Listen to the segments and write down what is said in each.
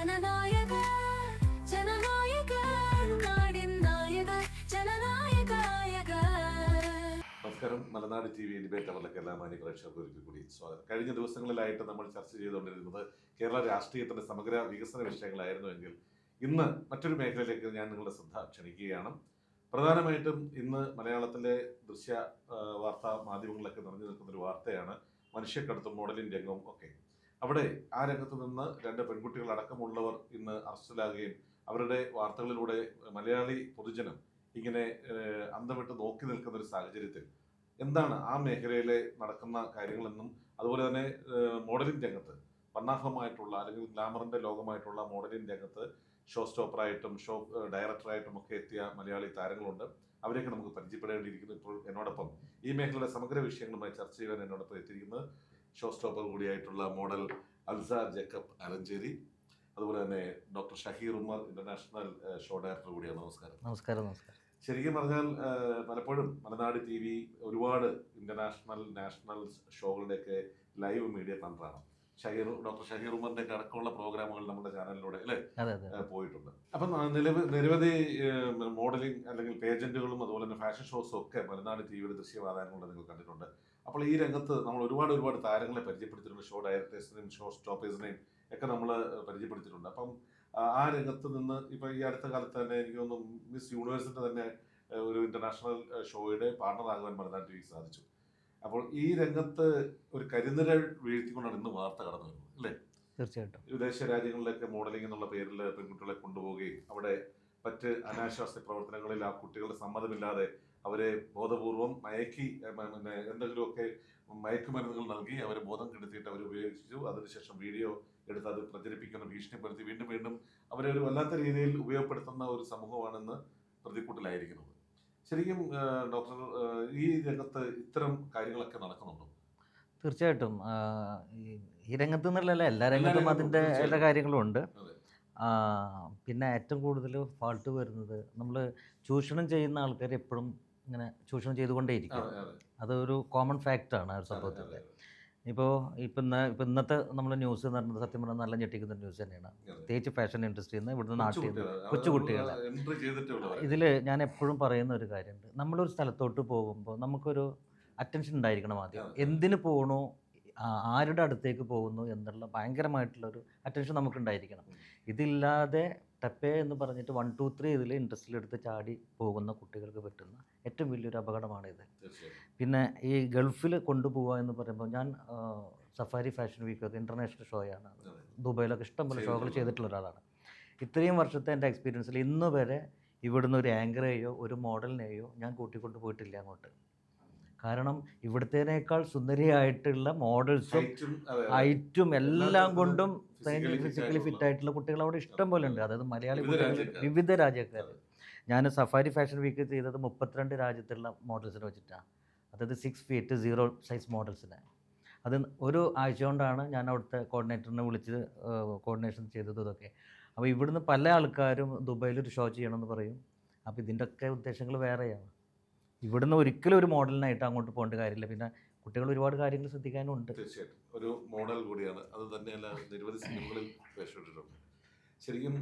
ജനനായക ജനനായക നാടിൻ നായക ജനനായക. നമസ്കാരം. മലനാട് ടി വി ഡിബേറ്റ് അവറിലേക്ക് എല്ലാ മാന്യ പ്രേക്ഷകർക്ക് ഒരിക്കൽ കൂടി സ്വാഗതം. കഴിഞ്ഞ ദിവസങ്ങളിലായിട്ട് നമ്മൾ ചർച്ച ചെയ്തുകൊണ്ടിരുന്നത് കേരള രാഷ്ട്രീയത്തിന്റെ സമഗ്ര വികസന വിഷയങ്ങളായിരുന്നുവെങ്കിൽ ഇന്ന് മറ്റൊരു മേഖലയിലേക്ക് ഞാൻ നിങ്ങളുടെ ശ്രദ്ധ ക്ഷണിക്കുകയാണ്. പ്രധാനമായിട്ടും ഇന്ന് മലയാളത്തിലെ ദൃശ്യ വാർത്താ മാധ്യമങ്ങളിലൊക്കെ നിറഞ്ഞു നിൽക്കുന്ന ഒരു വാർത്തയാണ് മനുഷ്യക്കടത്തും മോഡലിംഗ് രംഗവും ഒക്കെ. അവിടെ ആ രംഗത്ത് നിന്ന് രണ്ട് പെൺകുട്ടികൾ അടക്കമുള്ളവർ ഇന്ന് അറസ്റ്റിലാകുകയും അവരുടെ വാർത്തകളിലൂടെ മലയാളി പൊതുജനം ഇങ്ങനെ അന്തം വിട്ട് നോക്കി നിൽക്കുന്ന ഒരു സാഹചര്യത്തിൽ എന്താണ് ആ മേഖലയിലെ നടക്കുന്ന കാര്യങ്ങളെന്നും അതുപോലെ തന്നെ മോഡലിംഗ് രംഗത്ത് വർണ്ണാഭമായിട്ടുള്ള അല്ലെങ്കിൽ ഗ്ലാമറിന്റെ ലോകമായിട്ടുള്ള മോഡലിംഗ് രംഗത്ത് ഷോ സ്റ്റോപ്പറായിട്ടും ഷോ ഡയറക്ടറായിട്ടും ഒക്കെ എത്തിയ മലയാളി താരങ്ങളുണ്ട്. അവരെയൊക്കെ നമുക്ക് പരിചയപ്പെടേണ്ടിയിരിക്കുന്നു. ഇപ്പോൾ എന്നോടൊപ്പം ഈ മേഖലയുടെ സമഗ്ര വിഷയങ്ങളുമായി ചർച്ച ചെയ്യാൻ എന്നോടൊപ്പം എത്തിയിരിക്കുന്നത് ഷോ സ്റ്റോപ്പർ കൂടിയായിട്ടുള്ള മോഡൽ അൽസ ജേക്കബ് ആലഞ്ചേരി, അതുപോലെ തന്നെ doctor Shaheer Umar, international show director കൂടിയാണ്. നമസ്കാരം. നമസ്കാരം. ശരിക്കും പറഞ്ഞാൽ പലപ്പോഴും മലനാട് ടി വി ഒരുപാട് ഇന്റർനാഷണൽ നാഷണൽ ഷോകളുടെയൊക്കെ ലൈവ് മീഡിയ തന്ത്രമാണ്. ഡോക്ടർ ഷഹീർ ഉമറിന്റെ ഒക്കെ അടക്കമുള്ള പ്രോഗ്രാമുകൾ നമ്മുടെ ചാനലിലൂടെ അല്ലേ പോയിട്ടുണ്ട്. അപ്പം നിരവധി മോഡലിംഗ് അല്ലെങ്കിൽ പേജന്റുകളും അതുപോലെ തന്നെ ഫാഷൻ ഷോസും ഒക്കെ മലനാട് ടി വിയുടെ ദൃശ്യവാദങ്ങളുണ്ട്, നിങ്ങൾ കണ്ടിട്ടുണ്ട്. അപ്പോൾ ഈ രംഗത്ത് നമ്മൾ ഒരുപാട് താരങ്ങളെ പരിചയപ്പെടുത്തിയിട്ടുണ്ട്. ഷോ ഡയറക്ടേഴ്സിനെയും ഷോ സ്റ്റോപ്പേഴ്സിനെയും ഒക്കെ നമ്മൾ പരിചയപ്പെടുത്തിയിട്ടുണ്ട്. അപ്പം ആ രംഗത്ത് നിന്ന് ഇപ്പൊ ഈ അടുത്ത കാലത്ത് തന്നെ എനിക്ക് തോന്നുന്നു മിസ് യൂണിവേഴ്സിന്റെ തന്നെ ഒരു ഇന്റർനാഷണൽ ഷോയുടെ പാർട്ണറാകുവാൻ മലനാട് ടി വിക്ക് സാധിച്ചു. അപ്പോൾ ഈ രംഗത്ത് ഒരു കരിനിഴൽ വീഴ്ത്തിക്കൊണ്ടാണ് ഇന്ന് വാർത്ത കടന്നു വരുന്നത്, അല്ലേ? തീർച്ചയായിട്ടും. വിദേശ രാജ്യങ്ങളിലൊക്കെ മോഡലിംഗ് എന്നുള്ള പേരിൽ പെൺകുട്ടികളെ കൊണ്ടുപോവുകയും അവിടെ മറ്റ് അനാശാസ്യ പ്രവർത്തനങ്ങളിൽ ആ കുട്ടികളുടെ സമ്മതമില്ലാതെ അവരെ ബോധപൂർവം മയക്കി പിന്നെ എന്തെങ്കിലുമൊക്കെ മയക്കുമരുന്നുകൾ നൽകി അവരെ ബോധം കെടുത്തിയിട്ട് അവർ ഉപയോഗിച്ചു. അതിനുശേഷം വീഡിയോ എടുത്ത് അത് പ്രചരിപ്പിക്കുന്ന ഭീഷണിപ്പെടുത്തി വീണ്ടും അവരെ ഒരു വല്ലാത്ത രീതിയിൽ ഉപയോഗപ്പെടുത്തുന്ന ഒരു സമൂഹമാണെന്ന് പ്രതിക്കൂട്ടിലായിരിക്കുന്നത്. ശരിക്കും ഡോക്ടർ, ഈ രംഗത്ത് ഇത്തരം കാര്യങ്ങളൊക്കെ നടക്കുന്നുണ്ടോ? തീർച്ചയായിട്ടും. ഈ രംഗത്ത് നിന്നല്ല, എല്ലാ രംഗത്തും അതിൻ്റെ എല്ലാ കാര്യങ്ങളും ഉണ്ട്. പിന്നെ ഏറ്റവും കൂടുതൽ ഫാൾട്ട് വരുന്നത് നമ്മൾ ചൂഷണം ചെയ്യുന്ന ആൾക്കാർ എപ്പോഴും ഇങ്ങനെ ചൂഷണം ചെയ്തുകൊണ്ടേയിരിക്കും. അതൊരു കോമൺ ഫാക്റ്റാണ് ആ ഒരു സംഭവത്തിൻ്റെ. ഇപ്പോൾ ഇന്നത്തെ നമ്മൾ ന്യൂസ് എന്ന് പറയുന്നത് സത്യം പറഞ്ഞാൽ നല്ല ഞെട്ടിക്കുന്ന ന്യൂസ് തന്നെയാണ്. പ്രത്യേകിച്ച് ഫാഷൻ ഇൻഡസ്ട്രിയിൽ നിന്ന് ഇവിടുന്ന് നാട്ടിൽ നിന്ന് കൊച്ചുകുട്ടികളെ ഇതിൽ ഞാൻ എപ്പോഴും പറയുന്ന ഒരു കാര്യമുണ്ട്. നമ്മളൊരു സ്ഥലത്തോട്ട് പോകുമ്പോൾ നമുക്കൊരു അറ്റൻഷൻ ഉണ്ടായിരിക്കണം ആദ്യം. എന്തിന് പോകണോ, ആരുടെ അടുത്തേക്ക് പോകുന്നു എന്നുള്ള ഭയങ്കരമായിട്ടുള്ളൊരു അറ്റൻഷൻ നമുക്കുണ്ടായിരിക്കണം. ഇതില്ലാതെ ടപ്പേ എന്ന് പറഞ്ഞിട്ട് 1, 2, 3 ഇതിൽ ഇൻട്രസ്റ്റിലെടുത്ത് ചാടി പോകുന്ന കുട്ടികൾക്ക് പറ്റുന്ന ഏറ്റവും വലിയൊരു അപകടമാണ് ഇത്. പിന്നെ ഈ ഗൾഫിൽ കൊണ്ടുപോവുക എന്ന് പറയുമ്പോൾ ഞാൻ സഫാരി ഫാഷൻ വീക്കൊക്കെ ഇൻ്റർനാഷണൽ ഷോയാണ്, ദുബായിലൊക്കെ ഇഷ്ടംപോലെ ഷോകൾ ചെയ്തിട്ടുള്ള ഒരാളാണ്. ഇത്രയും വർഷത്തെ എൻ്റെ എക്സ്പീരിയൻസിൽ ഇന്ന് വരെ ഇവിടുന്ന് ഒരു ആങ്കറെയോ ഒരു മോഡലിനെയോ ഞാൻ കൂട്ടിക്കൊണ്ട് പോയിട്ടില്ല അങ്ങോട്ട്. കാരണം ഇവിടുത്തേനേക്കാൾ സുന്ദരിയായിട്ടുള്ള മോഡൽസും ഹൈറ്റും എല്ലാം കൊണ്ടും ഫിസിക്കലി ഫിറ്റ് ആയിട്ടുള്ള കുട്ടികൾ അവിടെ ഇഷ്ടം പോലെ ഉണ്ട്. അതായത് മലയാളി കുട്ടികൾ, വിവിധ രാജ്യക്കാർ. ഞാൻ സഫാരി ഫാഷൻ വീക്ക് ചെയ്തത് 32 രാജ്യത്തുള്ള മോഡൽസിനെ വെച്ചിട്ടാണ്. അതായത് 6 feet 0 സൈസ് മോഡൽസിനെ. അത് ഒരു ആഴ്ച കൊണ്ടാണ് ഞാൻ അവിടുത്തെ കോർഡിനേറ്ററിനെ വിളിച്ച് കോർഡിനേഷൻ ചെയ്തത്. ഇതൊക്കെ അപ്പോൾ ഇവിടുന്ന് പല ആൾക്കാരും ദുബായിലൊരു ഷോ ചെയ്യണമെന്ന് പറയും. അപ്പോൾ ഇതിൻ്റെയൊക്കെ ഉദ്ദേശങ്ങൾ വേറെയാണ്. ഇവിടുന്ന് ഒരിക്കലും ഒരു മോഡലിനായിട്ട് അങ്ങോട്ട് പോകേണ്ട കാര്യമില്ല. പിന്നെ കുട്ടികൾ ഒരുപാട് കാര്യങ്ങൾ ശ്രദ്ധിക്കാനുണ്ട്. തീർച്ചയായിട്ടും ഒരു മോഡൽ കൂടിയാണ്. അത് തന്നെയല്ല, നിരവധി സിനിമകളിൽ വേഷമിട്ടിട്ടുണ്ട്. ശരിക്കും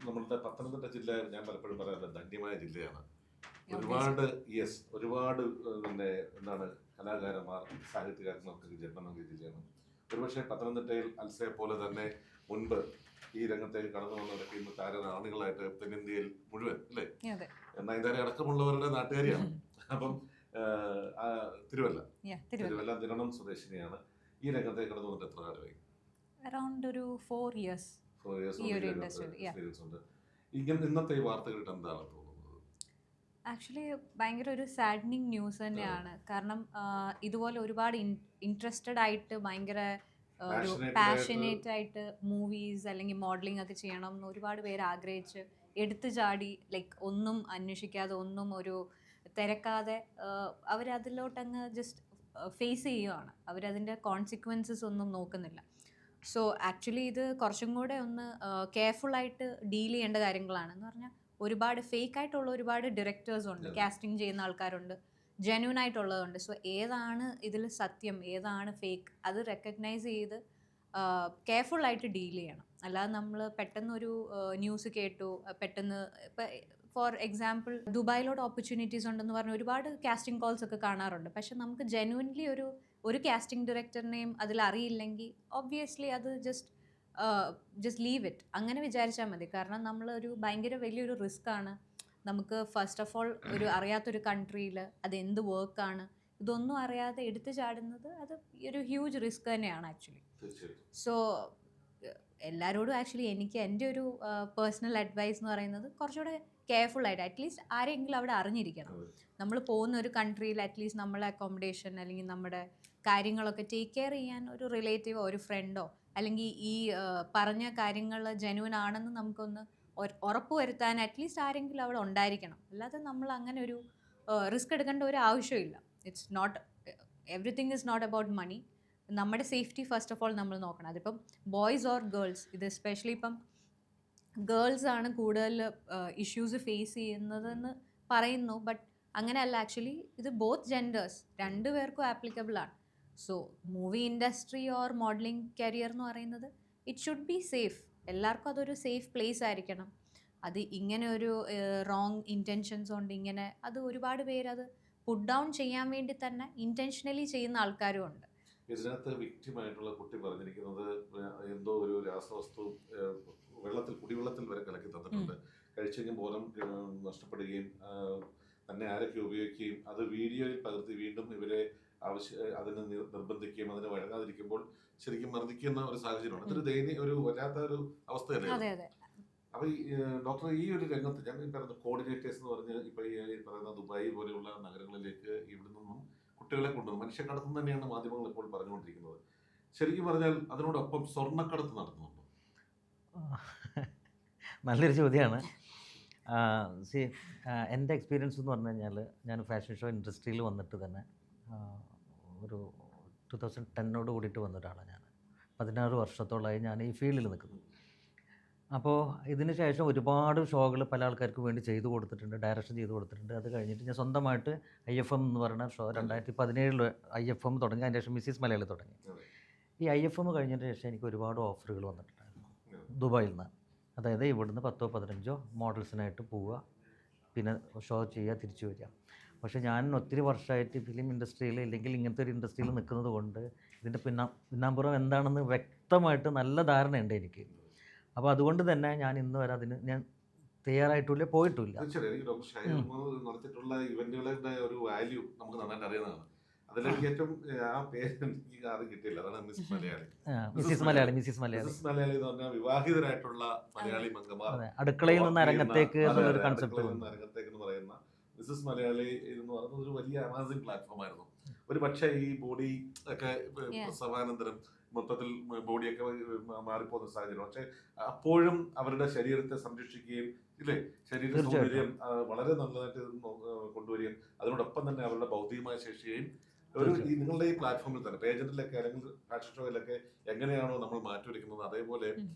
നമ്മളുടെ പത്തനംതിട്ട ജില്ല ഞാൻ പലപ്പോഴും പറയാറുണ്ട് ധന്യമായ ജില്ലയാണ്. ഒരുപാട് പിന്നെ എന്താണ് കലാകാരന്മാർ, സാഹിത്യകാരന്മാർക്ക് ജന്മം നൽകിയ ജില്ലയാണ്. ഒരുപക്ഷെ പത്തനംതിട്ടയിൽ അൽസയെ പോലെ തന്നെ മുൻപ് ഈ രംഗത്തേക്ക് കടന്നു വന്നവരൊക്കെ ഇന്ന് താരറാണികളായിട്ട് തെന്നിന്ത്യയിൽ മുഴുവൻ, അല്ലേ? നയൻതാര അടക്കമുള്ളവരുടെ നാട്ടുകാരിയാണ്. അപ്പം തിരുവല്ല ദിരണം സ്വദേശിനിയാണ്. ഈ രംഗത്തേക്ക് കടന്നു വന്നിട്ട് എത്ര കാലമായി? അറൗണ്ട് ഒരു 4 years എക്സ്പീരിയൻസ് ഉണ്ട്. ഇന്നത്തെ ഈ വാർത്ത കേട്ട് എന്താണ് തോന്നുന്നത്? ആക്ച്വലി ഭയങ്കര ഒരു സാഡനിങ് ന്യൂസ് തന്നെയാണ്. കാരണം ഇതുപോലെ ഒരുപാട് ഇൻട്രസ്റ്റഡ് ആയിട്ട് ഭയങ്കര ഒരു പാഷനേറ്റ് ആയിട്ട് മൂവീസ് അല്ലെങ്കിൽ മോഡലിംഗ് ഒക്കെ ചെയ്യണം എന്ന് ഒരുപാട് പേര് ആഗ്രഹിച്ച് എടുത്തു ചാടി ലൈക്ക് ഒന്നും അന്വേഷിക്കാതെ ഒന്നും ഒരു തിരക്കാതെ അവരതിലോട്ടങ്ങ് ജസ്റ്റ് ഫേസ് ചെയ്യുകയാണ്. അവരതിൻ്റെ കോൺസിക്വൻസസ് ഒന്നും നോക്കുന്നില്ല. സോ ആക്ച്വലി ഇത് കുറച്ചും കൂടെ ഒന്ന് കെയർഫുള്ളായിട്ട് ഡീൽ ചെയ്യേണ്ട കാര്യങ്ങളാണ്. എന്ന് പറഞ്ഞാൽ ഒരുപാട് ഫേക്കായിട്ടുള്ള ഒരുപാട് ഡയറക്ടേഴ്സ് ഉണ്ട്, കാസ്റ്റിംഗ് ചെയ്യുന്ന ആൾക്കാരുണ്ട്, ജെന്യൂൻ ആയിട്ടുള്ളതുണ്ട്. സോ ഏതാണ് ഇതിൽ സത്യം, ഏതാണ് ഫേക്ക്, അത് റെക്കഗ്നൈസ് ചെയ്ത് കെയർഫുള്ളായിട്ട് ഡീൽ ചെയ്യണം. അല്ലാതെ നമ്മൾ പെട്ടെന്നൊരു ന്യൂസ് കേട്ടു, പെട്ടെന്ന് ഇപ്പം ഫോർ എക്സാമ്പിൾ ദുബായിലോട്ട് ഓപ്പർച്യൂണിറ്റീസ് ഉണ്ടെന്ന് പറഞ്ഞ് ഒരുപാട് കാസ്റ്റിംഗ് കോൾസ് ഒക്കെ കാണാറുണ്ട്. പക്ഷെ നമുക്ക് ജെന്യുവൻലി ഒരു കാസ്റ്റിംഗ് ഡയറക്ടറിനെയും അതിൽ അറിയില്ലെങ്കിൽ ഒബ്വിയസ്ലി അത് ജസ്റ്റ് ലീവ് ഇറ്റ് അങ്ങനെ വിചാരിച്ചാൽ മതി. കാരണം നമ്മളൊരു ഭയങ്കര വലിയൊരു റിസ്ക് ആണ്. നമുക്ക് ഫസ്റ്റ് ഓഫ് ഓൾ ഒരു അറിയാത്തൊരു കൺട്രിയിൽ അത് എന്ത് വർക്കാണ് ഇതൊന്നും അറിയാതെ എടുത്തു ചാടുന്നത് അത് ഒരു ഹ്യൂജ് റിസ്ക് തന്നെയാണ് ആക്ച്വലി. തീർച്ചയായിട്ടും. സോ എല്ലാവരോടും ആക്ച്വലി എനിക്ക് എൻ്റെ ഒരു പേഴ്സണൽ അഡ്വൈസ് എന്ന് പറയുന്നത് കുറച്ചുകൂടെ കെയർഫുള്ളായിട്ട് അറ്റ്ലീസ്റ്റ് ആരെങ്കിലും അവിടെ അറിഞ്ഞിരിക്കണം. അതെ. നമ്മൾ പോകുന്ന ഒരു കൺട്രിയിൽ അറ്റ്ലീസ്റ്റ് നമ്മളെ അക്കോമഡേഷൻ അല്ലെങ്കിൽ നമ്മുടെ കാര്യങ്ങളൊക്കെ ടേക്ക് കെയർ ചെയ്യാൻ ഒരു റിലേറ്റീവോ ഒരു ഫ്രണ്ടോ അല്ലെങ്കിൽ ഈ പറഞ്ഞ കാര്യങ്ങൾ ജെന്യുവൻ ആണെന്ന് നമുക്കൊന്ന് ഉറപ്പ് വരുത്താൻ അറ്റ്ലീസ്റ്റ് ആരെങ്കിലും അവിടെ ഉണ്ടായിരിക്കണം. അല്ലാതെ നമ്മൾ അങ്ങനെ ഒരു റിസ്ക് എടുക്കേണ്ട ഒരു ആവശ്യമില്ല. It's not everything is not about money. നമ്മുടെ സേഫ്റ്റി ഫസ്റ്റ് ഓഫ് ഓൾ നമ്മൾ നോക്കണം. അതിപ്പം ബോയ്സ് ഓർ ഗേൾസ്, ഇത് എസ്പെഷ്യലി ഇപ്പം ഗേൾസ് ആണ് കൂടുതൽ ഇഷ്യൂസ് ഫേസ് ചെയ്യുന്നതെന്ന് പറയുന്നു. ബട്ട് അങ്ങനെയല്ല, ആക്ച്വലി ഇത് ബോത്ത് ജെൻഡേഴ്സ് രണ്ടുപേർക്കും ആപ്ലിക്കബിൾ ആണ്. So movie industry or modelling career എന്ന് പറയുന്നത് ഇറ്റ് ഷുഡ് ബി സേഫ്. എല്ലാവർക്കും അതൊരു സേഫ് പ്ലേസ് ആയിരിക്കണം. അത് ഇങ്ങനെ ഒരു റോങ് ഇൻറ്റൻഷൻസ് കൊണ്ട് ഇങ്ങനെ അത് ഒരുപാട് പേര് അത് പുട്ട് ഡൗൺ ചെയ്യാൻ വേണ്ടി തന്നെ ഇൻറ്റൻഷനലി ചെയ്യുന്ന ആൾക്കാരും ഉണ്ട്. ഇതിനകത്ത് വിക്റ്റിമായിട്ടുള്ള കുട്ടി പറഞ്ഞിരിക്കുന്നത് എന്തോ ഒരു രാസവസ്തു കുടിവെള്ളത്തിൽ വരെ കലക്കി തന്നിട്ടുണ്ട്. കഴിച്ചു കഴിഞ്ഞ് ബോധം നഷ്ടപ്പെടുകയും തന്നെ ആരൊക്കെ ഉപയോഗിക്കുകയും അത് വീഡിയോയിൽ പകർത്തി വീണ്ടും ഇവരെ അതിന് നിർബന്ധിക്കുകയും അതിന് വഴങ്ങാതിരിക്കുമ്പോൾ ശരിക്കും മർദ്ദിക്കുന്ന ഒരു സാഹചര്യമാണ്. അതൊരു ഒരു വല്ലാത്ത ഒരു അവസ്ഥ തന്നെയാണ്. അപ്പൊ ഈ ഡോക്ടർ ഈ ഒരു രംഗത്ത് ഞാൻ ഈ പറയുന്ന കോർഡിനേറ്റേഴ്സ് എന്ന് പറഞ്ഞ് ഇപ്പൊ ഈ പറയുന്ന ദുബായ് പോലെയുള്ള നഗരങ്ങളിലേക്ക് ഇവിടെ നിന്നും കുട്ടികളെ കൊണ്ടുവന്നു മനുഷ്യക്കടത്ത് തന്നെയാണ് മാധ്യമങ്ങൾ ഇപ്പോൾ പറഞ്ഞുകൊണ്ടിരിക്കുന്നത്. ശരിക്കും പറഞ്ഞാൽ അതിനോടൊപ്പം സ്വർണ്ണക്കടത്ത് നടത്തുന്നുണ്ടോ? നല്ലൊരു ചോദ്യമാണ്. എൻ്റെ എക്സ്പീരിയൻസ് എന്ന് പറഞ്ഞു കഴിഞ്ഞാൽ ഞാൻ ഫാഷൻ ഷോ ഇൻഡസ്ട്രിയിൽ വന്നിട്ട് തന്നെ ഒരു 2010 കൂടിയിട്ട് വന്ന ഒരാളാണ് ഞാൻ. 16 വർഷത്തോളമായി ഞാൻ ഈ ഫീൽഡിൽ നിൽക്കുന്നു. അപ്പോൾ ഇതിന് ശേഷം ഒരുപാട് ഷോകൾ പല ആൾക്കാർക്ക് വേണ്ടി ചെയ്തു കൊടുത്തിട്ടുണ്ട്, ഡയറക്ഷൻ ചെയ്തു കൊടുത്തിട്ടുണ്ട്. അത് കഴിഞ്ഞിട്ട് ഞാൻ സ്വന്തമായിട്ട് IFM എന്ന് പറയുന്ന ഷോ 2017 IFM തുടങ്ങി. അതിന് ശേഷം മിസ്സിസ് മലയാളി തുടങ്ങി. ഈ IFM കഴിഞ്ഞതിന് ശേഷം എനിക്ക് ഒരുപാട് ഓഫറുകൾ വന്നിട്ടുണ്ടായിരുന്നു ദുബായിൽ നിന്ന്. അതായത് ഇവിടുന്ന് 10-15 മോഡൽസിനായിട്ട് പോവുക, പിന്നെ ഷോ ചെയ്യുക, തിരിച്ചു വരിക. പക്ഷേ ഞാൻ ഒത്തിരി വർഷമായിട്ട് ഫിലിം ഇൻഡസ്ട്രിയിൽ ഇല്ലെങ്കിൽ ഇങ്ങനത്തെ ഒരു ഇൻഡസ്ട്രിയിൽ നിൽക്കുന്നത് കൊണ്ട് ഇതിൻ്റെ പിന്നാമ്പുറം എന്താണെന്ന് വ്യക്തമായിട്ട് നല്ല ധാരണയുണ്ട് എനിക്ക്. അപ്പോൾ അതുകൊണ്ട് തന്നെ ഞാൻ ഇന്ന് വരെ അതിന് ഞാൻ തയ്യാറായിട്ടില്ല, പോയിട്ടില്ല. തീർച്ചയായും ഡോക്ടർ ഷാഹിർ മുഹമ്മദ് നടത്തിയിട്ടുള്ള ഇവന്റുകളുടെ ഒരു വാല്യൂ നമുക്ക് നന്നായിട്ട് അറിയുന്നതാണ്. അതിലെനിക്ക് ഏറ്റവും ആ പേര് എനിക്ക് ആദ്യം കിട്ടിയില്ല, അതാണ് മിസ്സിസ് മലയാളി. മിസ്സിസ് മലയാളി എന്ന് പറഞ്ഞാൽ വിവാഹിതരായിട്ടുള്ള മലയാളി മംഗമാർ അടുക്കളയിൽ നിന്ന് അരങ്ങത്തേക്ക് എന്നൊരു കൺസെപ്റ്റ് അരങ്ങത്തേക്ക് എന്ന് പറയുന്ന മിസ്സിസ് മലയാളി എന്ന് പറയുന്നത് ഒരു വലിയ അമേസിംഗ് പ്ലാറ്റ്ഫോം ആയിരുന്നു. ഒരു പക്ഷേ ഈ ബോഡി ഒക്കെ പ്രസവാനന്തരം മൊത്തത്തിൽ ബോഡിയൊക്കെ മാറിപ്പോകുന്ന സാഹചര്യം, പക്ഷെ അപ്പോഴും അവരുടെ ശരീരത്തെ സംരക്ഷിക്കുകയും ഇല്ലേ, ശരീര സൗന്ദര്യം വളരെ നല്ലതായിട്ട് കൊണ്ടുവരികയും അതിനോടൊപ്പം തന്നെ അവരുടെ ഭൗതികമായ ശേഷിയെയും ഒരു ഈ നിങ്ങളുടെ ഈ പ്ലാറ്റ്ഫോമിൽ തന്നെ പേജന്റിലൊക്കെ അല്ലെങ്കിൽ ഫാഷൻ ഷോയിലൊക്കെ എങ്ങനെയാണോ നമ്മൾ മാറ്റിവെക്കുന്നത് അതേപോലെ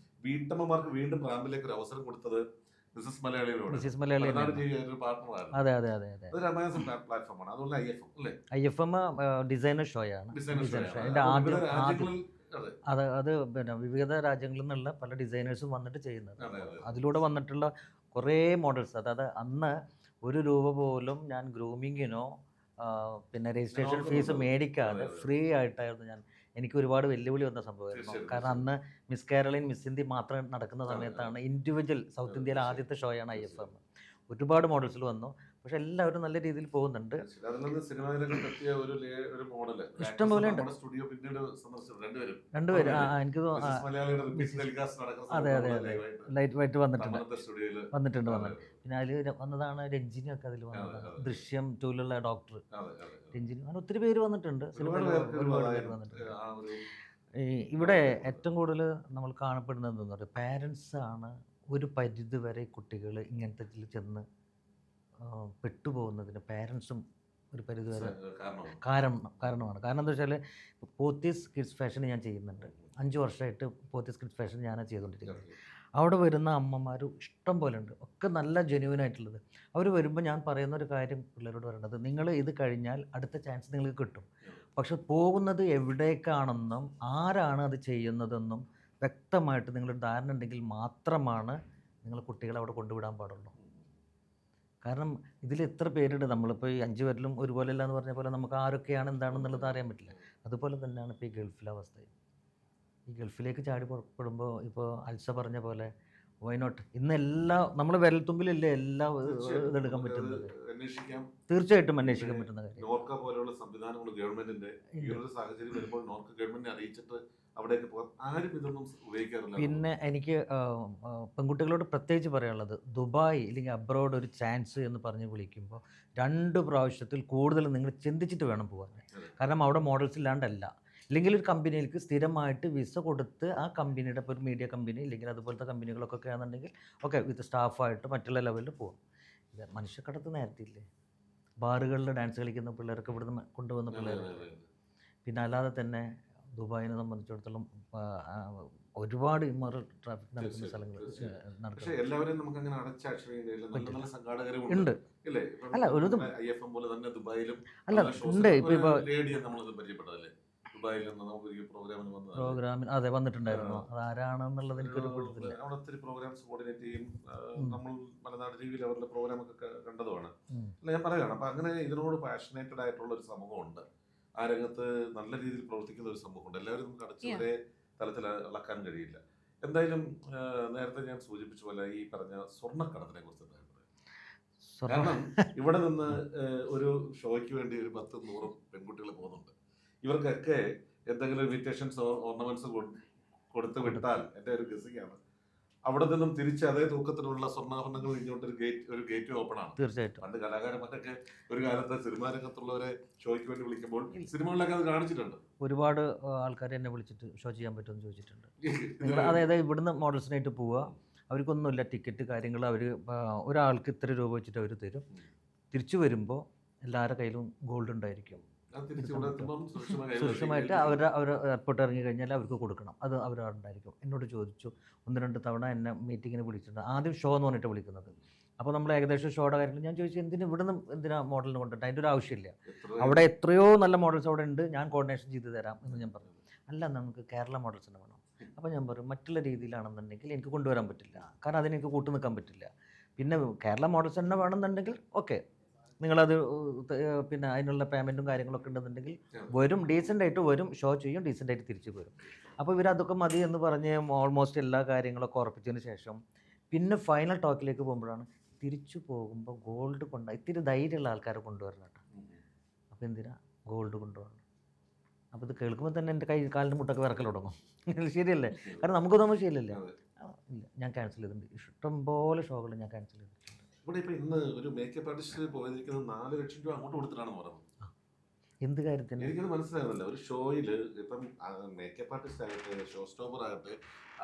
വീട്ടമ്മമാർക്ക് വീണ്ടും റാമ്പിലേക്ക് ഒരു അവസരം കൊടുത്തത് മിസ്സിസ് മലയാളിയോട് പാർട്ണറാണ്. അതൊരു അമേസിംഗ് പ്ലാറ്റ്ഫോമാണ്. അതുപോലെ IFM ഡിസൈനർ ഷോയാണ്. അത് പിന്നെ വിവിധ രാജ്യങ്ങളിൽ നിന്നുള്ള പല ഡിസൈനേഴ്സും വന്നിട്ട് ചെയ്യുന്നത്. അതിലൂടെ വന്നിട്ടുള്ള കുറേ മോഡൽസ്, അതായത് അന്ന് ₹1 പോലും ഞാൻ ഗ്രൂമിങ്ങിനോ പിന്നെ രജിസ്ട്രേഷൻ ഫീസ് മേടിക്കാതെ ഫ്രീ ആയിട്ടായിരുന്നു ഞാൻ. എനിക്ക് ഒരുപാട് വെല്ലുവിളി വന്ന സംഭവമായിരുന്നു. കാരണം അന്ന് മിസ് കേരളയും മിസ് ഇന്ത്യ മാത്രം നടക്കുന്ന സമയത്താണ് ഇൻഡിവിജ്വൽ സൗത്ത് ഇന്ത്യയിലെ ആദ്യത്തെ ഷോയാണ് IFM. ഒരുപാട് മോഡൽസിൽ വന്നു, പക്ഷെ എല്ലാവരും നല്ല രീതിയിൽ പോകുന്നുണ്ട്. ഇഷ്ടംപോലെ ഉണ്ട്. രണ്ടുപേരും എനിക്ക് അതെ ലൈറ്റ് വൈറ്റ് വന്നിട്ടുണ്ട്. പിന്നെ അതിൽ വന്നതാണ് രഞ്ജിനിയൊക്കെ അതിൽ വന്നത്. ദൃശ്യം 2 ഡോക്ടർ രഞ്ജിനി, അങ്ങനെ ഒത്തിരി പേര് വന്നിട്ടുണ്ട്. ഒരുപാട് പേര് വന്നിട്ടുണ്ട്. ഇവിടെ ഏറ്റവും കൂടുതൽ നമ്മൾ കാണപ്പെടുന്നത് എന്താണെന്ന് പറയുക, പാരൻസ് ആണ് ഒരു പരിധി വരെ കുട്ടികൾ ഇങ്ങനത്തെ ചെന്ന് പെട്ടുപോകുന്നതിന് പാരൻസും ഒരു പരിധി വരെ കാരണമാണ്. കാരണം എന്താ വെച്ചാൽ പോത്തീസ് കിഡ്സ് ഫാഷൻ ഞാൻ ചെയ്യുന്നുണ്ട്. 5 വർഷമായിട്ട് പോത്തീസ് കിഡ്സ് ഫാഷൻ ഞാനാണ് ചെയ്തുകൊണ്ടിരിക്കുന്നത്. അവിടെ വരുന്ന അമ്മമാർ ഇഷ്ടം പോലെ ഉണ്ട്, ഒക്കെ നല്ല ജെന്യുവനായിട്ടുള്ളത്. അവർ വരുമ്പോൾ ഞാൻ പറയുന്ന ഒരു കാര്യം പിള്ളേരോട് പറയേണ്ടത്, നിങ്ങൾ ഇത് കഴിഞ്ഞാൽ അടുത്ത ചാൻസ് നിങ്ങൾക്ക് കിട്ടും. പക്ഷെ പോകുന്നത് എവിടേക്കാണെന്നും ആരാണ് അത് ചെയ്യുന്നതെന്നും വ്യക്തമായിട്ട് നിങ്ങളൊരു ധാരണ ഉണ്ടെങ്കിൽ മാത്രമാണ് നിങ്ങൾ കുട്ടികളെ അവിടെ കൊണ്ടുവിടാൻ പാടുള്ളൂ. കാരണം ഇതിൽ എത്ര പേരുണ്ട്, നമ്മളിപ്പോൾ ഈ 5 പേരിലും ഒരുപോലെ അല്ല എന്ന് പറഞ്ഞ പോലെ നമുക്ക് ആരൊക്കെയാണ് എന്താണെന്നുള്ളത് അറിയാൻ പറ്റില്ല. അതുപോലെ തന്നെയാണ് ഇപ്പോൾ ഈ ഗൾഫിലെ അവസ്ഥ. ഈ ഗൾഫിലേക്ക് ചാടി പുറപ്പെടുമ്പോൾ ഇപ്പോൾ അൽസ പറഞ്ഞ പോലെ വൈ നോട്ട്, ഇന്ന് എല്ലാ നമ്മൾ വിരൽത്തുമ്പിലല്ലേ എല്ലാ ഇതെടുക്കാൻ പറ്റുന്നത്. തീർച്ചയായിട്ടും അന്വേഷിക്കാൻ പറ്റുന്ന കാര്യം. നോർക്ക പോലെയുള്ള സംവിധാനങ്ങൾ ഗവൺമെന്റിന്റെ ഈ ഒരു സാഹചര്യം വരുമ്പോൾ നോർക്ക ഗവൺമെന്റിനെ അറിയിച്ചിട്ട് അവിടേക്ക് പോകാൻ ആരും ഇതൊന്നും ഉപയോഗിക്കാറില്ല. പിന്നെ എനിക്ക് പെൺകുട്ടികളോട് പ്രത്യേകിച്ച് പറയാനുള്ളത്, ദുബായ് അല്ലെങ്കിൽ അബ്രോഡ് ഒരു ചാൻസ് എന്ന് പറഞ്ഞ് വിളിക്കുമ്പോൾ 2 പ്രാവശ്യത്തിൽ കൂടുതൽ നിങ്ങൾ ചിന്തിച്ചിട്ട് വേണം പോകാൻ. കാരണം അവിടെ മോഡൽസ് ഇല്ലാണ്ടല്ല, ഇല്ലെങ്കിൽ ഒരു കമ്പനിയിലേക്ക് സ്ഥിരമായിട്ട് വിസ കൊടുത്ത് ആ കമ്പനിയുടെ ഇപ്പോൾ ഒരു മീഡിയ കമ്പനി ഇല്ലെങ്കിൽ അതുപോലത്തെ കമ്പനികളൊക്കെ ആണെന്നുണ്ടെങ്കിൽ ഓക്കെ വിത്ത് സ്റ്റാഫായിട്ട് മറ്റുള്ള ലെവലിൽ പോകും. ഇത് മനുഷ്യക്കടത്ത് നേരത്തെ ഇല്ലേ, ബാറുകളിൽ ഡാൻസ് കളിക്കുന്ന പിള്ളേർക്ക് ഇവിടുന്ന് കൊണ്ടുവന്ന പിള്ളേർ. പിന്നെ അല്ലാതെ തന്നെ ദുബായിനെ സംബന്ധിച്ചിടത്തോളം ഒരുപാട് ഇമ്മോറൽ ട്രാഫിക് നടക്കുന്ന സ്ഥലങ്ങൾ ഉണ്ട്. അല്ല ഒരു അല്ല ഉണ്ട്. പ്രോഗ്രാമിന് അതെ വന്നിട്ടുണ്ടായിരുന്നു. അത് ആരാണെന്നുള്ളത് എനിക്കൊരു പിടുത്തില്ല. അവിടെ ഒത്തിരി പ്രോഗ്രാംസ് കോർഡിനേറ്റ് ചെയ്യും. നമ്മൾ മലനാട് ടി വി ലെവലിലെ പ്രോഗ്രാമൊക്കെ കണ്ടതുമാണ്. അല്ല ഞാൻ പറയുകയാണ്, അപ്പം അങ്ങനെ ഇതിനോട് പാഷനേറ്റഡ് ആയിട്ടുള്ള ഒരു സമൂഹമുണ്ട്. ആ രംഗത്ത് നല്ല രീതിയിൽ പ്രവർത്തിക്കുന്ന ഒരു സമൂഹമുണ്ട്. എല്ലാവരും നമുക്ക് അടച്ച് ഒരേ തലത്തിൽ അളക്കാൻ കഴിയില്ല. എന്തായാലും നേരത്തെ ഞാൻ സൂചിപ്പിച്ച പോലെ ഈ പറഞ്ഞ സ്വർണ്ണക്കടത്തിനെ കുറിച്ച് എന്താ അഭിപ്രായം? കാരണം ഇവിടെ നിന്ന് ഒരു ഷോയ്ക്ക് വേണ്ടി ഒരു 10-100 പെൺകുട്ടികൾ പോകുന്നുണ്ട്. ഇവർക്കൊക്കെ എന്തെങ്കിലും ഇൻവിറ്റേഷൻസ് ഓർണമെന്റ്സ് കൊടുത്ത് വിട്ടാൽ, എൻ്റെ ഒരു ഗസിങ്ങാണ്, അവിടെ നിന്നും തിരിച്ച് അതേ തൂക്കത്തിലുള്ള സ്വർണ്ണാഭരണങ്ങൾ ഇങ്ങോട്ട് ഒരു ഗേറ്റ് ഓപ്പൺ ആണ്. തീർച്ചയായിട്ടും പണ്ട് കലാകാരന്മാരൊക്കെ ഒരു കാലത്ത് സിനിമാ രംഗത്തുള്ളവരെ ഷോയ്ക്ക് വേണ്ടി വിളിക്കുമ്പോൾ സിനിമകളിലൊക്കെ അത് കാണിച്ചിട്ടുണ്ട്. ഒരുപാട് ആൾക്കാർ എന്നെ വിളിച്ചിട്ട് ഷോ ചെയ്യാൻ പറ്റുമെന്ന് ചോദിച്ചിട്ടുണ്ട്. അതായത് ഇവിടുന്ന് മോഡൽസിനായിട്ട് പോവുക, അവർക്കൊന്നുമില്ല ടിക്കറ്റ് കാര്യങ്ങൾ, അവർ ഒരാൾക്ക് ഇത്ര രൂപ വെച്ചിട്ട് അവർ തരും. തിരിച്ചു വരുമ്പോൾ എല്ലാവരുടെ കയ്യിലും ഗോൾഡ് ഉണ്ടായിരിക്കും. സുരക്ഷിതമായിട്ട് അവർ എയർപോർട്ട് ഇറങ്ങി കഴിഞ്ഞാൽ അവർക്ക് കൊടുക്കണം. അത് അവരുണ്ടായിരിക്കും. എന്നോട് ചോദിച്ചു 1-2 തവണ എന്നെ മീറ്റിങ്ങിന് വിളിച്ചിട്ടുണ്ട്. ആദ്യം ഷോ എന്ന് പറഞ്ഞിട്ട് വിളിക്കുന്നത്. അപ്പോൾ നമ്മൾ ഏകദേശം ഷോയുടെ കാര്യങ്ങൾ ഞാൻ ചോദിച്ചു, എന്തിനാ മോഡലിന് കൊണ്ടിട്ട്, അതിൻ്റെ ഒരു ആവശ്യമില്ല. അവിടെ എത്രയോ നല്ല മോഡൽസ് അവിടെ ഉണ്ട്, ഞാൻ കോർഡിനേഷൻ ചെയ്ത് തരാം എന്ന് ഞാൻ പറഞ്ഞു. അല്ല നമുക്ക് കേരള മോഡൽസിന് വേണം. അപ്പോൾ ഞാൻ പറയും മറ്റുള്ള രീതിയിലാണെന്നുണ്ടെങ്കിൽ എനിക്ക് കൊണ്ടുവരാൻ പറ്റില്ല, കാരണം അതിനെനിക്ക് കൂട്ടു നിൽക്കാൻ പറ്റില്ല. പിന്നെ കേരള മോഡൽസ് തന്നെ വേണമെന്നുണ്ടെങ്കിൽ ഓക്കെ, നിങ്ങളത് പിന്നെ അതിനുള്ള പേയ്മെൻറ്റും കാര്യങ്ങളൊക്കെ ഉണ്ടെന്നുണ്ടെങ്കിൽ വരും, ഡീസൻ്റായിട്ട് വരും, ഷോ ചെയ്യും, ഡീസൻ്റായിട്ട് തിരിച്ചു വരും. അപ്പോൾ ഇവരതൊക്കെ മതി എന്ന് പറഞ്ഞ് ഓൾമോസ്റ്റ് എല്ലാ കാര്യങ്ങളൊക്കെ ഉറപ്പിച്ചതിന് ശേഷം പിന്നെ ഫൈനൽ ടോക്കിലേക്ക് പോകുമ്പോഴാണ് തിരിച്ചു പോകുമ്പോൾ ഗോൾഡ് ഇത്തിരി ധൈര്യമുള്ള ആൾക്കാരെ കൊണ്ടുവരണം കേട്ടോ. അപ്പോൾ എന്തിനാ ഗോൾഡ് കൊണ്ടുപോകണം? അപ്പോൾ ഇത് കേൾക്കുമ്പോൾ തന്നെ എൻ്റെ കാലിൻ്റെ മുട്ടൊക്കെ വിറക്കൽ തുടങ്ങും. ശരിയല്ലേ? കാരണം നമുക്കൊന്നും ശരിയല്ലേ? ഇല്ല, ഞാൻ ക്യാൻസൽ ചെയ്തിട്ടുണ്ട്. ഇഷ്ടംപോലെ ഷോകൾ ഞാൻ ക്യാൻസൽ ചെയ്തിട്ടുണ്ട്. ഇവിടെ ഇപ്പൊ ഇന്ന് ഒരു മേക്കപ്പ് ആർട്ടിസ്റ്റ് പോയിരിക്കുന്നത് 4 ലക്ഷം രൂപ അങ്ങോട്ട് കൊടുത്തിട്ടാണെന്ന് പറയുന്നത്. എന്ത് കാര്യത്തിന് എനിക്കത് മനസ്സിലാകുന്നില്ല. ഒരു ഷോയില് ഇപ്പം മേക്കപ്പ് ആർട്ടിസ്റ്റ് ആകട്ടെ, ഷോ സ്റ്റോപ്പർ ആകട്ടെ,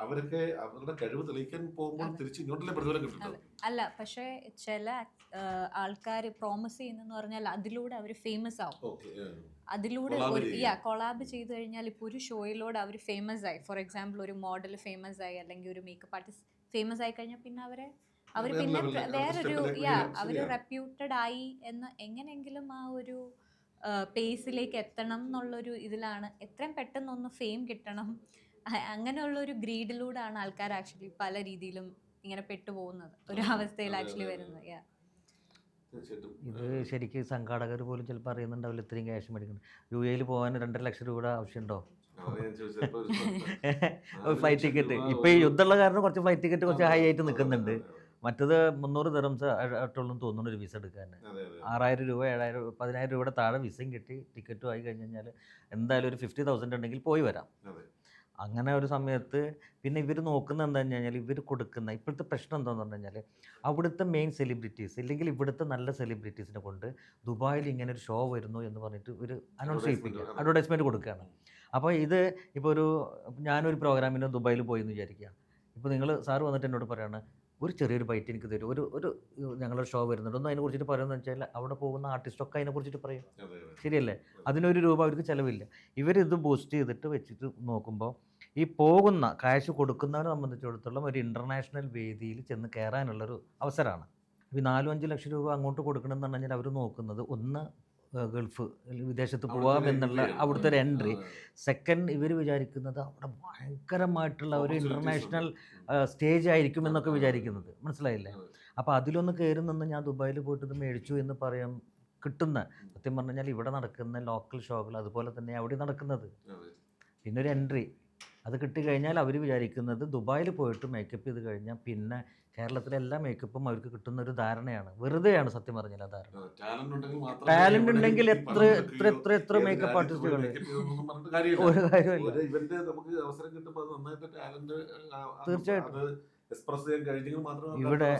അവരൊക്കെ അവരുടെ കഴിവ് തെളിയിക്കാൻ പോകുമ്പോൾ തിരിച്ച് ഇങ്ങോട്ടല്ലേ പ്രതിഫലം കിട്ടുന്നത്. അല്ല, പക്ഷേ ചില ആൾക്കാർ പ്രോമിസ് ചെയ്യുന്നെന്ന് പറഞ്ഞാൽ അതിലൂടെ അവർ ഫേമസ് ആവും. അതിലൂടെ കൊളാബ് ചെയ്ത് കഴിഞ്ഞാൽ ഇപ്പോൾ ഒരു ഷോയിലൂടെ അവർ ഫേമസ് ആയി. ഫോർ എക്സാമ്പിൾ ഒരു മോഡൽ ഫേമസ് ആയി അല്ലെങ്കിൽ ഒരു മേക്കപ്പ് ആർട്ടിസ്റ്റ് ഫേമസ് ആയി കഴിഞ്ഞാൽ പിന്നെ അവർ പിന്നെ വേറൊരു അവർ റെപ്യൂട്ടഡ് ആയി എന്ന് എങ്ങനെയെങ്കിലും ആ ഒരു പേസിലേക്ക് എത്തണം എന്നുള്ളൊരു ഇതിലാണ്. എത്രയും പെട്ടെന്നൊന്ന് ഫെയിം കിട്ടണം, അങ്ങനെയുള്ളൊരു ഗ്രീഡിലൂടെയാണ് ആൾക്കാർ ആക്ച്വലി പല രീതിയിലും ഇങ്ങനെ പെട്ടുപോകുന്നത്, ഒരു അവസ്ഥയിൽ ആക്ച്വലി വരുന്നത്. ഇത് ശരിക്കും സംഘാടകർ പോലും ചിലപ്പോൾ അറിയുന്നുണ്ടാവില്ല ഇത്രയും ക്യാഷ് മേടിക്കണം. UAE പോകാൻ 2.5 ലക്ഷം രൂപയുടെ ആവശ്യമുണ്ടോ? ഫ്ലൈറ്റ് ടിക്കറ്റ് ഇപ്പോൾ ഈ യുദ്ധമുള്ള കാരണം കുറച്ച് ഫ്ലൈറ്റ് ടിക്കറ്റ് കുറച്ച് ഹൈ ആയിട്ട് നിൽക്കുന്നുണ്ട്. മറ്റത് 300 ദിർഹംസ് ആയിട്ടുള്ളൂ തോന്നുന്നു ഒരു വിസ എടുക്കാൻ. 6000 രൂപ 7000 10,000 രൂപയുടെ താഴെ വിസയും കിട്ടി ടിക്കറ്റും ആയി കഴിഞ്ഞ് കഴിഞ്ഞാൽ എന്തായാലും ഒരു 50,000 ഉണ്ടെങ്കിൽ പോയി വരാം. അങ്ങനെ ഒരു സമയത്ത് പിന്നെ ഇവർ നോക്കുന്നത് എന്താണെന്ന് കഴിഞ്ഞാൽ ഇവർ കൊടുക്കുന്ന ഇപ്പോഴത്തെ പ്രശ്നം എന്താണെന്ന് പറഞ്ഞു കഴിഞ്ഞാൽ അവിടുത്തെ മെയിൻ സെലിബ്രിറ്റീസ് ഇല്ലെങ്കിൽ ഇവിടുത്തെ നല്ല സെലിബ്രിറ്റീസിനെ കൊണ്ട് ദുബായിൽ ഇങ്ങനെ ഒരു ഷോ വരുന്നു എന്ന് പറഞ്ഞിട്ട് ഒരു അനൗൺസ് ചെയ്യിപ്പിക്കുക, അഡ്വർടൈസ്മെൻറ്റ് കൊടുക്കുകയാണ്. അപ്പോൾ ഇത് ഇപ്പോൾ ഞാനൊരു പ്രോഗ്രാമിന് ദുബായിൽ പോയി എന്ന് വിചാരിക്കുക. ഇപ്പോൾ നിങ്ങൾ സാറ് വന്നിട്ട് എന്നോട് പറയുകയാണ് ഒരു ചെറിയൊരു ബൈറ്റ് എനിക്ക് തരും, ഒരു ഞങ്ങളൊരു ഷോ വരുന്നുണ്ട്, ഒന്ന് അതിനെ കുറിച്ചിട്ട് പറയുന്നത് വെച്ചാൽ അവിടെ പോകുന്ന ആർട്ടിസ്റ്റൊക്കെ അതിനെ കുറിച്ചിട്ട് പറയും. ശരിയല്ലേ? അതിനൊരു രൂപ അവർക്ക് ചിലവില്ല. ഇവരിത് ബൂസ്റ്റ് ചെയ്തിട്ട് വെച്ചിട്ട് നോക്കുമ്പോൾ ഈ പോകുന്ന കാശ് കൊടുക്കുന്നവരെ സംബന്ധിച്ചിടത്തോളം ഒരു ഇൻ്റർനാഷണൽ വേദിയിൽ ചെന്ന് കയറാനുള്ളൊരു അവസരമാണ്. ഈ 4-5 ലക്ഷം രൂപ അങ്ങോട്ട് കൊടുക്കണമെന്ന് പറഞ്ഞു കഴിഞ്ഞാൽ അവർ നോക്കുന്നത് ഒന്ന് ഗൾഫ് വിദേശത്ത് പോവാം എന്നുള്ള അവിടുത്തെ ഒരു എൻട്രി. സെക്കൻഡ് ഇവർ വിചാരിക്കുന്നത് അവിടെ ഭയങ്കരമായിട്ടുള്ള ഒരു ഇൻ്റർനാഷണൽ സ്റ്റേജ് ആയിരിക്കും എന്നൊക്കെ വിചാരിക്കുന്നത്, മനസ്സിലായില്ലേ? അപ്പോൾ അതിലൊന്ന് കയറി നിന്ന് ഞാൻ ദുബായിൽ പോയിട്ട് ഇത് മേടിച്ചു എന്ന് പറയാൻ കിട്ടുന്ന, സത്യം പറഞ്ഞു കഴിഞ്ഞാൽ ഇവിടെ നടക്കുന്ന ലോക്കൽ ഷോകൾ അതുപോലെ തന്നെ അവിടെ നടക്കുന്നത്. പിന്നെ ഒരു എൻട്രി അത് കിട്ടിക്കഴിഞ്ഞാൽ അവർ വിചാരിക്കുന്നത് ദുബായിൽ പോയിട്ട് മേക്കപ്പ് ചെയ്ത് കഴിഞ്ഞാൽ പിന്നെ കേരളത്തിലെ എല്ലാ മേക്കപ്പും അവർക്ക് കിട്ടുന്ന ഒരു ധാരണയാണ്. വെറുതെയാണ് സത്യം പറഞ്ഞാൽ ആ ധാരണ. ടാലന്റ് ഉണ്ടെങ്കിൽ എത്ര എത്ര എത്ര എത്ര മേക്കപ്പ് ആർട്ടിസ്റ്റുകൾ, ഒരു കാര്യമില്ല. തീർച്ചയായിട്ടും ഇവിടെ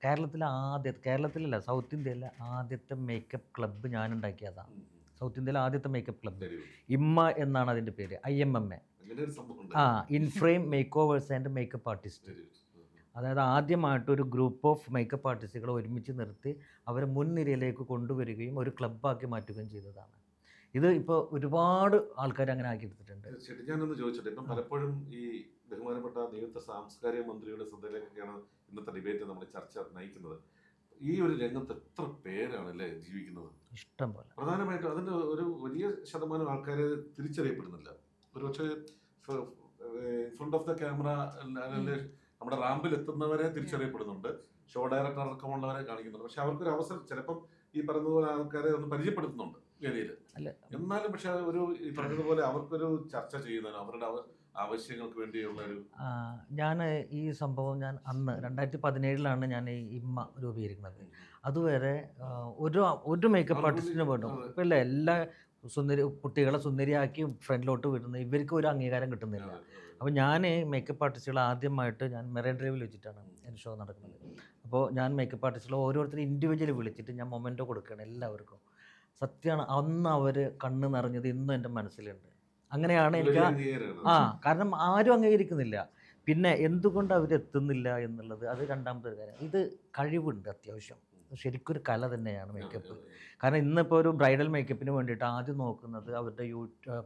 കേരളത്തിലല്ല സൗത്ത് ഇന്ത്യയിലെ ആദ്യത്തെ മേക്കപ്പ് ക്ലബ്ബ് ഞാൻ ഉണ്ടാക്കിയതാണ്. സൗത്ത് ഇന്ത്യയിലെ ആദ്യത്തെ മേക്കപ്പ് ക്ലബ്ബ് ഇമ്മ എന്നാണ് അതിൻ്റെ പേര്, IMMA. Inframe Makeovers and Makeup Artist. അതായത് ആദ്യമായിട്ട് ഒരു ഗ്രൂപ്പ് ഓഫ് മേക്കപ്പ് ആർട്ടിസ്റ്റുകളെ ഒരുമിച്ച് നിർത്തി അവരെ മുൻനിരയിലേക്ക് കൊണ്ടുവരികയും ഒരു ക്ലബ്ബാക്കി മാറ്റുകയും ചെയ്തതാണ്. ഇത് ഇപ്പോൾ ഒരുപാട് ആൾക്കാർ അങ്ങനെ ആക്കിയെടുത്തിട്ടുണ്ട്. ഞാനൊന്ന് ചോദിച്ചിട്ട്, ഇപ്പം പലപ്പോഴും ഈ ബഹുമാനപ്പെട്ട നിയുക്ത സാംസ്കാരിക മന്ത്രിയുടെ ശ്രദ്ധയിലേക്കൊക്കെയാണ് ഇന്നത്തെ ഡിബേറ്റ് നമ്മുടെ ചർച്ച നയിക്കുന്നത്. ഈ ഒരു രംഗത്ത് എത്ര പേരാണല്ലേ ജീവിക്കുന്നത്? ഇഷ്ടം പോലെ. പ്രധാനമായിട്ടും അതിൻ്റെ ഒരു വലിയ ശതമാനം ആൾക്കാരെ തിരിച്ചറിയപ്പെടുന്നില്ല. ഒരുപക്ഷെ ഫ്രണ്ട് ഓഫ് ദ ക്യാമറ നമ്മുടെ റാമ്പിൽ എത്തുന്നവരെ തിരിച്ചറിയപ്പെടുന്നുണ്ട്, ഷോ ഡയറക്ടർ അടക്കമുള്ളവരെ കാണിക്കുന്നുണ്ട്. പക്ഷെ അവർക്കൊരു അവസരം ചിലപ്പം ഈ പറഞ്ഞതുപോലെ ആൾക്കാരെ ഒന്ന് പരിചയപ്പെടുത്തുന്നുണ്ട് വേദിയിൽ. എന്നാലും പക്ഷെ ഒരു ഈ പറഞ്ഞതുപോലെ അവർക്കൊരു ചർച്ച ചെയ്യുന്നതിന് അവരുടെ ആവശ്യങ്ങൾക്ക് വേണ്ടിയുള്ള ഒരു ഞാൻ ഈ സംഭവം ഞാൻ അന്ന് 2017 ഞാൻ ഈ ഇമ്മ രൂപീകരിക്കുന്നത്. അതുവരെ ഒരു മേക്കപ്പ് ആർട്ടിസ്റ്റിന് വേണം ഇപ്പം ഇല്ല, എല്ലാ കുട്ടികളെ സുന്ദരിയാക്കി ഫ്രണ്ടിലോട്ട് വിടുന്ന ഇവർക്ക് ഒരു അംഗീകാരം കിട്ടുന്നില്ല. അപ്പോൾ ഞാൻ മേക്കപ്പ് ആർട്ടിസ്റ്റുകൾ ആദ്യമായിട്ട് ഞാൻ മെറൈൻ ഡ്രൈവിൽ വെച്ചിട്ടാണ് എൻ്റെ ഷോ നടക്കുന്നത്. അപ്പോൾ ഞാൻ മേക്കപ്പ് ആർട്ടിസ്റ്റുകൾ ഓരോരുത്തരും ഇൻഡിവിജ്വലി വിളിച്ചിട്ട് ഞാൻ മൊമെൻറ്റോ കൊടുക്കുകയാണ് എല്ലാവർക്കും. സത്യമാണ്, അന്ന് അവർ കണ്ണ് നിറഞ്ഞത് ഇന്നും എൻ്റെ മനസ്സിലുണ്ട്. അങ്ങനെയാണ് എനിക്ക് കാരണം ആരും അംഗീകരിക്കുന്നില്ല. പിന്നെ എന്തുകൊണ്ട് അവരെത്തുന്നില്ല എന്നുള്ളത് അത് രണ്ടാമത്തെ കാര്യം. ഇത് കഴിവുണ്ട് അത്യാവശ്യം, ശരിക്കൊരു കല തന്നെയാണ് മേക്കപ്പ്. കാരണം ഇന്നിപ്പോൾ ഒരു ബ്രൈഡൽ മേക്കപ്പിന് വേണ്ടിയിട്ട് ആദ്യം നോക്കുന്നത് അവരുടെ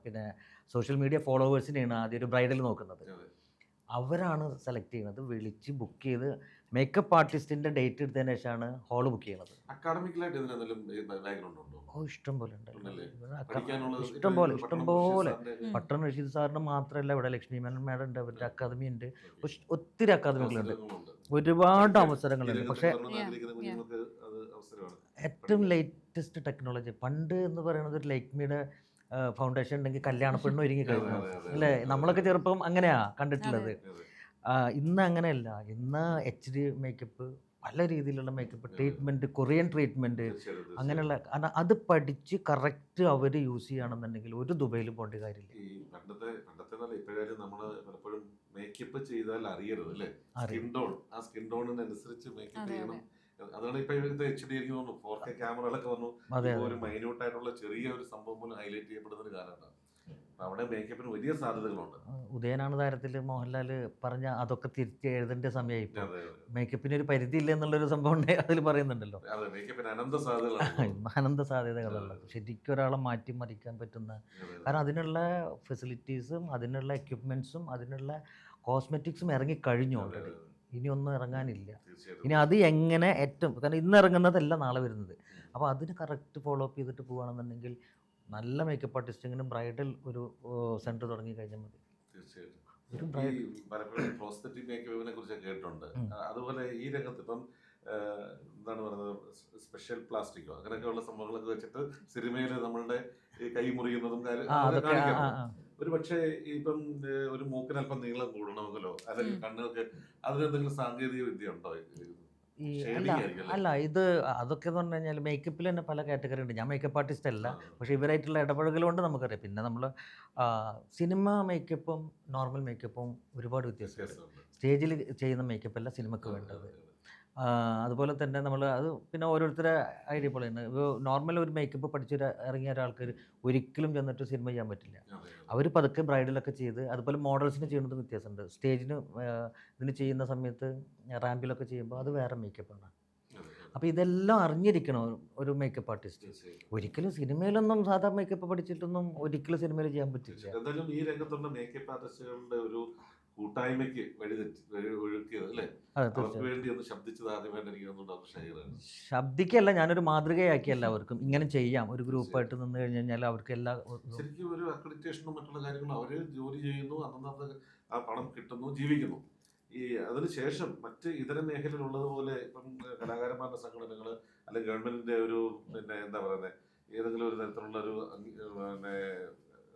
പിന്നെ സോഷ്യൽ മീഡിയ ഫോളോവേഴ്സിനെയാണ് ആദ്യം ഒരു ബ്രൈഡൽ നോക്കുന്നത്. അവരാണ് സെലക്ട് ചെയ്യുന്നത്, വിളിച്ച് ബുക്ക് ചെയ്ത് മേക്കപ്പ് ആർട്ടിസ്റ്റിൻ്റെ ഡേറ്റ് എടുത്തതിന് ശേഷമാണ് ഹോള് ബുക്ക് ചെയ്യുന്നത്. ഇഷ്ടം പോലെ ഉണ്ട്, ഇഷ്ടം പോലെ. പട്ടൺ റഷീദ് സാറിന് മാത്രമല്ല, ഇവിടെ ലക്ഷ്മി മേനോൻ മാഡം ഉണ്ട്, അവരുടെ അക്കാദമി ഉണ്ട്, ഒത്തിരി അക്കാദമികളുണ്ട്, ഒരുപാട് അവസരങ്ങളുണ്ട്. പക്ഷേ ഏറ്റവും ലേറ്റസ്റ്റ് ടെക്നോളജി പണ്ട് എന്ന് പറയുന്നത് ഒരു ലൈക്മിയുടെ ഫൗണ്ടേഷൻ ഉണ്ടെങ്കിൽ കല്യാണ പെണ്ണ് ഒരുങ്ങി കഴിഞ്ഞു അല്ലേ? നമ്മളൊക്കെ ചെറുപ്പം അങ്ങനെയാ കണ്ടിട്ടുള്ളത്. ഇന്ന് അങ്ങനെയല്ല. ഇന്ന് HD മേക്കപ്പ്, പല രീതിയിലുള്ള മേക്കപ്പ് ട്രീറ്റ്മെൻറ്റ്, കൊറിയൻ ട്രീറ്റ്മെൻറ്റ്, അങ്ങനെയുള്ള അത് പഠിച്ച് കറക്റ്റ് അവർ യൂസ് ചെയ്യുകയാണെന്നുണ്ടെങ്കിൽ ഒരു ദുബൈയിൽ പോകേണ്ട കാര്യമില്ല. ഈ പണ്ടത്തെ ഇപ്പോഴും നമ്മൾ പലപ്പോഴും മേക്കപ്പ് ചെയ്താൽ അറിയരുത് അല്ലേ? സ്കിൻ ടോൺ, ആ സ്കിൻ ടോണിനനുസരിച്ച് മേക്കപ്പ് ചെയ്യണം. അതാണ് ഇപ്പൊ ഇവിടുത്തെ HD എനിക്ക് തോന്നുന്നു 4K ക്യാമറകളൊക്കെ വന്നു. ഒരു മൈന്യൂട്ട് ആയിട്ടുള്ള ചെറിയ ഒരു സംഭവം പോലും ഹൈലൈറ്റ് ചെയ്യപ്പെടുന്ന ഒരു കാലമാണ്. അവിടെ മേക്കപ്പിന് വലിയ സാധ്യതകളുണ്ട്. ഉദയനാണ് താരത്തിൽ മോഹൻലാൽ പറഞ്ഞ അതൊക്കെ തിരിച്ച് എഴുതേണ്ട സമയമായി. മേക്കപ്പിന് ഒരു പരിധി ഇല്ല എന്നുള്ളൊരു സംഭവം അതിൽ പറയുന്നുണ്ടല്ലോ. അനന്ത സാധ്യതകളുള്ളത് ശരിക്കും ഒരാളെ മാറ്റിമറിക്കാൻ പറ്റുന്ന, കാരണം അതിനുള്ള ഫെസിലിറ്റീസും അതിനുള്ള എക്യുപ്മെന്റ്സും അതിനുള്ള കോസ്മെറ്റിക്സും ഇറങ്ങിക്കഴിഞ്ഞു ഓൾറെഡി. ഇനി ഒന്നും ഇറങ്ങാനില്ല. ഇനി അത് എങ്ങനെ ഏറ്റവും, കാരണം ഇന്ന് ഇറങ്ങുന്നതല്ല നാളെ വരുന്നത്. അപ്പോൾ അതിന് കറക്റ്റ് ഫോളോ അപ്പ് ചെയ്തിട്ട് പോകുകയാണെന്നുണ്ടെങ്കിൽ നല്ല മേക്കപ്പ് ആർട്ടിസ്റ്റിങ്ങിനും ബ്രൈഡൽ ഒരു സെന്റർ തുടങ്ങി കഴിഞ്ഞാൽ മതി. കേട്ടിട്ടുണ്ട്. അതുപോലെ ഈ രംഗത്ത് ഇപ്പം എന്താണ് പറയുന്നത്, സ്പെഷ്യൽ പ്ലാസ്റ്റിക്കോ അങ്ങനെയൊക്കെയുള്ള സംഭവങ്ങളൊക്കെ വെച്ചിട്ട് സിനിമയിൽ നമ്മളുടെ ഈ കൈ മുറിയുന്നതും ഒരു പക്ഷേ ഇപ്പം ഒരു മൂക്കിന് അല്പം നീളം കൂടണമെങ്കിലോ അല്ലെങ്കിൽ കണ്ണുകൾക്ക് അതിനെന്തെങ്കിലും സാങ്കേതിക വിദ്യ ഉണ്ടോ? അല്ല, ഇത് അതൊക്കെ എന്ന് പറഞ്ഞു കഴിഞ്ഞാൽ മേക്കപ്പിൽ തന്നെ പല കാറ്റഗറി ഉണ്ട്. ഞാൻ മേക്കപ്പ് ആർട്ടിസ്റ്റ് അല്ല, പക്ഷേ ഇവരായിട്ടുള്ള ഇടപെടലുകൾ കൊണ്ട് നമുക്കറിയാം. പിന്നെ നമ്മൾ സിനിമ മേക്കപ്പും നോർമൽ മേക്കപ്പും ഒരുപാട് വ്യത്യാസമുണ്ട്. സ്റ്റേജിൽ ചെയ്യുന്ന മേക്കപ്പ് അല്ല സിനിമയ്ക്ക് വേണ്ടത്. അതുപോലെ തന്നെ നമ്മൾ അത് പിന്നെ ഓരോരുത്തരുടെ ഐഡിയ പോലെയാണ്. നോർമൽ ഒരു മേക്കപ്പ് പഠിച്ച് ഇറങ്ങിയ ഒരാൾക്ക് ഒരിക്കലും ചെന്നിട്ട് സിനിമ ചെയ്യാൻ പറ്റില്ല. അവർ പതുക്കെ ബ്രൈഡലൊക്കെ ചെയ്ത്, അതുപോലെ മോഡൽസിന് ചെയ്യുന്നതും വ്യത്യാസമുണ്ട്. സ്റ്റേജിന് ഇതിന് ചെയ്യുന്ന സമയത്ത് റാമ്പിലൊക്കെ ചെയ്യുമ്പോൾ അത് വേറെ മേക്കപ്പാണ്. അപ്പോൾ ഇതെല്ലാം അറിഞ്ഞിരിക്കണം ഒരു മേക്കപ്പ് ആർട്ടിസ്റ്റ്. ഒരിക്കലും സിനിമയിലൊന്നും സാധാ മേക്കപ്പ് പഠിച്ചിട്ടൊന്നും ഒരിക്കലും സിനിമയിൽ ചെയ്യാൻ പറ്റില്ല. എന്തായാലും ഈ രംഗത്തുള്ള മേക്കപ്പ് ആർട്ടിസ്റ്റുകളുടെ ഒരു കൂട്ടായ്മയ്ക്ക് ഒഴുക്കിയത് അല്ലേ? അതെ, അവർക്ക് തീർച്ചയായും. വേണ്ടി ഒന്ന് ശബ്ദിച്ചത് ആദ്യമായിട്ട് എനിക്ക് തോന്നുന്നു ഡോക്ടർ ഷഹീറാണ്. ശബ്ദിക്കല്ല, ഞാനൊരു മാതൃകയാക്കി എല്ലാവർക്കും ഇങ്ങനെ ചെയ്യാം. ഒരു ഗ്രൂപ്പായിട്ട് നിന്ന് കഴിഞ്ഞ് കഴിഞ്ഞാൽ അവർക്ക് എല്ലാ ശരിക്കും ഒരു അക്രഡിറ്റേഷനും മറ്റുള്ള കാര്യങ്ങളും അവര് ജോലി ചെയ്യുന്നു, അന്നത്തെ ആ പണം കിട്ടുന്നു, ജീവിക്കുന്നു. ഈ അതിനുശേഷം മറ്റ് ഇതര മേഖലയിലുള്ളതുപോലെ ഇപ്പം കലാകാരന്മാരുടെ സംഘടനകൾ അല്ലെങ്കിൽ ഗവൺമെന്റിന്റെ ഒരു പിന്നെ എന്താ പറയുന്നത് ഏതെങ്കിലും ഒരു തരത്തിലുള്ള ഒരു പിന്നെ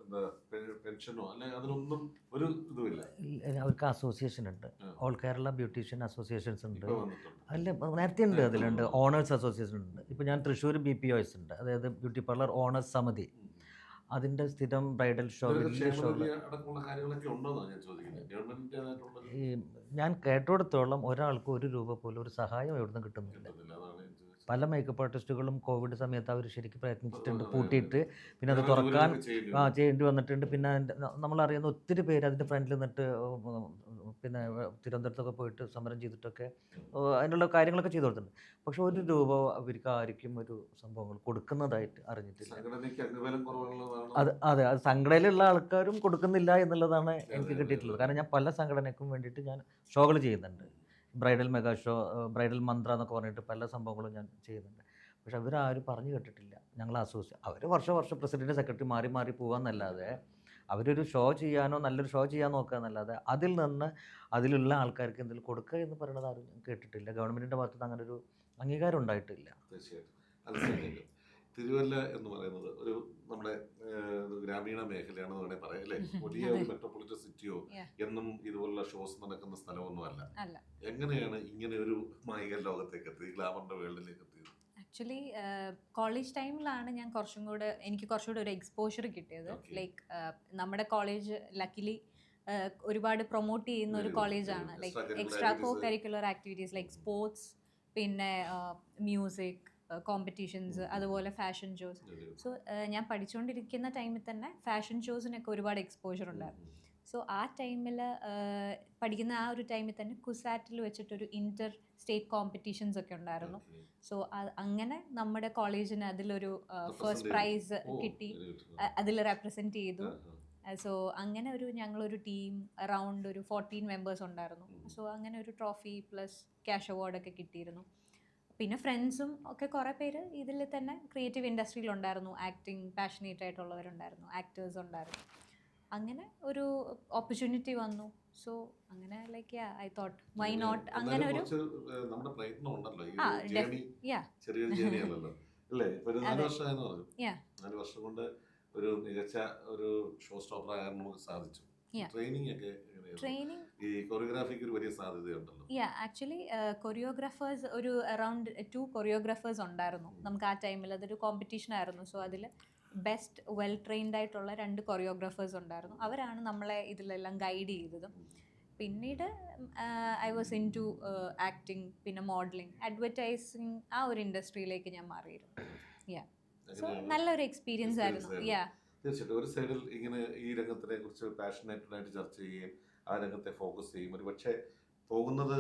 എന്താ പെൻഷനോ അല്ലെങ്കിൽ അതിനൊന്നും ഒരു ഇതുമില്ല. അവർക്ക് അസോസിയേഷൻ ഉണ്ട്. ആ. ഓൾ കേരള ബ്യൂട്ടീഷ്യൻ അസോസിയേഷൻസ് ഉണ്ട്. ഇപ്പൊ വന്നിട്ടുണ്ട്. അല്ല, നേരത്തെ ഉണ്ട്, അതിലുണ്ട്. ഓണേഴ്സ് അസോസിയേഷൻ ഉണ്ട്. ഇപ്പോൾ ഞാൻ തൃശ്ശൂർ BPOS ഉണ്ട്, അതായത് ബ്യൂട്ടി പാർലർ ഓണേഴ്സ് സമിതി. അതിൻ്റെ സ്ഥിരം ബ്രൈഡൽ ഷോ, ഇതൊരു വലിയ ഷോ. ക്ഷേമനിധി അടക്കമുള്ള കാര്യങ്ങളൊക്കെ ഉണ്ടോന്നാണ് ഞാൻ ചോദിക്കുന്നത്. ഗവൺമെന്റിന്റേതായിട്ടുള്ള ഈ ഞാൻ കേട്ടിടത്തോളം ഒരാൾക്ക് 1 രൂപ പോലും ഒരു സഹായം എവിടുന്ന് കിട്ടുന്നില്ല. കിട്ടുന്നില്ല, അതാണ് ഞാൻ ചോദിച്ചത്. പല മേക്കപ്പ് ആർട്ടിസ്റ്റുകളും കോവിഡ് സമയത്ത് അവർ ശരിക്കും പ്രയത്നിച്ചിട്ടുണ്ട്, അതെ, പൂട്ടിയിട്ട് പിന്നെ അത് വേറെ തുറക്കാൻ ജോലിയൊക്കെ ചെയ്യേണ്ടി വരും. ചെയ്യേണ്ടി വന്നിട്ടുണ്ട്. പിന്നെ നമ്മളറിയുന്ന ഒത്തിരി പേര് അതിൻ്റെ ഫ്രണ്ടിൽ നിന്നിട്ട് പിന്നെ തിരുവനന്തപുരത്തൊക്കെ പോയിട്ട് സമരം ചെയ്തിട്ടൊക്കെ അതിനുള്ള കാര്യങ്ങളൊക്കെ ചെയ്തു കൊടുത്തിട്ടുണ്ട്. പക്ഷെ 1 രൂപ അവർക്ക് ആർക്കും ഒരു സംഭവങ്ങൾ കൊടുക്കുന്നതായിട്ട് അറിഞ്ഞിട്ടില്ല. സംഘടനയ്ക്ക് അംഗബലം കുറവുള്ളതാണ്. അതെ, അത് സംഘടനയിലുള്ള ആൾക്കാരും കൊടുക്കുന്നില്ല എന്നുള്ളതാണ് എനിക്ക് കിട്ടിയിട്ടുള്ളത്. കാരണം ഞാൻ പല സംഘടനയ്ക്കും വേണ്ടിയിട്ട് ഞാൻ ഷോകൾ ചെയ്യുന്നുണ്ട്. ബ്രൈഡൽ മെഗാ ഷോ, ബ്രൈഡൽ മന്ത്ര എന്നൊക്കെ പറഞ്ഞിട്ട് പല സംഭവങ്ങളും ഞാൻ ചെയ്യുന്നുണ്ട്. പക്ഷെ അവരാരും പറഞ്ഞു കേട്ടിട്ടില്ല. ഞങ്ങൾ അവർ വർഷം പ്രസിഡന്റ് സെക്രട്ടറി മാറി മാറി പോകാമെന്നല്ലാതെ അവരൊരു ഷോ ചെയ്യാനോ നല്ലൊരു ഷോ ചെയ്യാൻ നോക്കുക എന്നല്ലാതെ അതിൽ നിന്ന് അതിലുള്ള ആൾക്കാർക്ക് എന്തെങ്കിലും കൊടുക്കുക എന്ന് പറയുന്നത് ആരും കേട്ടിട്ടില്ല. ഗവൺമെൻറ്റിൻ്റെ ഭാഗത്തുനിന്ന് അങ്ങനെ ഒരു അംഗീകാരം ഉണ്ടായിട്ടില്ല. തീർച്ചയായിട്ടും. മനസ്സിലാക്കില്ല. തിരുവല്ല എന്ന് പറയുന്നത് ഒരു നമ്മുടെ ഗ്രാമീണ മേഖലയാണെന്ന് വേണേൽ പറയാം അല്ലേ? വലിയ ഒരു മെട്രോപൊളിറ്റൻ സിറ്റിയോ എന്നും ഇതുപോലുള്ള ഷോസ് നടക്കുന്ന സ്ഥലമൊന്നും അല്ല. എങ്ങനെയാണ് ഇങ്ങനെ ഒരു മായിക ലോകത്തേക്ക് എത്തിയത്, ഗ്ലാമറിന്റെ വേൾഡിലേക്ക് എത്തിയത്? ആക്ച്വലി കോളേജ് ടൈമിലാണ് ഞാൻ എനിക്ക് കുറച്ചുകൂടെ ഒരു എക്സ്പോഷർ കിട്ടിയത്. Okay. ലൈക്ക് നമ്മുടെ കോളേജ് ലക്കിലി ഒരുപാട് പ്രൊമോട്ട് ചെയ്യുന്ന ഒരു Very good, കോളേജാണ്. very good. Like Extracurricular extra co activities. Curricular activities like sports, പിന്നെ മ്യൂസിക് കോമ്പറ്റീഷൻസ്, അതുപോലെ ഫാഷൻ ഷോസ്. സോ ഞാൻ പഠിച്ചുകൊണ്ടിരിക്കുന്ന ടൈമിൽ തന്നെ ഫാഷൻ ഷോസിനൊക്കെ ഒരുപാട് എക്സ്പോഷർ ഉണ്ടായിരുന്നു. സോ ആ ടൈമിൽ പഠിക്കുന്ന ആ ഒരു ടൈമിൽ തന്നെ കുസാറ്റിൽ വെച്ചിട്ടൊരു ഇൻ്റർ സ്റ്റേറ്റ് കോമ്പറ്റീഷൻസ് ഒക്കെ ഉണ്ടായിരുന്നു. സോ അങ്ങനെ നമ്മുടെ കോളേജിന് അതിലൊരു ഫസ്റ്റ് പ്രൈസ് കിട്ടി, അതിൽ റെപ്രസെൻറ്റ് ചെയ്തു. സോ അങ്ങനെ ഞങ്ങളൊരു ടീം അറൗണ്ട് ഒരു 14 മെമ്പേഴ്സ് ഉണ്ടായിരുന്നു. സോ അങ്ങനെ ഒരു ട്രോഫി പ്ലസ് ക്യാഷ് അവാർഡൊക്കെ കിട്ടിയിരുന്നു. പിന്നെ ഫ്രണ്ട്സും ഒക്കെ കുറേ പേര് ഇതിൽ തന്നെ ക്രിയേറ്റീവ് ഇൻഡസ്ട്രിയിലുണ്ടായിരുന്നു. ആക്ടിങ് പാഷനേറ്റ് ആയിട്ടുള്ളവരുണ്ടായിരുന്നു, ആക്ടേഴ്സ് ഉണ്ടായിരുന്നു. അങ്ങനെ ഒരു ഓപ്പർച്യൂണിറ്റി വന്നു. സോ അങ്ങനെ like I thought why not, അങ്ങനെ ഒരു നമ്മുടെ പ്രയത്നം ഉണ്ടല്ലോ. yeah. ചെറിയൊരു ജേണിയല്ലല്ലോ അല്ലേ? ഇപ്പൊ ഒരു 4 വർഷമായെന്ന് പറഞ്ഞു. Yeah. 4 വർഷം കൊണ്ട് ഒരു മികച്ച ഒരു ഷോ സ്റ്റോപ്പർ ആകാൻ നമുക്ക് സാധിച്ചു. Yeah. ട്രെയിനിങ് ഒക്കെ എങ്ങനെയായിരുന്നു? ട്രെയിനിങ് ഈ കൊറിയോഗ്രാഫിക്ക് ഒരു വലിയ സാധ്യതയുണ്ടല്ലോ. ആക്ച്വലി കൊറിയോഗ്രാഫേഴ്സ് ഒരു അറൗണ്ട് 2 കൊറിയോഗ്രാഫേഴ്സ് ഉണ്ടായിരുന്നു നമുക്ക് ആ ടൈമിൽ. അതൊരു കോമ്പറ്റീഷൻ ആയിരുന്നു. സോ അതിൽ ബെസ്റ്റ് വെൽ ട്രെയിൻഡ് ആയിട്ടുള്ള 2 കൊറിയോഗ്രാഫേഴ്സ് ഉണ്ടായിരുന്നു. അവരാണ് നമ്മളെ ഇതിലെല്ലാം ഗൈഡ് ചെയ്തത്. പിന്നീട് I was in to acting, പിന്നെ മോഡലിംഗ്, അഡ്വർടൈസിങ്, ആ ഒരു ഇൻഡസ്ട്രിയിലേക്ക് ഞാൻ മാറിയിരുന്നു. സോ നല്ലൊരു എക്സ്പീരിയൻസ് ആയിരുന്നു. തീർച്ചയായിട്ടും. ഒരു സൈഡിൽ ഇങ്ങനെ ഈ രംഗത്തിനെ കുറിച്ച് പാഷനേറ്റഡ് ആയിട്ട് ചർച്ച ചെയ്യുകയും ആ രംഗത്തെ ഫോക്കസ് ചെയ്യും. ഒരു പക്ഷേ പോകുന്നത്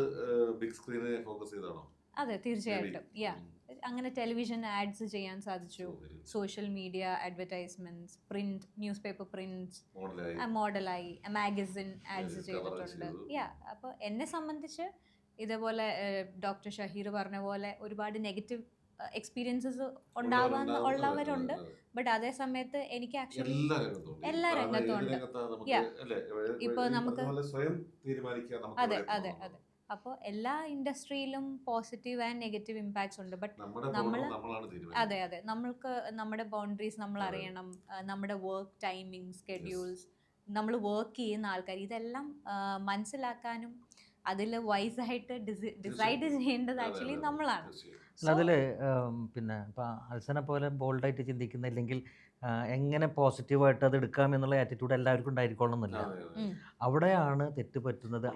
ബിഗ് സ്ക്രീനെ ഫോക്കസ് ചെയ്താണോ? അതെ, തീർച്ചയായിട്ടും. അങ്ങനെ ടെലിവിഷൻ ആഡ്സ് ചെയ്യാൻ സാധിച്ചു, social media advertisements, print, newspaper prints, മോഡലായി, മാഗസിൻ ആഡ്സ് ചെയ്തിട്ടുണ്ട്. അപ്പോൾ എന്നെ സംബന്ധിച്ച് ഇതേപോലെ ഡോക്ടർ ഷഹീർ പറഞ്ഞ പോലെ ഒരുപാട് നെഗറ്റീവ് എക്സ്പീരിയൻസസ് ഉള്ളവരുണ്ട്. ബട്ട് അതേ സമയത്ത് എനിക്ക് ആക്ച്വലി എല്ലാ രംഗത്തും ഉണ്ട്. ഇപ്പോൾ നമുക്ക് അതെ. അപ്പോൾ എല്ലാ ഇൻഡസ്ട്രിയിലും പോസിറ്റീവ് ആൻഡ് നെഗറ്റീവ് ഇമ്പാക്ട്സ് ഉണ്ട്. ബട്ട് അതെ നമ്മൾക്ക് നമ്മുടെ ബൗണ്ടറീസ് നമ്മൾ അറിയണം. നമ്മുടെ വർക്ക് ടൈമിംഗ്, സ്കെഡ്യൂൾസ്, നമ്മൾ വർക്ക് ചെയ്യുന്ന ആൾക്കാർ, ഇതെല്ലാം മനസ്സിലാക്കാനും അതിൽ വൈസായിട്ട് ഡിസൈഡ് ചെയ്യേണ്ടത് ആക്ച്വലി നമ്മളാണ്. അതിൽ പിന്നെ ഇപ്പം അൽസനെ പോലെ ബോൾഡായിട്ട് ചിന്തിക്കുന്ന, ഇല്ലെങ്കിൽ എങ്ങനെ പോസിറ്റീവായിട്ട് അത് എടുക്കാം എന്നുള്ള ആറ്റിറ്റ്യൂഡ് എല്ലാവർക്കും ഉണ്ടായിരിക്കണമെന്നില്ല. അവിടെയാണ് തെറ്റ് പറ്റുന്നത്.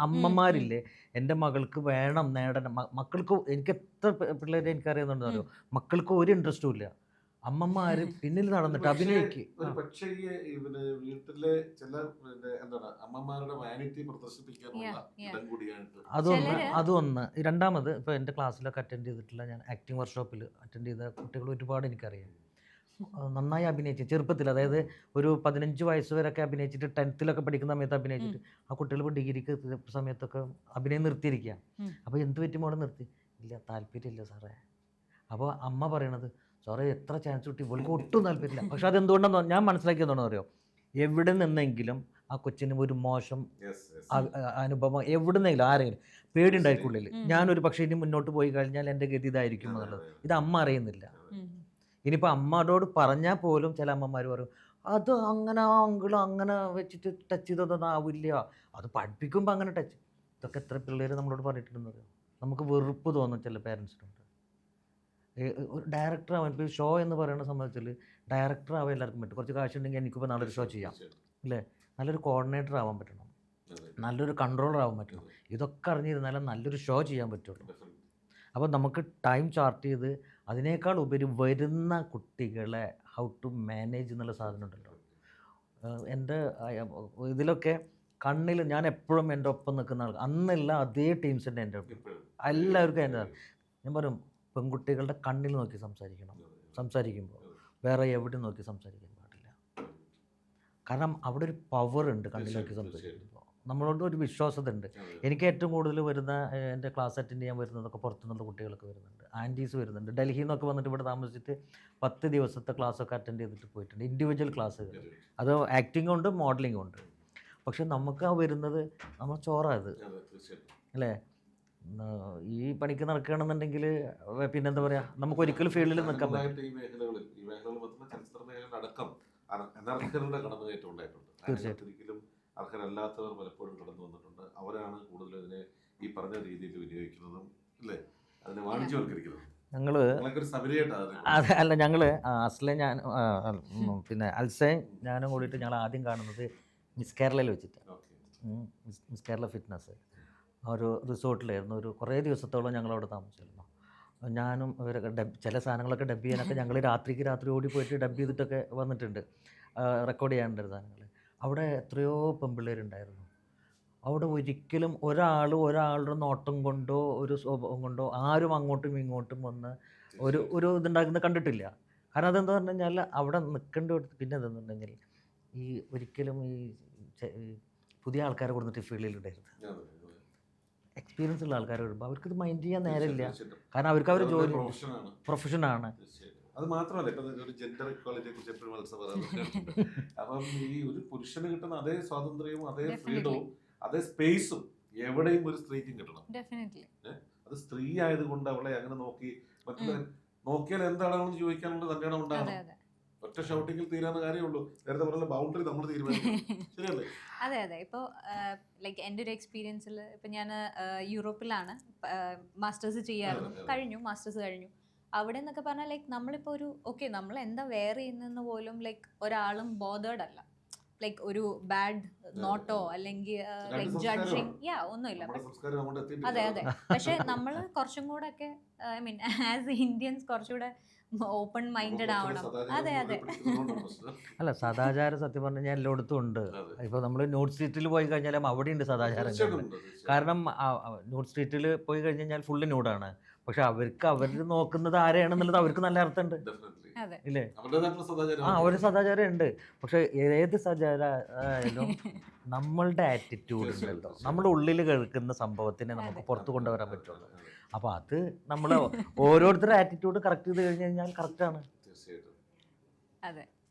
അമ്മമാരില്ലേ, എൻ്റെ മകൾക്ക് വേണം നേടണം, മക്കൾക്ക്, എനിക്ക് എത്ര പിള്ളേരെ എനിക്കറിയുന്നുണ്ടെന്നറിയോ, മക്കൾക്ക് ഒരു ഇൻട്രസ്റ്റും ഇല്ല. അമ്മമാര് പിന്നിൽ നടന്നിട്ട് അഭിനയിക്ക്. പക്ഷേ വീട്ടിലെ ചില എന്താണ് അമ്മമാരുടെ വാനിറ്റി പ്രദർശിപ്പിക്കാനുള്ള ഇടം കൂടിയായിട്ട് അതൊന്ന്. രണ്ടാമത്, ഇപ്പോൾ എൻ്റെ ക്ലാസ്സിലൊക്കെ അറ്റൻഡ് ചെയ്തിട്ടുള്ള, ഞാൻ ആക്ടിങ് വർക്ക്ഷോപ്പിൽ അറ്റൻഡ് ചെയ്ത കുട്ടികൾ ഒരുപാട് എനിക്കറിയാം. നന്നായി അഭിനയിച്ചു ചെറുപ്പത്തിൽ, അതായത് ഒരു 15 വയസ്സ് വരെയൊക്കെ അഭിനയിച്ചിട്ട് 10th പഠിക്കുന്ന സമയത്ത് അഭിനയിച്ചിട്ട് ആ കുട്ടികൾ ഇപ്പോൾ ഡിഗ്രിക്ക് സമയത്തൊക്കെ അഭിനയം നിർത്തിയിരിക്കുക. അപ്പോൾ എന്ത് പറ്റും അവിടെ നിർത്തി? ഇല്ല, താല്പര്യമില്ല സാറേ. അപ്പോൾ അമ്മ പറയണത്, സാറേ എത്ര ചാൻസ് കിട്ടി, ഇവൾക്ക് ഒട്ടും താല്പര്യമില്ല. പക്ഷെ അതെന്തുകൊണ്ടാണെന്ന് ഞാൻ മനസ്സിലാക്കിയതുകൊണ്ടാണെന്ന് അറിയോ, എവിടെ നിന്നെങ്കിലും ആ കൊച്ചിന് ഒരു മോശം അനുഭവം എവിടെ നിന്നെങ്കിലും ആരെങ്കിലും പേടി ഉണ്ടായിക്കുള്ളിൽ, ഞാനൊരു പക്ഷേ ഇനി മുന്നോട്ട് പോയി കഴിഞ്ഞാൽ എൻ്റെ ഗതി ഇതായിരിക്കും എന്നുള്ളത് ഇത് അമ്മ അറിയുന്നില്ല. ഇനിയിപ്പോൾ അമ്മയോട് പറഞ്ഞാൽ പോലും ചില അമ്മമാർ പറയും, അത് അങ്ങനെ ആ അങ്കിൾ അങ്ങനെ വെച്ചിട്ട് ടച്ച് ചെയ്തതൊന്നും ആവില്ല, അത് പഠിപ്പിക്കുമ്പോൾ അങ്ങനെ ടച്ച്. ഇതൊക്കെ എത്ര പിള്ളേർ നമ്മളോട് പറഞ്ഞിട്ടുണ്ടെന്ന് നമുക്ക് വെറുപ്പ് തോന്നും ചില പേരൻസിനുണ്ട്. ഡയറക്ടർ ആവാൻ ഇപ്പോൾ ഷോ എന്ന് പറയുന്ന സംബന്ധിച്ചിൽ ഡയറക്ടർ ആവാൻ എല്ലാവർക്കും പറ്റും. കുറച്ച് കാശുണ്ടെങ്കിൽ എനിക്കിപ്പോൾ നല്ലൊരു ഷോ ചെയ്യാം അല്ലേ, നല്ലൊരു കോർഡിനേറ്റർ ആവാൻ പറ്റണം, നല്ലൊരു കൺട്രോളർ ആവാൻ പറ്റണം. ഇതൊക്കെ അറിഞ്ഞിരുന്നാലും നല്ലൊരു ഷോ ചെയ്യാൻ പറ്റുള്ളൂ. അപ്പോൾ നമുക്ക് ടൈം ചാർട്ട് ചെയ്ത് അതിനേക്കാൾ ഉപരി വരുന്ന കുട്ടികളെ ഹൗ ടു മാനേജ് എന്നുള്ള സാധനം ഉണ്ടല്ലോ. എൻ്റെ ഇതിലൊക്കെ കണ്ണിൽ ഞാൻ എപ്പോഴും എൻ്റെ ഒപ്പം നിൽക്കുന്ന ആൾ അന്നല്ല അതേ ടീംസ് തന്നെ എൻ്റെ എല്ലാവർക്കും എൻ്റെ. ഞാൻ പറയും, പെൺകുട്ടികളുടെ കണ്ണിൽ നോക്കി സംസാരിക്കുമ്പോൾ വേറെ എവിടെ നോക്കി സംസാരിക്കാൻ പാടില്ല. കാരണം അവിടെ ഒരു പവർ ഉണ്ട് കണ്ണിൽ നോക്കി സംസാരിക്കുമ്പോൾ, നമ്മളോട് ഒരു വിശ്വാസത ഉണ്ട്. എനിക്ക് ഏറ്റവും കൂടുതൽ വരുന്ന എൻ്റെ ക്ലാസ് അറ്റൻഡ് ചെയ്യാൻ വരുന്നതൊക്കെ പുറത്തുനിന്നുള്ള കുട്ടികളൊക്കെ വരുന്നുണ്ട്, ആൻറ്റീസ് വരുന്നുണ്ട്. ഡൽഹിയിൽ നിന്നൊക്കെ വന്നിട്ട് ഇവിടെ താമസിച്ചിട്ട് 10 ദിവസത്തെ ക്ലാസ്സൊക്കെ അറ്റൻഡ് ചെയ്തിട്ട് പോയിട്ടുണ്ട്, ഇൻഡിവിജ്വൽ ക്ലാസ്സുകൾ. അത് ആക്ടിങ്ങും ഉണ്ട് മോഡലിങ്ങും ഉണ്ട്. പക്ഷെ നമുക്ക് ആ വരുന്നത് നമ്മൾ ചോറാത് അല്ലേ. ഈ പണിക്ക് നടക്കുകയാണെന്നുണ്ടെങ്കിൽ പിന്നെന്താ പറയുക, നമുക്ക് ഒരിക്കലും ഫീൽഡിൽ നിൽക്കാൻ പറ്റും. തീർച്ചയായിട്ടും അർഹരല്ലാത്തവർ പലപ്പോഴും കടന്നു വന്നിട്ടുണ്ട്. അവരാണ് കൂടുതൽ ഇതിനെ ഈ പറഞ്ഞ രീതിയിൽ വിനിയോഗിക്കുന്നതും അല്ലേ, അതിനെ വാണിജ്യവൽക്കരിക്കുന്നതും. അല്ല, ഞങ്ങൾ അസ്ലെ ഞാൻ പിന്നെ അൽസയും ഞാനും കൂടിയിട്ട് ഞങ്ങൾ ആദ്യം കാണുന്നത് മിസ് കേരളയിൽ വെച്ചിട്ടാണ്. മിസ് കേരള ഫിറ്റ്നസ് ഒരു റിസോർട്ടിലായിരുന്നു. ഒരു കുറേ ദിവസത്തോളം ഞങ്ങളവിടെ താമസിച്ചിരുന്നു. ഞാനും ഇവരൊക്കെ ചില സാധനങ്ങളൊക്കെ ഡബ് ചെയ്യാനൊക്കെ ഞങ്ങൾ രാത്രി ഓടിപ്പോയിട്ട് ഡബ് ചെയ്തിട്ടൊക്കെ വന്നിട്ടുണ്ട്, റെക്കോർഡ് ചെയ്യാനുള്ള സാധനങ്ങൾ. അവിടെ എത്രയോ പെൺപിള്ളേരുണ്ടായിരുന്നു. അവിടെ ഒരിക്കലും ഒരാളുടെ നോട്ടം കൊണ്ടോ ഒരു സ്വഭാവം കൊണ്ടോ ആരും അങ്ങോട്ടും ഇങ്ങോട്ടും വന്ന് ഒരു ഇതുണ്ടാക്കുന്നത് കണ്ടിട്ടില്ല. കാരണം അതെന്താ പറഞ്ഞു കഴിഞ്ഞാൽ അവിടെ നിൽക്കേണ്ടി. പിന്നെ എന്താണെന്നുണ്ടെങ്കിൽ ഈ ഒരിക്കലും ഈ പുതിയ ആൾക്കാരെ കൊടുത്തിട്ട് ഫീൽഡിൽ ഇടരുത്. എക്സ്പീരിയൻസ് ഉള്ള ആൾക്കാരെ വരുമ്പോൾ അവർക്കിത് മൈൻഡ് ചെയ്യാൻ നേരമില്ല. കാരണം അവർക്ക് അവർ ജോലി പ്രൊഫഷനാണ്. അത് മാത്രമല്ല, ഇപ്പം ഒരു ജെൻഡർ ഇക്വാലിറ്റിയെ കുറിച്ച് എപ്പോഴും മത്സരം. അപ്പം ഈ ഒരു പുരുഷന് കിട്ടുന്ന അതേ സ്വാതന്ത്ര്യവും അതേ ഫ്രീഡവും അതേ സ്പേസും എവിടെയും ഒരു സ്ത്രീക്കും കിട്ടണം. അത് സ്ത്രീ ആയതുകൊണ്ട് അവളെ അങ്ങനെ നോക്കി മറ്റുള്ള നോക്കിയാൽ എന്താണെന്ന് ചോദിക്കാനുള്ളത് തന്നെയാണ് ഉണ്ടാകണം. ഒറ്റ ഷൗട്ടിങ്ങിൽ തീരാവുന്ന കാര്യമുള്ളൂ. നേരത്തെ പറഞ്ഞ ബൗണ്ടറി നമ്മൾ തീരുമാനിക്കും. ശരിയല്ലേ? അതെ. ഇപ്പോൾ ലൈക്ക് എൻ്റെ ഒരു എക്സ്പീരിയൻസിൽ ഇപ്പം ഞാൻ യൂറോപ്പിലാണ് മാസ്റ്റേഴ്സ് ചെയ്യാറുണ്ട്. മാസ്റ്റേഴ്സ് കഴിഞ്ഞു. അവിടെ എന്നൊക്കെ പറഞ്ഞാൽ ലൈക്ക് നമ്മളിപ്പോൾ ഒരു നമ്മൾ എന്താ വെയർ ചെയ്യുന്നതെന്ന് പോലും ലൈക്ക് ഒരാളും ബോധേർഡ് അല്ല. ലൈക്ക് ഒരു ബാഡ് നോട്ടോ അല്ലെങ്കിൽ ലൈക്ക് ജഡ്ജിങ് ഒന്നുമില്ല. അതെ. പക്ഷെ നമ്മൾ കുറച്ചും കൂടെ ഒക്കെ ഐ മീൻ ആസ് ഇന്ത്യൻസ് കുറച്ചുകൂടെ ഓപ്പൺ മൈൻഡഡ് ആവണം. അതെ. അല്ല, സദാചാരം സത്യം പറഞ്ഞു കഴിഞ്ഞാൽ എല്ലായിടത്തും ഉണ്ട്. ഇപ്പോൾ നമ്മൾ നോർത്ത് സ്ട്രീറ്റിൽ പോയി കഴിഞ്ഞാലും അവിടെ ഉണ്ട് സദാചാരം. കാരണം നോർത്ത് സ്ട്രീറ്റിൽ പോയി കഴിഞ്ഞ് കഴിഞ്ഞാൽ ഫുള്ള് ന്യൂഡാണ്. പക്ഷെ അവർ നോക്കുന്നത് ആരെയാണെന്നുള്ളത് അവർക്ക് നല്ല അർത്ഥമുണ്ട് ഇല്ലേ? ഒരു സദാചാരം ഉണ്ട്. പക്ഷെ ഏത് സദാചാരം നമ്മളുടെ ആറ്റിറ്റ്യൂഡ് ഉണ്ടല്ലോ, നമ്മുടെ ഉള്ളിൽ കേൾക്കുന്ന സംഭവത്തിനെ നമുക്ക് പുറത്ത് കൊണ്ടുവരാൻ പറ്റുള്ളൂ. അപ്പോൾ അത് നമ്മൾ ഓരോരുത്തരുടെ ആറ്റിറ്റ്യൂഡ് കറക്റ്റ് ചെയ്ത് കഴിഞ്ഞ് കഴിഞ്ഞാൽ കറക്റ്റാണ്. തീർച്ചയായിട്ടും.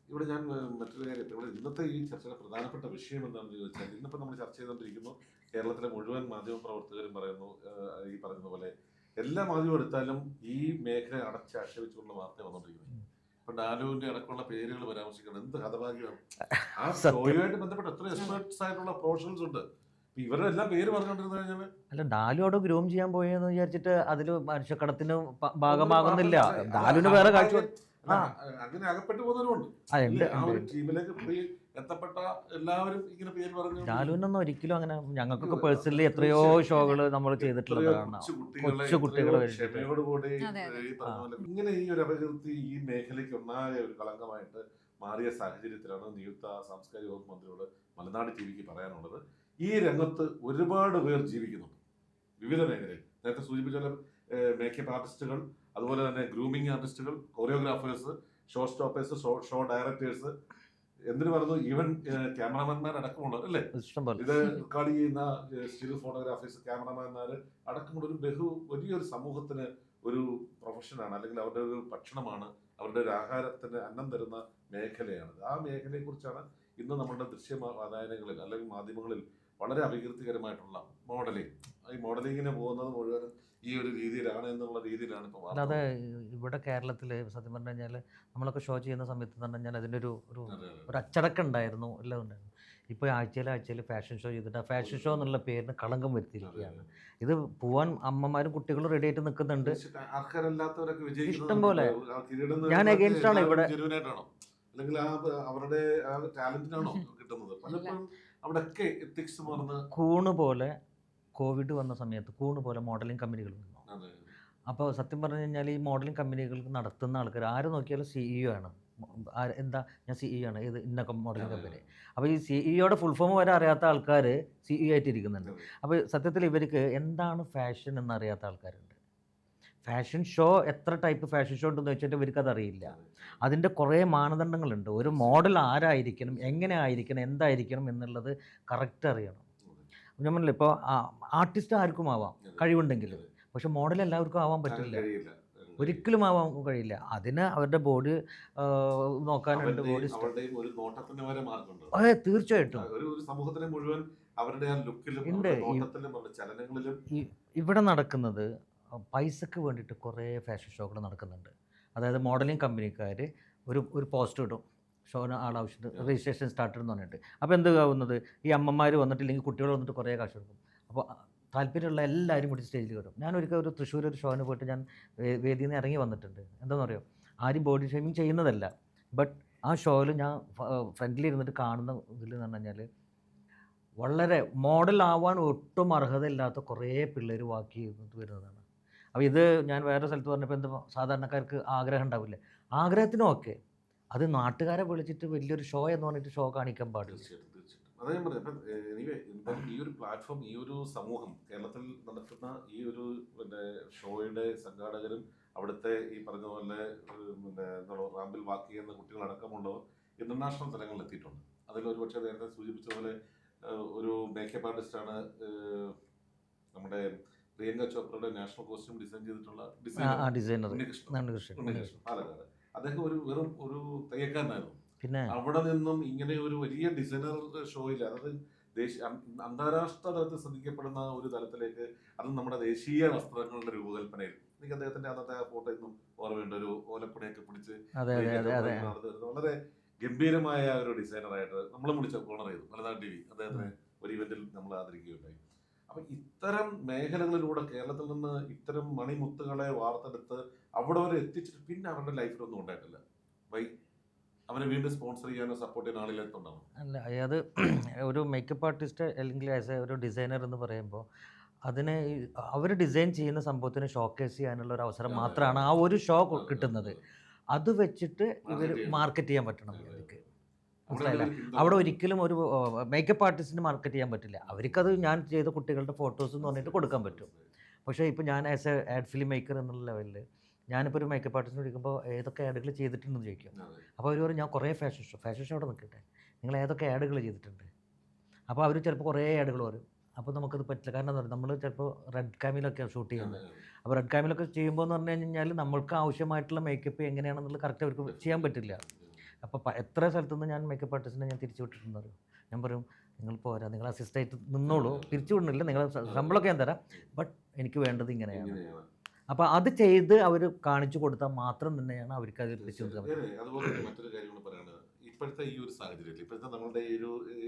ഇവിടെ ഞാൻ മറ്റൊരു കാര്യം, ഇവിടെ ഇന്നത്തെ ഈ ചർച്ചയുടെ പ്രധാനപ്പെട്ട വിഷയം എന്താണെന്ന് ചോദിച്ചാൽ, ഇന്നിപ്പോൾ നമ്മൾ ചർച്ച ചെയ്തുകൊണ്ടിരിക്കുന്നു, കേരളത്തിലെ മുഴുവൻ മാധ്യമ പ്രവർത്തകരും പറയുന്നു ഈ പറയുന്ന പോലെ എല്ലാ മാധ്യമം എടുത്താലും ഈ മേഖല അടച്ചാക്ഷേപിച്ചുള്ള വാർത്ത വന്നുകൊണ്ടിരിക്കുന്നത്. ഇപ്പൊ ഡാലുവിന്റെ അടക്കമുള്ള പേരുകൾ പരാമർശിക്കണം. എന്ത് ഹതഭാഗ്യമാണ്. ആ ഷോയുമായിട്ട് ബന്ധപ്പെട്ട് എത്ര എക്സ്പേർട്സ് ആയിട്ടുള്ള പ്രൊഫഷണൽസ് ഉണ്ട്. ഇവരുടെ എല്ലാം പേര് പറഞ്ഞുകൊണ്ടിരുന്നു കഴിഞ്ഞാൽ അല്ല, ഡാലു അവിടെ ഗ്രൂം ചെയ്യാൻ പോയെന്ന് വിചാരിച്ചിട്ട് അതിൽ മനുഷ്യക്കടത്തിന് ഭാഗമാകുന്നില്ല. ഡാലുവിന് വേറെ കാഴ്ച അങ്ങനെ അകപ്പെട്ടു പോകുന്നവരുണ്ട്. ആ ഒരു ടീമിലേക്ക് പോയി എത്തപ്പെട്ട എല്ലാവരും ഇങ്ങനെ പേര് പറഞ്ഞു. ഡാലുവിനൊന്നും ഒരിക്കലും അങ്ങനെ, ഞങ്ങൾക്കൊക്കെ പേഴ്സണലി എത്രയോ ഷോകൾ നമ്മൾ ചെയ്തിട്ടുള്ളതാണ്. കൊച്ചുകുട്ടികളെ ക്ഷമയോടുകൂടി ഇങ്ങനെ ഈ ഒരു അപകീർത്തി ഈ മേഖലയ്ക്ക് ഒന്നായ ഒരു കളങ്കമായിട്ട് മാറിയ സാഹചര്യത്തിലാണ് നിയുക്ത സാംസ്കാരിക വകുപ്പ് മന്ത്രിയോട് മലനാട് ടിവിക്ക് പറയാനുള്ളത്. ഈ രംഗത്ത് ഒരുപാട് പേർ ജീവിക്കുന്നുണ്ട് വിവിധ മേഖലയിൽ. നേരത്തെ സൂചിപ്പിച്ച മേക്കപ്പ് ആർട്ടിസ്റ്റുകൾ, അതുപോലെ തന്നെ ഗ്രൂമിങ് ആർട്ടിസ്റ്റുകൾ, choreographers, show stoppers, show directors, എന്തിനു പറഞ്ഞു, ഈവൻ ക്യാമറാമാൻമാർ അടക്കമുള്ള അല്ലേ, ഇഷ്ടംപോലെ. ഇത് റെക്കോർഡ് ചെയ്യുന്ന സ്റ്റിൽ ഫോട്ടോഗ്രാഫേഴ്സ്, ക്യാമറാമാൻമാർ അടക്കമുള്ള ഒരു വലിയൊരു സമൂഹത്തിന് ഒരു പ്രൊഫഷനാണ്, അല്ലെങ്കിൽ അവരുടെ ഒരു ഭക്ഷണമാണ്, അവരുടെ ഒരു ആഹാരത്തിന് അന്നം തരുന്ന മേഖലയാണ്. ആ മേഖലയെ കുറിച്ചാണ് ഇന്ന് നമ്മുടെ ദൃശ്യവായനകളിൽ അല്ലെങ്കിൽ മാധ്യമങ്ങളിൽ വളരെ അപകീർത്തികരമായിട്ടുള്ള മോഡലിംഗ്. ഈ മോഡലിങ്ങിന് പോകുന്നത് മുഴുവനും ഈ ഒരു രീതിയിലാണ് എന്നുള്ള രീതിയിലാണ് ഇപ്പോൾ അല്ലാതെ ഇവിടെ കേരളത്തിൽ സത്യം പറഞ്ഞു കഴിഞ്ഞാൽ നമ്മളൊക്കെ ഷോ ചെയ്യുന്ന സമയത്ത് എന്ന് പറഞ്ഞു കഴിഞ്ഞാൽ അതിൻ്റെ ഒരു അച്ചടക്കം ഉണ്ടായിരുന്നു, എല്ലാം ഉണ്ടായിരുന്നു. ഇപ്പോൾ ആഴ്ചയിൽ ഫാഷൻ ഷോ ചെയ്തിട്ട് ആ ഫാഷൻ ഷോ എന്നുള്ള പേരിന് കളങ്കം വരുത്തിയിരിക്കുകയാണ്. ഇത് പോവാൻ അമ്മമാരും കുട്ടികളും റെഡി ആയിട്ട് നിൽക്കുന്നുണ്ട്, അർഹരല്ലാത്തവരൊക്കെ ഇഷ്ടം പോലെ. ഞാൻ against ആണ് ഇവിടെ. അല്ലെങ്കിൽ അവരുടെ ടാലന്റിനാണോ കിട്ടുന്നത്? പലപ്പോഴും അവിടെയൊക്കെ എത്തിക്സ് മറന്ന് കൂണ് പോലെ കോവിഡ് വന്ന സമയത്ത് കൂണ് പോലെ മോഡലിംഗ് കമ്പനികൾ വന്നു. അപ്പോൾ സത്യം പറഞ്ഞു കഴിഞ്ഞാൽ ഈ മോഡലിംഗ് കമ്പനികൾ നടത്തുന്ന ആൾക്കാർ ആര് നോക്കിയാലും CEO ആണ്. എന്താ, ഞാൻ CEO ആണ്, ഇത് ഇന്ന മോഡലിംഗ് കമ്പനി. അപ്പോൾ ഈ CEOയുടെ ഫുൾ ഫോം വരെ അറിയാത്ത ആൾക്കാർ CEO ആയിട്ട് ഇരിക്കുന്നുണ്ട്. അപ്പോൾ സത്യത്തിൽ ഇവർക്ക് എന്താണ് ഫാഷൻ എന്നറിയാത്ത ആൾക്കാരുണ്ട്. ഫാഷൻ ഷോ, എത്ര ടൈപ്പ് ഫാഷൻ ഷോ ഉണ്ടെന്ന് വെച്ചിട്ട് ഇവർക്ക് അതറിയില്ല. അതിൻ്റെ കുറേ മാനദണ്ഡങ്ങളുണ്ട്. ഒരു മോഡൽ ആരായിരിക്കണം, എങ്ങനെ ആയിരിക്കണം, എന്തായിരിക്കണം എന്നുള്ളത് കറക്റ്റ് അറിയണം. ഞാൻ പറഞ്ഞില്ല, ഇപ്പോൾ ആർട്ടിസ്റ്റ് ആർക്കും ആവാം കഴിവുണ്ടെങ്കിൽ, പക്ഷെ മോഡൽ എല്ലാവർക്കും ആവാൻ പറ്റില്ല, ഒരിക്കലും ആവാൻ കഴിയില്ല. അതിന് അവരുടെ ബോഡി നോക്കാനുണ്ട്, ബോഡി. അതെ, തീർച്ചയായിട്ടും ഉണ്ട്. ഇവിടെ നടക്കുന്നത് പൈസക്ക് വേണ്ടിയിട്ട് കുറേ ഫാഷൻ ഷോകൾ നടക്കുന്നുണ്ട്. അതായത് മോഡലിംഗ് കമ്പനിക്കാർ ഒരു പോസ്റ്റ് ഇടും, ഷോന് ആളാവശ്യമുണ്ട്, രജിസ്ട്രേഷൻ സ്റ്റാർട്ടഡ് എന്ന് പറഞ്ഞിട്ട്. അപ്പോൾ എന്താകുന്നത്, ഈ അമ്മമാർ വന്നിട്ടില്ലെങ്കിൽ കുട്ടികൾ വന്നിട്ട് കുറേ കാശ് കൊടുക്കും. അപ്പോൾ താല്പര്യമുള്ള എല്ലാവരും കൂടി സ്റ്റേജിൽ കയറും. ഞാൻ ഒരു തൃശ്ശൂർ ഒരു ഷോന് പോയിട്ട് ഞാൻ വേദിയിൽ നിന്ന് ഇറങ്ങി വന്നിട്ടുണ്ട്. എന്താണെന്ന് പറയുമോ, ആരും ബോഡി ഷേമിങ് ചെയ്യുന്നതല്ല, ബട്ട് ആ ഷോയിൽ ഞാൻ ഫ്രണ്ടിലിരുന്നിട്ട് കാണുന്ന ഇതിൽ എന്ന് പറഞ്ഞു കഴിഞ്ഞാൽ വളരെ മോഡലാവാൻ ഒട്ടും അർഹതയില്ലാത്ത കുറേ പിള്ളേർ വാക്കി ചെയ്തിട്ട് വരുന്നതാണ്. അപ്പോൾ ഇത് ഞാൻ വേറെ സ്ഥലത്ത് പറഞ്ഞപ്പോൾ എന്താ, സാധാരണക്കാർക്ക് ആഗ്രഹം ഉണ്ടാവില്ല, ആഗ്രഹത്തിനും ഓക്കെ, അത് നാട്ടുകാരെ വിളിച്ചിട്ട് വലിയൊരു ഷോ എന്ന് പറഞ്ഞിട്ട് ഷോ കാണിക്കാൻ പാടില്ല. അതാ ഞാൻ പറയാം, ഈ ഒരു പ്ലാറ്റ്ഫോം, ഈ ഒരു സമൂഹം, കേരളത്തിൽ നടക്കുന്ന ഈ ഒരു ഷോയുടെ സംഘാടകരും അവിടുത്തെ ഈ പറഞ്ഞ പോലെ റാമ്പിൽ വാക്ക് ചെയ്യുന്ന കുട്ടികളടക്കമുള്ളവർ ഇന്റർനാഷണൽ തലങ്ങളിൽ എത്തിയിട്ടുണ്ട്. അതിൽ ഒരു പക്ഷേ നേരത്തെ സൂചിപ്പിച്ച പോലെ ഒരു മേക്കപ്പ് ആർട്ടിസ്റ്റാണ് നമ്മുടെ പ്രിയങ്ക ചോപ്രയുടെ നാഷണൽ കോസ്റ്റ്യൂം ഡിസൈൻ ചെയ്തിട്ടുള്ള ഡിസൈനർ ഉണ്ണികൃഷ്ണൻ പാലക്കാട്. അദ്ദേഹം വെറും ഒരു തയ്യക്കാരനായിരുന്നു. പിന്നെ അവിടെ നിന്നും ഇങ്ങനെ ഒരു വലിയ ഡിസൈനർ ഷോയിൽ, അതായത് അന്താരാഷ്ട്ര തലത്തിൽ ശ്രദ്ധിക്കപ്പെടുന്ന ഒരു തലത്തിലേക്ക്, അതും നമ്മുടെ ദേശീയ വസ്ത്രങ്ങളുടെ രൂപകൽപ്പനയിൽ, എനിക്ക് അദ്ദേഹത്തിന്റെ അന്നത്തെ ആ ഫോട്ടോ ഇന്നും ഓർമ്മയുണ്ട്, ഒരു ഓലപ്പുടയൊക്കെ പിടിച്ച് വളരെ ഗംഭീരമായ ഒരു ഡിസൈനറായിട്ട് നമ്മളും വിളിച്ച് ഓണർ ചെയ്തു. മലനാട് TV അദ്ദേഹത്തിന് ഒരു ഇവന്റിൽ നമ്മൾ ആദരിക്കുകയുണ്ടായി. അപ്പൊ ഇത്തരം മേഖലകളിലൂടെ കേരളത്തിൽ നിന്ന് ഇത്തരം മണിമുത്തുകളെ വാർത്തെടുത്ത് അവിടെ വരെ എത്തിച്ചിട്ട് പിന്നെ അവരുടെ ലൈഫിലൊന്നും ഉണ്ടായിട്ടില്ല. അവരെ വീണ്ടും സ്പോൺസർ ചെയ്യാനോ സപ്പോർട്ട് ചെയ്യാൻ ആളില്ലാത്തതുകൊണ്ടാണ്. അല്ല, അതായത് ഒരു മേക്കപ്പ് ആർട്ടിസ്റ്റ് അല്ലെങ്കിൽ ആസ് എ ഒരു ഡിസൈനർ എന്ന് പറയുമ്പോൾ അതിനെ അവർ ഡിസൈൻ ചെയ്യുന്ന സംഭവത്തിന് ഷോക്കേസ് ചെയ്യാനുള്ള ഒരു അവസരം മാത്രമാണ് ആ ഒരു ഷോ കിട്ടുന്നത്. അത് വെച്ചിട്ട് ഇവർ മാർക്കറ്റ് ചെയ്യാൻ പറ്റണം. ഇവർക്ക് മനസ്സിലായില്ല, അവിടെ ഒരിക്കലും ഒരു മേക്കപ്പ് ആർട്ടിസ്റ്റിന് മാർക്കറ്റ് ചെയ്യാൻ പറ്റില്ല. അവർക്കത് ഞാൻ ചെയ്ത കുട്ടികളുടെ ഫോട്ടോസ് എന്ന് പറഞ്ഞിട്ട് കൊടുക്കാൻ പറ്റും. പക്ഷേ ഇപ്പോൾ ഞാൻ as A ad film maker എന്നുള്ള ലെവലിൽ ഞാനിപ്പോൾ ഒരു മേക്കപ്പ് ആർട്ടിസ്റ്റിന് വിളിക്കുമ്പോൾ ഏതൊക്കെ ആഡുകൾ ചെയ്തിട്ടുണ്ടെന്ന് ചോദിക്കും. അപ്പോൾ അവർ പറയും, ഞാൻ കുറേ ഫാഷൻ ഷോ അവിടെ നിൽക്കട്ടെ, നിങ്ങൾ ഏതൊക്കെ ആഡുകൾ ചെയ്തിട്ടുണ്ട്. അപ്പോൾ അവർ ചിലപ്പോൾ കുറേ ആഡുകൾ വരും. അപ്പോൾ നമുക്കത് പറ്റില്ല. കാരണം എന്താ പറയുക, നമ്മൾ ചിലപ്പോൾ റെഡ് ക്യാമിലൊക്കെ ഷൂട്ട് ചെയ്യുന്നത്. അപ്പോൾ റെഡ് ക്യാമിലൊക്കെ ചെയ്യുമ്പോൾ എന്ന് പറഞ്ഞു കഴിഞ്ഞാൽ നമ്മൾക്ക് ആവശ്യമായിട്ടുള്ള മേക്കപ്പ് എങ്ങനെയാണെന്നുള്ളത് കറക്റ്റ് അവർക്ക് ചെയ്യാൻ പറ്റില്ല. അപ്പോൾ എത്ര സ്ഥലത്തുനിന്ന് ഞാൻ മേക്കപ്പ് ആർട്ടിസ്റ്റിനെ ഞാൻ തിരിച്ചു വിട്ടിട്ടുണ്ടെന്ന് പറയും. ഞാൻ പറയും, നിങ്ങൾ പോരാ, നിങ്ങൾ അസിസ്റ്റായിട്ട് നിന്നോളൂ, തിരിച്ചു വിടുന്നില്ല, നിങ്ങൾ ശമ്പളമൊക്കെ ഞാൻ തരാം, ബട്ട് എനിക്ക് വേണ്ടത് ഇങ്ങനെയാണ്. അപ്പോൾ അത് ചെയ്ത് അവർ കാണിച്ചു കൊടുത്താൽ മാത്രം തന്നെയാണ് അവർക്ക് അത് എത്തിച്ചു കൊടുക്കാൻ പറ്റുന്നത്. അതുപോലെ മറ്റൊരു കാര്യം കൂടെ പറയുന്നത്, ഇപ്പോഴത്തെ ഈ ഒരു സാഹചര്യത്തിൽ, ഇപ്പോഴത്തെ നമ്മളുടെ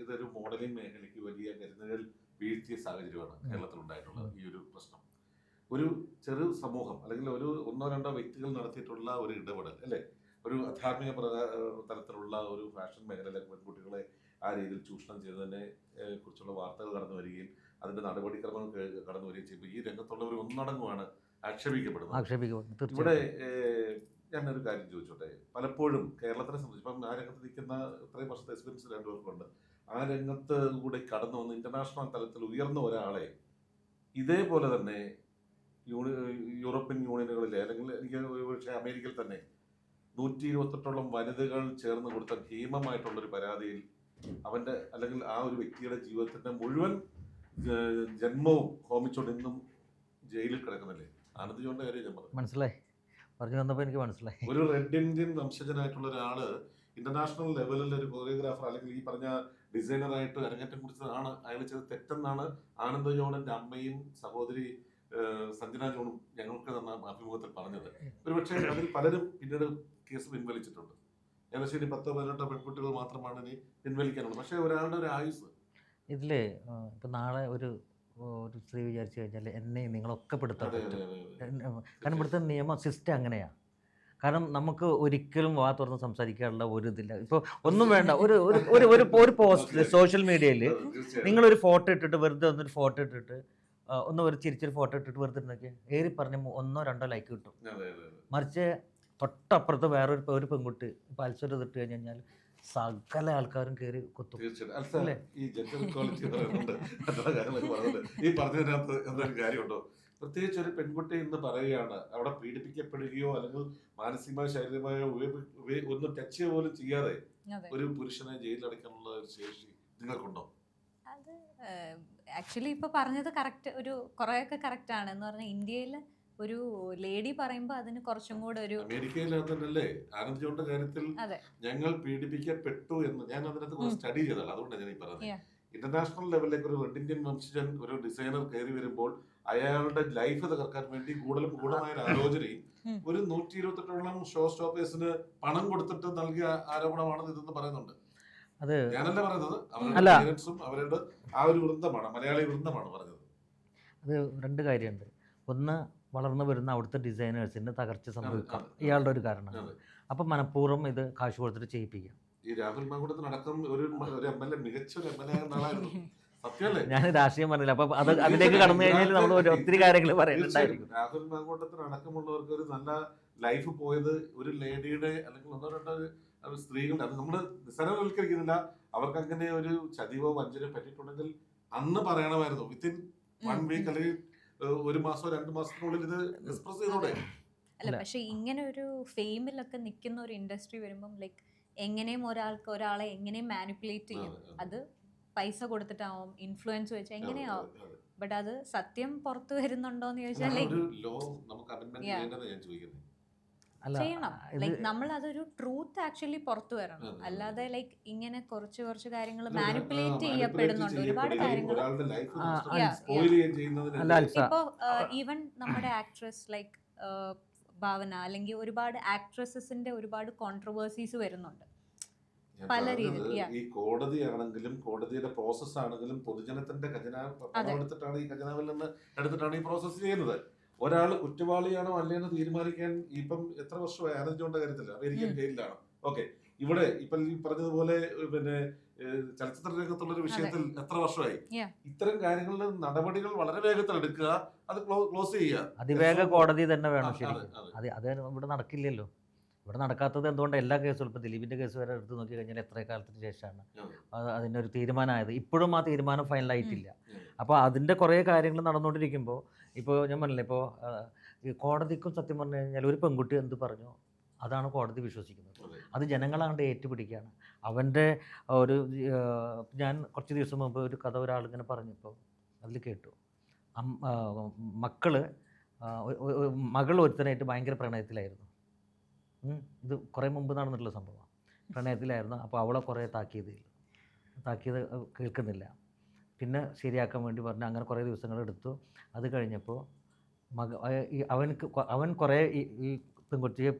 ഇതൊരു മോഡലിംഗ് മേഖലയ്ക്ക് വലിയ കരുതലുകൾ വീഴ്ത്തിയ സാഹചര്യമാണ് കേരളത്തിൽ ഉണ്ടായിട്ടുള്ളത്. ഈ ഒരു പ്രശ്നം ഒരു ചെറു സമൂഹം അല്ലെങ്കിൽ ഒരു ഒന്നോ രണ്ടോ വ്യക്തികൾ നടത്തിയിട്ടുള്ള ഒരു ഇടപെടൽ അല്ലേ, ഒരു അധാർമിക തരത്തിലുള്ള ഒരു ഫാഷൻ മേഖലയിലെ പെൺകുട്ടികളെ ആ രീതിയിൽ ചൂഷണം ചെയ്തതിനെ കുറിച്ചുള്ള വാർത്തകൾ കടന്നു വരികയും അതിന്റെ നടപടിക്രമങ്ങൾ കടന്നു വരികയും ചെയ്യുമ്പോൾ ഈ രംഗത്തുള്ളവർ ഒന്നടങ്കമാണ് ആക്ഷേപിക്കപ്പെടുന്നത്. ഇവിടെ ഞാനൊരു കാര്യം ചോദിച്ചോട്ടെ, പലപ്പോഴും കേരളത്തിനെ സംബന്ധിച്ച് ഇപ്പം ആ രംഗത്ത് നിൽക്കുന്ന ഇത്രയും വർഷത്തെ എക്സ്പീരിയൻസ് രണ്ടുപേർക്കുണ്ട്. ആ രംഗത്ത് കൂടെ കടന്നു വന്ന് ഇന്റർനാഷണൽ തലത്തിൽ ഉയർന്ന ഒരാളെ ഇതേപോലെ തന്നെ യൂറോപ്യൻ യൂണിയനുകളിലെ അല്ലെങ്കിൽ എനിക്ക് പക്ഷേ അമേരിക്കയിൽ തന്നെ 128ഓളം വനിതകൾ ചേർന്ന് കൊടുത്ത ഭീമമായിട്ടുള്ളൊരു പരാതിയിൽ അവന്റെ അല്ലെങ്കിൽ ആ ഒരു വ്യക്തിയുടെ ജീവിതത്തിന്റെ മുഴുവൻ ജന്മവും ഹോമിച്ചുകൊണ്ട് ഇന്നും ജയിലിൽ കിടക്കുന്നില്ലേ? ആനന്ദ് ജോണിന്റെ കാര്യം ഞാൻ പറഞ്ഞു. മനസ്സിലായി, പറഞ്ഞു വന്നപ്പോൾ എനിക്ക് മനസ്സിലായി. ഒരു റെഡ് ഇന്ത്യൻ വംശജനായിട്ടുള്ള ഒരാള് ഇന്റർനാഷണൽ ലെവലിൽ ഒരു കൊറിയോഗ്രാഫർ അല്ലെങ്കിൽ ഈ പറഞ്ഞ ഡിസൈനറായിട്ട് അരങ്ങേറ്റം കുറിച്ചതാണ് അയാൾ ചെയ്ത തെറ്റെന്നാണ് ആനന്ദ് ജോണിന്റെ അമ്മയും സഹോദരി സഞ്ജന ജോണും ഞങ്ങൾക്ക് തന്ന അഭിമുഖത്തിൽ പറഞ്ഞത്. ഒരുപക്ഷെ അതിൽ പലരും പിന്നീട് കേസ് പിൻവലിച്ചിട്ടുണ്ട്. ഏകദേശം ഇനി 10-18 പെൺകുട്ടികൾ മാത്രമാണ് ഇനി പിൻവലിക്കാനുള്ളത്. പക്ഷെ ഒരാളുടെ ഒരു ആയുസ് ഇതിൽ ഇപ്പം നാളെ ഒരു സ്ത്രീ വിചാരിച്ചു കഴിഞ്ഞാൽ എന്നെ നിങ്ങളൊക്കെ പെടുത്താൻ പറ്റും. കാരണം ഇവിടുത്തെ നിയമ സിസ്റ്റം അങ്ങനെയാണ്. കാരണം നമുക്ക് ഒരിക്കലും വാ തുറന്ന് സംസാരിക്കാനുള്ള ഒരു ഇതില്ല. ഇപ്പോൾ ഒന്നും വേണ്ട, ഒരു പോസ്റ്റ് സോഷ്യൽ മീഡിയയിൽ നിങ്ങളൊരു ഫോട്ടോ ഇട്ടിട്ട് വെറുതെ ഒന്നൊരു ഫോട്ടോ ഇട്ടിട്ട് ഒന്ന് ഒരു ചിരിച്ചൊരു ഫോട്ടോ ഇട്ടിട്ട് വെറുതെ നോക്കിയാൽ ഏറി പറഞ്ഞ 1-2 ലൈക്ക് കിട്ടും. മറിച്ച് തൊട്ടപ്പുറത്ത് വേറൊരു പെൺകുട്ടി ഇപ്പോൾ അൽസർ ഇട്ട് കഴിഞ്ഞാൽ സകല ആൾക്കാരും കയറി കുത്തും. ഈ ജെൻഡർ ഇക്വാളിറ്റി ഈ പറഞ്ഞതിനകത്ത് എന്തൊരു കാര്യമുണ്ടോ? പ്രത്യേകിച്ച് ഒരു പെൺകുട്ടി എന്ന് പറയുകയാണ് അവിടെ പീഡിപ്പിക്കപ്പെടുകയോ അല്ലെങ്കിൽ മാനസികമായോ ശാരീരികമായോ ഒന്ന് ടച്ച് പോലും ചെയ്യാതെ ഒരു പുരുഷനെ ജയിലിലടക്കാനുള്ള ഒരു ശേഷി നിങ്ങൾക്കുണ്ടോ? അത് ആക്ച്വലി ഇപ്പൊ പറഞ്ഞത് കറക്റ്റ്, ഒരു കുറെയൊക്കെ കറക്റ്റ് ആണ്. എന്ന് പറഞ്ഞാൽ ഇന്ത്യയിൽ ഒരു ലേഡി പറയുമ്പോൾ അതിന് കുറച്ചും കൂടെ ഒരു അമേരിക്കയിലല്ലേ ആനന്ദ് ജോണിന്റെ കാര്യത്തിൽ ഞങ്ങൾ പീഡിപ്പിക്കപ്പെട്ടു എന്ന് ഞാൻ അതിനകത്ത് സ്റ്റഡി ചെയ്തതാണ്. അതുകൊണ്ടാണ് ഞാൻ ഈ പറഞ്ഞത്. ഇന്റർനാഷണൽ ലെവലിലേക്ക് ഒരു റെഡ് ഇന്ത്യൻ വംശജൻ ഒരു ഡിസൈനർ കയറി വരുമ്പോൾ അയാളുടെ ലൈഫ് തകർക്കാൻ വേണ്ടി ഗൂഢമായ ഒരു ആലോചനയും ഒരു 128ഓളം ഷോ സ്റ്റോപ്പേഴ്സിന് പണം കൊടുത്തിട്ട് നൽകിയ ആരോപണമാണ് ഇതെന്ന് പറയുന്നുണ്ട്. അത് ഞാനല്ല പറയുന്നത്, അവരുടെ പേരൻസും അവരുടെ ആ ഒരു വൃന്ദമാണ്, മലയാളി വൃന്ദമാണ് പറഞ്ഞത്. അത് 2 കാര്യമുണ്ട്. ഒന്ന്, വളർന്നു വരുന്ന അവിടുത്തെ ഡിസൈനേഴ്സിന് തകർച്ച സംഭവിക്കാം ഇയാളുടെ ഒരു കാരണം. അപ്പം മനഃപൂർവ്വം ഇത് കാശ് കൊടുത്തിട്ട് ചെയ്യിപ്പിക്കാം. ഈ രാഹുൽ മാങ്കൂട്ടത്തിനടക്കം ഒരു MLA മികച്ച ഒരു MLA ആളായിരുന്നു. സത്യമല്ലേ? ഞാൻ രാഷ്ട്രീയം പറഞ്ഞില്ല, അപ്പൊ അത് അതിലേക്ക് കടന്നു കഴിഞ്ഞാൽ നമ്മൾ ഒത്തിരി കാര്യങ്ങൾ പറയുന്നുണ്ടായിരിക്കും. രാഹുൽ മാങ്കൂട്ടത്തിനടക്കമുള്ളവർക്ക് ഒരു നല്ല ലൈഫ് പോയത് ഒരു ലേഡിയുടെ അല്ലെങ്കിൽ 1-2 സ്ത്രീകളുടെ, അത് നമ്മൾ നിസ്സാരവൽക്കരിക്കുന്നില്ല, അവർക്ക് അങ്ങനെ ഒരു ചതിവോ വഞ്ചനയോ പറ്റിയിട്ടുണ്ടെങ്കിൽ അന്ന് പറയണമായിരുന്നു. വിത്തിൻ 1 വീക്ക് അല്ലെങ്കിൽ 1 മാസമോ 2 മാസത്തിനുള്ളിൽ ഇത് എക്സ്പ്രസ് ചെയ്തോടെ. അല്ല, പക്ഷെ ഇങ്ങനെ ഒരു ഫെയിമിലൊക്കെ നിൽക്കുന്ന ഒരു ഇൻഡസ്ട്രി വരുമ്പം ലൈക്ക് എങ്ങനെയും ഒരാളെ എങ്ങനെയും മാനിപ്പുലേറ്റ് ചെയ്യും. അത് പൈസ കൊടുത്തിട്ടാവും, ഇൻഫ്ലുവൻസ് വെച്ച് എങ്ങനെയാവും. ബട്ട് അത് സത്യം പുറത്തു വരുന്നുണ്ടോന്ന് ചോദിച്ചാൽ ചെയ്യണം. ലൈക്ക് നമ്മൾ അതൊരു ട്രൂത്ത് ആക്ച്വലി പുറത്തു വരണം. അല്ലാതെ ലൈക്ക് ഇങ്ങനെ കുറച്ച് കാര്യങ്ങൾ മാനിപ്പുലേറ്റ് ചെയ്യപ്പെടുന്നുണ്ട് ഒരുപാട് കാര്യങ്ങൾ. ഇപ്പോ ഈവൻ നമ്മുടെ ആക്ട്രസ് ലൈക്ക് ഭാവന അല്ലെങ്കിൽ ഒരുപാട് ആക്ട്രസസിന്റെ ഒരുപാട് കോൺട്രവേഴ്സീസ് വരുന്നുണ്ട് പല രീതിയിൽ. ഈ കോടതിയാണെങ്കിലും കോടതിയുടെ പ്രോസസ് ആണെങ്കിലും പൊതുജനത്തിന്റെ ഖജനാവ് എടുത്തിട്ടാണ് ഈ ഖജനാവിൽ നിന്ന് എടുത്തിട്ടാണ് ഈ പ്രോസസ് ചെയ്യുന്നത്. ഒരാൾ കുറ്റവാളിയാണോ അല്ലേന്ന് തീരുമാനിക്കാൻ ഇപ്പം എത്ര വർഷമായി ആനന്ദ് ജോണിന്റെ കാര്യത്തില്ല, അമേരിക്കൻ ജയിലിലാണ്. ഓക്കെ, ഇവിടെ ഇപ്പം ഈ പറഞ്ഞതുപോലെ പിന്നെ ചലച്ചിത്ര രംഗത്തുള്ള ഒരു വിഷയത്തിൽ എത്ര വർഷമായി? ഇത്തരം കാര്യങ്ങളിൽ നടപടികൾ വളരെ വേഗത്തിൽ എടുക്കുക, അത് ക്ലോസ് ചെയ്യുക. അതിവേഗ കോടതി തന്നെ വേണം. ശരി, അത് ഇവിടെ നടക്കില്ലല്ലോ. ഇവിടെ നടക്കാത്തത് എന്തുകൊണ്ട്? എല്ലാ കേസുകളും ഇപ്പോൾ ദിലീപിൻ്റെ കേസ് വരെ എടുത്ത് നോക്കി കഴിഞ്ഞാൽ എത്ര കാലത്തിന് ശേഷമാണ് അതിനൊരു തീരുമാനമായത്. ഇപ്പോഴും ആ തീരുമാനം ഫൈനലായിട്ടില്ല. അപ്പോൾ അതിൻ്റെ കുറേ കാര്യങ്ങൾ നടന്നുകൊണ്ടിരിക്കുമ്പോൾ ഇപ്പോൾ ഞാൻ പറഞ്ഞില്ലേ, ഇപ്പോൾ ഈ കോടതിക്കും സത്യം പറഞ്ഞു കഴിഞ്ഞാൽ ഒരു പെൺകുട്ടി എന്ത് പറഞ്ഞോ അതാണ് കോടതി വിശ്വസിക്കുന്നത്. അത് ജനങ്ങളാണ്ട് ഏറ്റുപിടിക്കുകയാണ്. അവൻ്റെ ഒരു ഞാൻ കുറച്ച് ദിവസം മുമ്പ് ഒരു കഥ ഒരാളിങ്ങനെ പറഞ്ഞപ്പോൾ അതിൽ കേട്ടു. മകൾ ഒരുത്തനായിട്ട് ഭയങ്കര പ്രണയത്തിലായിരുന്നു. ഇത് കുറേ മുമ്പ് നടന്നിട്ടുള്ള സംഭവമാണ്. പ്രണയത്തിലായിരുന്നു. അപ്പോൾ അവളെ കുറേ താക്കീത് കേൾക്കുന്നില്ല. പിന്നെ ശരിയാക്കാൻ വേണ്ടി പറഞ്ഞു. അങ്ങനെ കുറേ ദിവസങ്ങളെടുത്തു. അത് കഴിഞ്ഞപ്പോൾ അവൻ കുറേ ഈ പെൺകുട്ടിയെ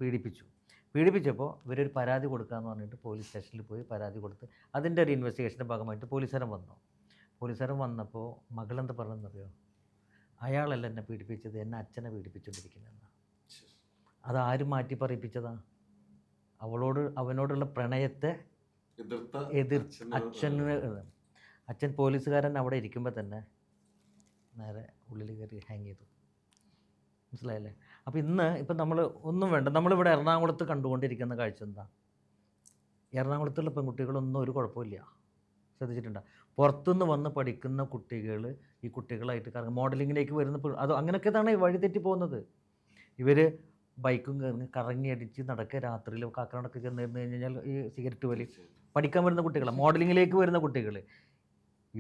പീഡിപ്പിച്ചപ്പോൾ ഇവരൊരു പരാതി കൊടുക്കാമെന്ന് പറഞ്ഞിട്ട് പോലീസ് സ്റ്റേഷനിൽ പോയി പരാതി കൊടുത്ത് അതിൻ്റെ ഒരു ഇൻവെസ്റ്റിഗേഷൻ്റെ ഭാഗമായിട്ട് പോലീസുകാരൻ വന്നപ്പോൾ മകളെന്താ പറഞ്ഞതെന്നറിയോ? അയാളല്ല എന്നെ പീഡിപ്പിച്ചത്, എന്നെ അച്ഛനെ പീഡിപ്പിച്ചുകൊണ്ടിരിക്കുന്നതെന്നാണ്. അതാരും മാറ്റി പറയിപ്പിച്ചതാ? അവനോടുള്ള പ്രണയത്തെ അച്ഛൻ പോലീസുകാരൻ അവിടെ ഇരിക്കുമ്പോൾ തന്നെ നേരെ ഉള്ളിൽ കയറി ഹാങ് ചെയ്തു. മനസ്സിലായല്ലേ? അപ്പോൾ ഇപ്പം നമ്മൾ ഒന്നും വേണ്ട, നമ്മളിവിടെ എറണാകുളത്ത് കണ്ടുകൊണ്ടിരിക്കുന്ന കാഴ്ച എന്താ? എറണാകുളത്തുള്ള പെൺകുട്ടികളൊന്നും ഒരു കുഴപ്പമില്ല. ശ്രദ്ധിച്ചിട്ടുണ്ടോ? പുറത്തുനിന്ന് വന്ന് പഠിക്കുന്ന കുട്ടികൾ ഈ കുട്ടികളായിട്ട് മോഡലിങ്ങിലേക്ക് വരുന്ന അത് അങ്ങനെയൊക്കെയാണ് വഴിതെറ്റി പോകുന്നത്. ഇവർ ബൈക്കും കറങ്ങി അടിച്ച് നടക്കുക, രാത്രിയിൽ കാക്കനാടൊക്കെ ചെന്നിരുന്ന് കഴിഞ്ഞാൽ ഈ സിഗരറ്റ് വലി പഠിക്കാൻ വരുന്ന കുട്ടികളാണ്, മോഡലിങ്ങിലേക്ക് വരുന്ന കുട്ടികൾ.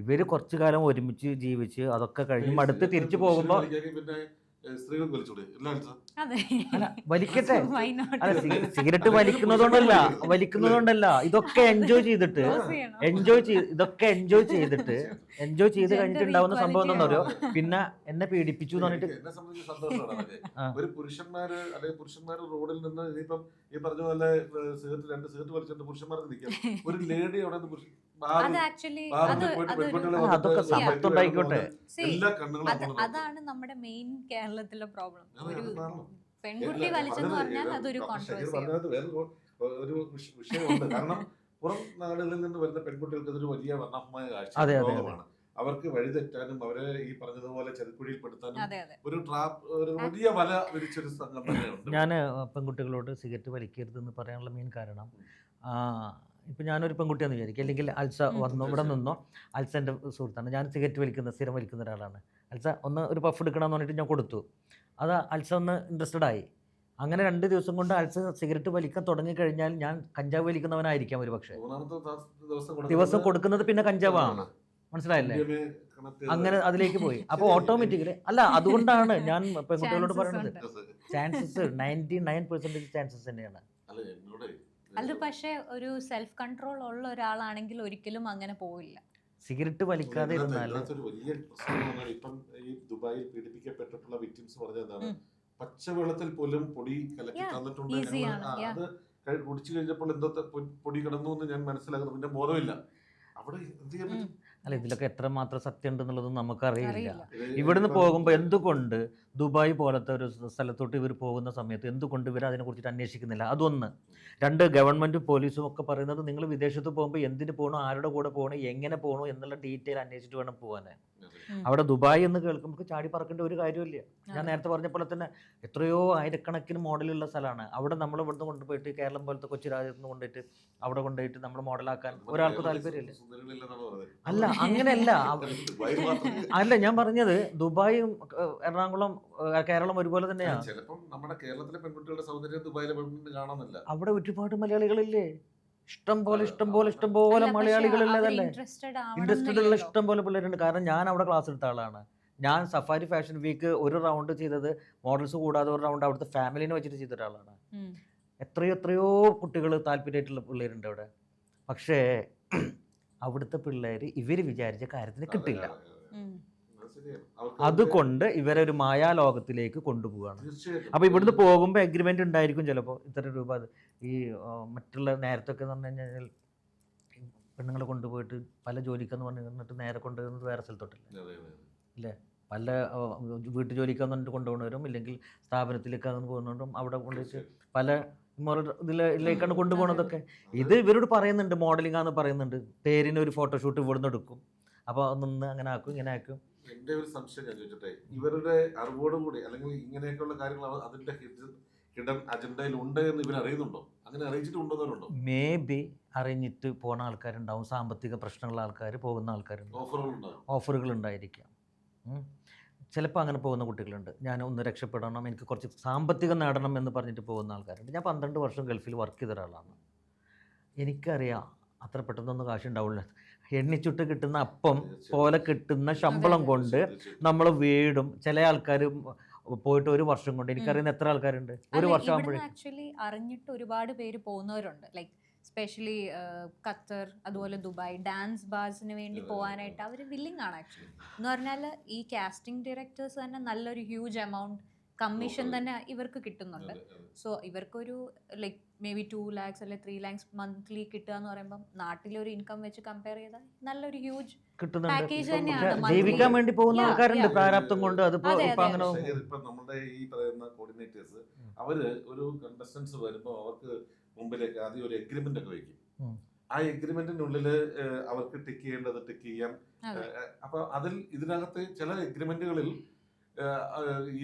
ഇവർ കുറച്ചു കാലം ഒരുമിച്ച് ജീവിച്ച് അതൊക്കെ കഴിഞ്ഞ് അടുത്ത് തിരിച്ചു പോകുമ്പോൾ പിന്നെ സ്ത്രീകൾക്ക് വലിച്ചൂടെ എല്ലാ അതെ അല്ല വലിക്കട്ടെ, Why not? അല്ല സിഗരറ്റ് വലിക്കുന്നതുകൊണ്ടല്ല ഇതൊക്കെ എൻജോയ് ചെയ്തിട്ട് ഇതൊക്കെ എൻജോയ് ചെയ്ത് കഴിഞ്ഞിട്ടുണ്ടാവുന്ന സംഭവം എന്താണെന്ന് അറിയോ, പിന്നെ എന്നെ പീഡിപ്പിച്ചു എന്ന് പറഞ്ഞിട്ട്. എന്നെ സംബന്ധിച്ച് സന്തോഷമാണ് അതൊക്കെ. ഒരു പുരുഷന്മാര് അല്ലെങ്കിൽ പുരുഷന്മാര് റോഡിൽ നിന്ന് ഇനിയിപ്പം ഈ പറഞ്ഞ പോലെ രണ്ട് സിഗരറ്റ് വലിച്ചിട്ട് പുരുഷന്മാർക്ക് നിൽക്കാം, ഒരു ലേഡി അവിടെ നിന്ന് അത് ആക്ച്വലി അതൊക്കെ സമത്വം ഉണ്ടായിക്കോട്ടെ. എല്ലാ കണ്ണുകളും അതാണ് നമ്മുടെ മെയിൻ കേരളത്തിലെ പ്രോബ്ലം. ഒരു പെൺകുട്ടി വലിച്ചെന്ന് പറഞ്ഞാൽ അതൊരു കോൺട്രവേഴ്സി. ഒരു വിഷയമുണ്ട്. കാരണം പുറം നാടുകളിൽ നിന്ന് വരുന്ന പെൺകുട്ടികൾക്ക് ഇതൊരു വലിയ വർണ്ണമായ കാഴ്ച ലോകമാണ്. അവർക്ക് വഴിതെറ്റാനും അവരെ ഈ പറഞ്ഞതുപോലെ ചെറുക്കുഴിയിൽപ്പെടുത്താനും ഒരു ഒരു വലിയ വല വിരിച്ചൊരു സംഘം തന്നെയുണ്ട്. ഞാൻ പെൺകുട്ടികളോട് സിഗരറ്റ് വലിക്കരുതെന്ന് പറയാനുള്ള മെയിൻ കാരണം, ഇപ്പം ഞാനൊരു പെൺകുട്ടിയാണെന്ന് വിചാരിക്കും, അല്ലെങ്കിൽ അൽസ വന്നു ഇവിടെ നിന്നോ, അൽസ എൻ്റെ സുഹൃത്താണ്, ഞാൻ സിഗരറ്റ് സ്ഥിരം വലിക്കുന്ന ഒരാളാണ്. അൽസ ഒരു പഫ് എടുക്കണമെന്ന് പറഞ്ഞിട്ട് ഞാൻ കൊടുത്തു, അത് അൽസ ഒന്ന് ഇൻട്രസ്റ്റഡ് ആയി. അങ്ങനെ 2 ദിവസം കൊണ്ട് അൽസ സിഗരറ്റ് വലിക്കാൻ തുടങ്ങിക്കഴിഞ്ഞാൽ ഞാൻ കഞ്ചാവ് വലിക്കുന്നവനായിരിക്കാം ഒരു പക്ഷേ. ദിവസം കൊടുക്കുന്നത് പിന്നെ കഞ്ചാവാണ്, മനസ്സിലായില്ലേ? അങ്ങനെ അതിലേക്ക് പോയി. അപ്പോൾ ഓട്ടോമാറ്റിക്കലി അല്ല, അതുകൊണ്ടാണ് ഞാൻ പെൺകുട്ടികളോട് പറയുന്നത്, ചാൻസസ് 99% ചാൻസസ് തന്നെയാണ്. അത് പക്ഷേ ഒരു സെൽഫ് കൺട്രോൾ ഉള്ള ഒരാളാണെങ്കിൽ ഒരിക്കലും അങ്ങനെ പോവില്ല. സിഗരറ്റ് വലിക്കാതെ ഇരുന്നാൽ വലിയ പ്രശ്നം. ഇപ്പം ഈ ദുബായിൽ പീഡിപ്പിക്കപ്പെട്ടിട്ടുള്ള വിക്ടിംസ് പറഞ്ഞതാണ്, പച്ചവെള്ളത്തിൽ പോലും പൊടി കലക്കി തന്നിട്ടുണ്ട്, അത് കുടിച്ചു കഴിഞ്ഞപ്പോൾ എന്തോ പൊടി കിടന്നു എന്ന് ഞാൻ മനസ്സിലാക്കുന്നു, പിന്നെ ബോധമില്ല. അവിടെ എന്ത് ചെയ്യാൻ പറ്റും? അല്ല, ഇതിലൊക്കെ എത്രമാത്രം സത്യം ഉണ്ടെന്നുള്ളതും നമുക്കറിയില്ല. ഇവിടുന്ന് പോകുമ്പോൾ എന്തുകൊണ്ട് ദുബായ് പോലത്തെ ഒരു സ്ഥലത്തോട്ട് ഇവർ പോകുന്ന സമയത്ത് എന്തുകൊണ്ട് ഇവർ അതിനെക്കുറിച്ചിട്ട് അന്വേഷിക്കുന്നില്ല? അതൊന്ന്. 2, ഗവൺമെൻറ്റും പോലീസും ഒക്കെ പറയുന്നത് നിങ്ങൾ വിദേശത്ത് പോകുമ്പോൾ എന്തിന് പോകണോ, ആരുടെ കൂടെ പോകണോ, എങ്ങനെ പോകണോ എന്നുള്ള ഡീറ്റെയിൽ അന്വേഷിച്ചിട്ട് വേണം പോകാൻ. അവിടെ ദുബായ് എന്ന് കേൾക്കുമ്പോൾ ചാടി പറക്കേണ്ട ഒരു കാര്യമില്ല. ഞാൻ നേരത്തെ പറഞ്ഞ പോലെ തന്നെ എത്രയോ ആയിരക്കണക്കിന് മോഡലുള്ള സ്ഥലമാണ്. അവിടെ നമ്മൾ ഇവിടുന്ന് കൊണ്ടുപോയിട്ട് കേരളം പോലത്തെ കൊച്ചു രാജ്യത്ത് നിന്ന് കൊണ്ടുപോയിട്ട് അവിടെ കൊണ്ടുപോയിട്ട് നമ്മൾ മോഡലാക്കാൻ ഒരാൾക്ക് താല്പര്യമില്ല. അല്ല, അങ്ങനെയല്ല. അല്ല, ഞാൻ പറഞ്ഞത് ദുബായും എറണാകുളം കേരളം ഒരുപോലെ തന്നെയാണ്. നമ്മുടെ കേരളത്തിലെ പെൺകുട്ടികളുടെ സൗന്ദര്യം ദുബായിലെ പെൺകുട്ടി കാണുന്നില്ല. അവിടെ ഒരുപാട് മലയാളികളില്ലേ, ഇഷ്ടം പോലെ മലയാളികളില്ലതല്ലേ, ഇൻട്രസ്റ്റഡ് ഉള്ള ഇഷ്ടം പോലെ പിള്ളേരുണ്ട്. കാരണം ഞാൻ അവിടെ ക്ലാസ് എടുത്ത ആളാണ്. ഞാൻ സഫാരി ഫാഷൻ വീക്ക് ഒരു റൗണ്ട് ചെയ്തത് മോഡൽസ് കൂടാതെ ഒരു റൗണ്ട് അവിടുത്തെ ഫാമിലിനെ വെച്ചിട്ട് ചെയ്ത ഒരാളാണ്. എത്രയോ കുട്ടികൾ താല്പര്യമായിട്ടുള്ള പിള്ളേരുണ്ട് അവിടെ. പക്ഷേ അവിടുത്തെ പിള്ളേർ ഇവർ വിചാരിച്ച കാര്യത്തിന് കിട്ടില്ല. അതുകൊണ്ട് ഇവരെ ഒരു മായാലോകത്തിലേക്ക് കൊണ്ടുപോവുകയാണ്. അപ്പോൾ ഇവിടുന്ന് പോകുമ്പോൾ എഗ്രിമെൻ്റ് ഉണ്ടായിരിക്കും, ചിലപ്പോൾ ഇത്ര രൂപ. ഈ മറ്റുള്ള നേരത്തൊക്കെ എന്ന് പറഞ്ഞു കഴിഞ്ഞാൽ പെണ്ണുങ്ങളെ കൊണ്ടുപോയിട്ട് പല ജോലിക്കെന്ന് പറഞ്ഞിട്ട് നേരെ കൊണ്ടുപോകുന്നത് വേറെ സ്ഥലത്തോട്ടില്ല അല്ലേ, പല വീട്ടു ജോലിക്കാന്ന് പറഞ്ഞിട്ട് കൊണ്ടുപോകുന്നവരും ഇല്ലെങ്കിൽ സ്ഥാപനത്തിലേക്കാന്ന് പോകുന്നവരും അവിടെ കൊണ്ടുവച്ച് പല ഇതിലേക്കാണ് കൊണ്ടുപോകുന്നതൊക്കെ. ഇത് ഇവരോട് പറയുന്നുണ്ട്, മോഡലിംഗ് ആണെന്ന് പറയുന്നുണ്ട്, പേരിന് ഒരു ഫോട്ടോഷൂട്ട് ഇവിടുന്ന് എടുക്കും, അപ്പോൾ നിന്ന് അങ്ങനെ ആക്കും ഇങ്ങനെ ആക്കും. എൻ്റെ ഒരു സംശയം ഞാൻ ചോദിച്ചോട്ടെ, ഇവരുടെ അറിവോടുകൂടി അല്ലെങ്കിൽ ഇങ്ങനെയൊക്കെയുള്ള കാര്യങ്ങൾ അതിൻ്റെ ഹിഡൻ അജണ്ടയിൽ ഉണ്ട് എന്ന് ഇവർ അറിയുന്നുണ്ടോ? അങ്ങനെ അറിയിച്ചിട്ടുണ്ടോ? മേ ബി അറിഞ്ഞിട്ട് പോകുന്ന ആൾക്കാരുണ്ടാവും, സാമ്പത്തിക പ്രശ്നമുള്ള ആൾക്കാർ പോകുന്ന ആൾക്കാരുണ്ട്, ഓഫറുകൾ ഉണ്ടായിരിക്കാം. ചിലപ്പോൾ അങ്ങനെ പോകുന്ന കുട്ടികളുണ്ട്. ഞാൻ ഒന്ന് രക്ഷപ്പെടണം, എനിക്ക് കുറച്ച് സാമ്പത്തികം നേടണം എന്ന് പറഞ്ഞിട്ട് പോകുന്ന ആൾക്കാരുണ്ട്. ഞാൻ 12 വർഷം ഗൾഫിൽ വർക്ക് ചെയ്ത ഒരാളാണ്. എനിക്കറിയാം അത്ര പെട്ടെന്നൊന്നും കാശുണ്ടാവില്ല. എണ്ണിച്ചുട്ട് കിട്ടുന്ന അപ്പം പോലെ കിട്ടുന്ന ശമ്പളം കൊണ്ട് നമ്മൾ വീടും. ചില ആൾക്കാർ പോയിട്ട് 1 വർഷം കൊണ്ട്, എനിക്കറിയുന്ന എത്ര ആൾക്കാരുണ്ട് 1 വർഷം ആകുമ്പോഴേക്കും. ആക്ച്വലി അറിഞ്ഞിട്ട് ഒരുപാട് പേര് പോകുന്നവരുണ്ട്. ലൈക്ക് സ്പെഷ്യലി ഖത്തർ, അതുപോലെ ദുബായ് ഡാൻസ് ബാർസിന് വേണ്ടി പോകാനായിട്ട് അവർ വില്ലിങ് ആണ് ആക്ച്വലി. എന്ന് പറഞ്ഞാൽ ഈ കാസ്റ്റിംഗ് ഡയറക്ടേഴ്സ് തന്നെ നല്ലൊരു ഹ്യൂജ് എമൗണ്ട് കമ്മീഷൻ തന്നെ ഇവർക്ക് കിട്ടുന്നുണ്ട്. സോ ഇവർക്കൊരു ലൈക്ക് മേ ബി 2 lakhs അല്ലെങ്കിൽ 3 lakhs മന്ത്ലി കിട്ടുക എന്ന് പറയുമ്പോൾ നാട്ടിലൊരു ഇൻകം വെച്ച് കമ്പയർ ചെയ്താൽ നല്ലൊരു ഹ്യൂജ് പാക്കേജ് തന്നെയാണ്. ജീവിക്കാൻ വേണ്ടി പോകുന്ന ആൾക്കാരുണ്ട് പ്രാരാബ്ദം കൊണ്ട്. അതിപ്പോ അങ്ങനെ നമ്മുടെ ഈ പറയുന്ന കോർഡിനേറ്റേഴ്സ് അവര് ഒരു കണ്ടസ്റ്റൻസ് വരുമ്പോൾ അവർക്ക് മുമ്പിലേക്ക് ആദ്യം ഒരു എഗ്രിമെന്റ് ഒക്കെ വയ്ക്കും. ആ എഗ്രിമെന്റിനുള്ളിൽ അവർക്ക് ടിക്ക് ചെയ്യേണ്ടത് ടിക്ക് ചെയ്യാം. അപ്പൊ ഇതിനകത്ത് ചില എഗ്രിമെന്റുകളിൽ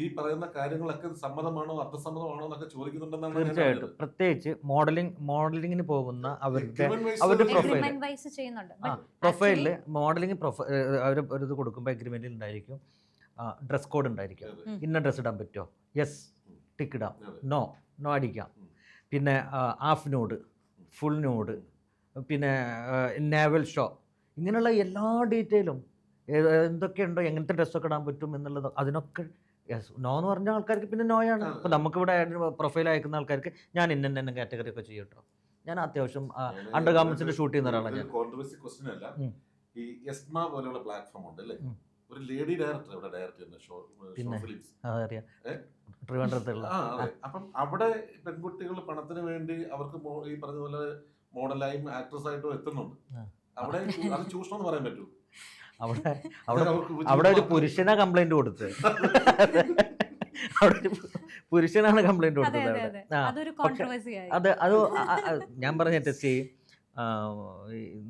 ഈ പറയുന്ന കാര്യങ്ങളൊക്കെ സമ്മതമാണോ അർത്ഥസമ്മതമാണോ എന്നൊക്കെ ചോദിക്കുന്നുണ്ടെന്നാണ്. തീർച്ചയായിട്ടും. പ്രത്യേകിച്ച് മോഡലിങ്ങിന് പോകുന്ന അവരുടെ പ്രൊഫൈലില് മോഡലിംഗ് അവർ ഒരു ഇത് കൊടുക്കുമ്പോൾ എഗ്രിമെന്റിൽ ഉണ്ടായിരിക്കും ഡ്രസ് കോഡ് ഉണ്ടായിരിക്കും. ഇന്ന ഡ്രസ് ഇടാൻ പറ്റുമോ, യെസ് ടിക്ക് ഇടാം, അതെ. നോ അടിക്കാം. പിന്നെ ഹാഫ് നോഡ്, ഫുൾ നോഡ്, പിന്നെ നാവൽ ഷോ, ഇങ്ങനെയുള്ള എല്ലാ ഡീറ്റെയിലും എന്തൊക്കെയുണ്ടോ, എങ്ങനത്തെ ഡ്രസ്സൊക്കെ ഇടാൻ പറ്റും എന്നുള്ളത് അതിനൊക്കെ യെസ്. നോ എന്ന് പറഞ്ഞ ആൾക്കാർക്ക് പിന്നെ നോയാണ്. ഇപ്പോൾ നമുക്കിവിടെ പ്രൊഫൈൽ അയക്കുന്ന ആൾക്കാർക്ക് ഞാൻ ഇന്ന കാറ്റഗറി ഒക്കെ ചെയ്യും കേട്ടോ. ഞാൻ അത്യാവശ്യം അണ്ടർ ഗാർമെന്റ്സിന്റെ ഷൂട്ട് ചെയ്യുന്ന ഒരാളാണ് ഞാൻ. കോൺട്രവേഴ്സി ക്വസ്റ്റ്യൻ അല്ല, ഈ എസ്മ പോലെയുള്ള പ്ലാറ്റ്ഫോം ഉണ്ട് അല്ലേ, ഒരു ലേഡി ഡയറക്ടർ ഇവിടെ ഡയറക്റ്റ് ചെയ്യുന്ന പിന്നെ ഫിലിംസ്, അതറിയാം, ട്രിവാൻഡ്രത്തുള്ള. അപ്പം അവിടെ പെൺകുട്ടികൾ പണത്തിന് വേണ്ടി അവർക്ക് ഈ പറഞ്ഞ പോലെ മോഡലായും ആക്ട്രസ് ആയിട്ടും എത്തുന്നുണ്ട്. അവിടെ അത് ചൂഷണം എന്ന് പറയാൻ പറ്റൂ. അവിടെ ഒരു പുരുഷനാ കംപ്ലൈന്റ് കൊടുത്തത്. അവിടെ ഒരു പുരുഷനാണ് കംപ്ലൈന്റ് കൊടുത്തത് അവിടെ. അത് ഞാൻ പറഞ്ഞ ടെസ്റ്റ് ചെയ്യും.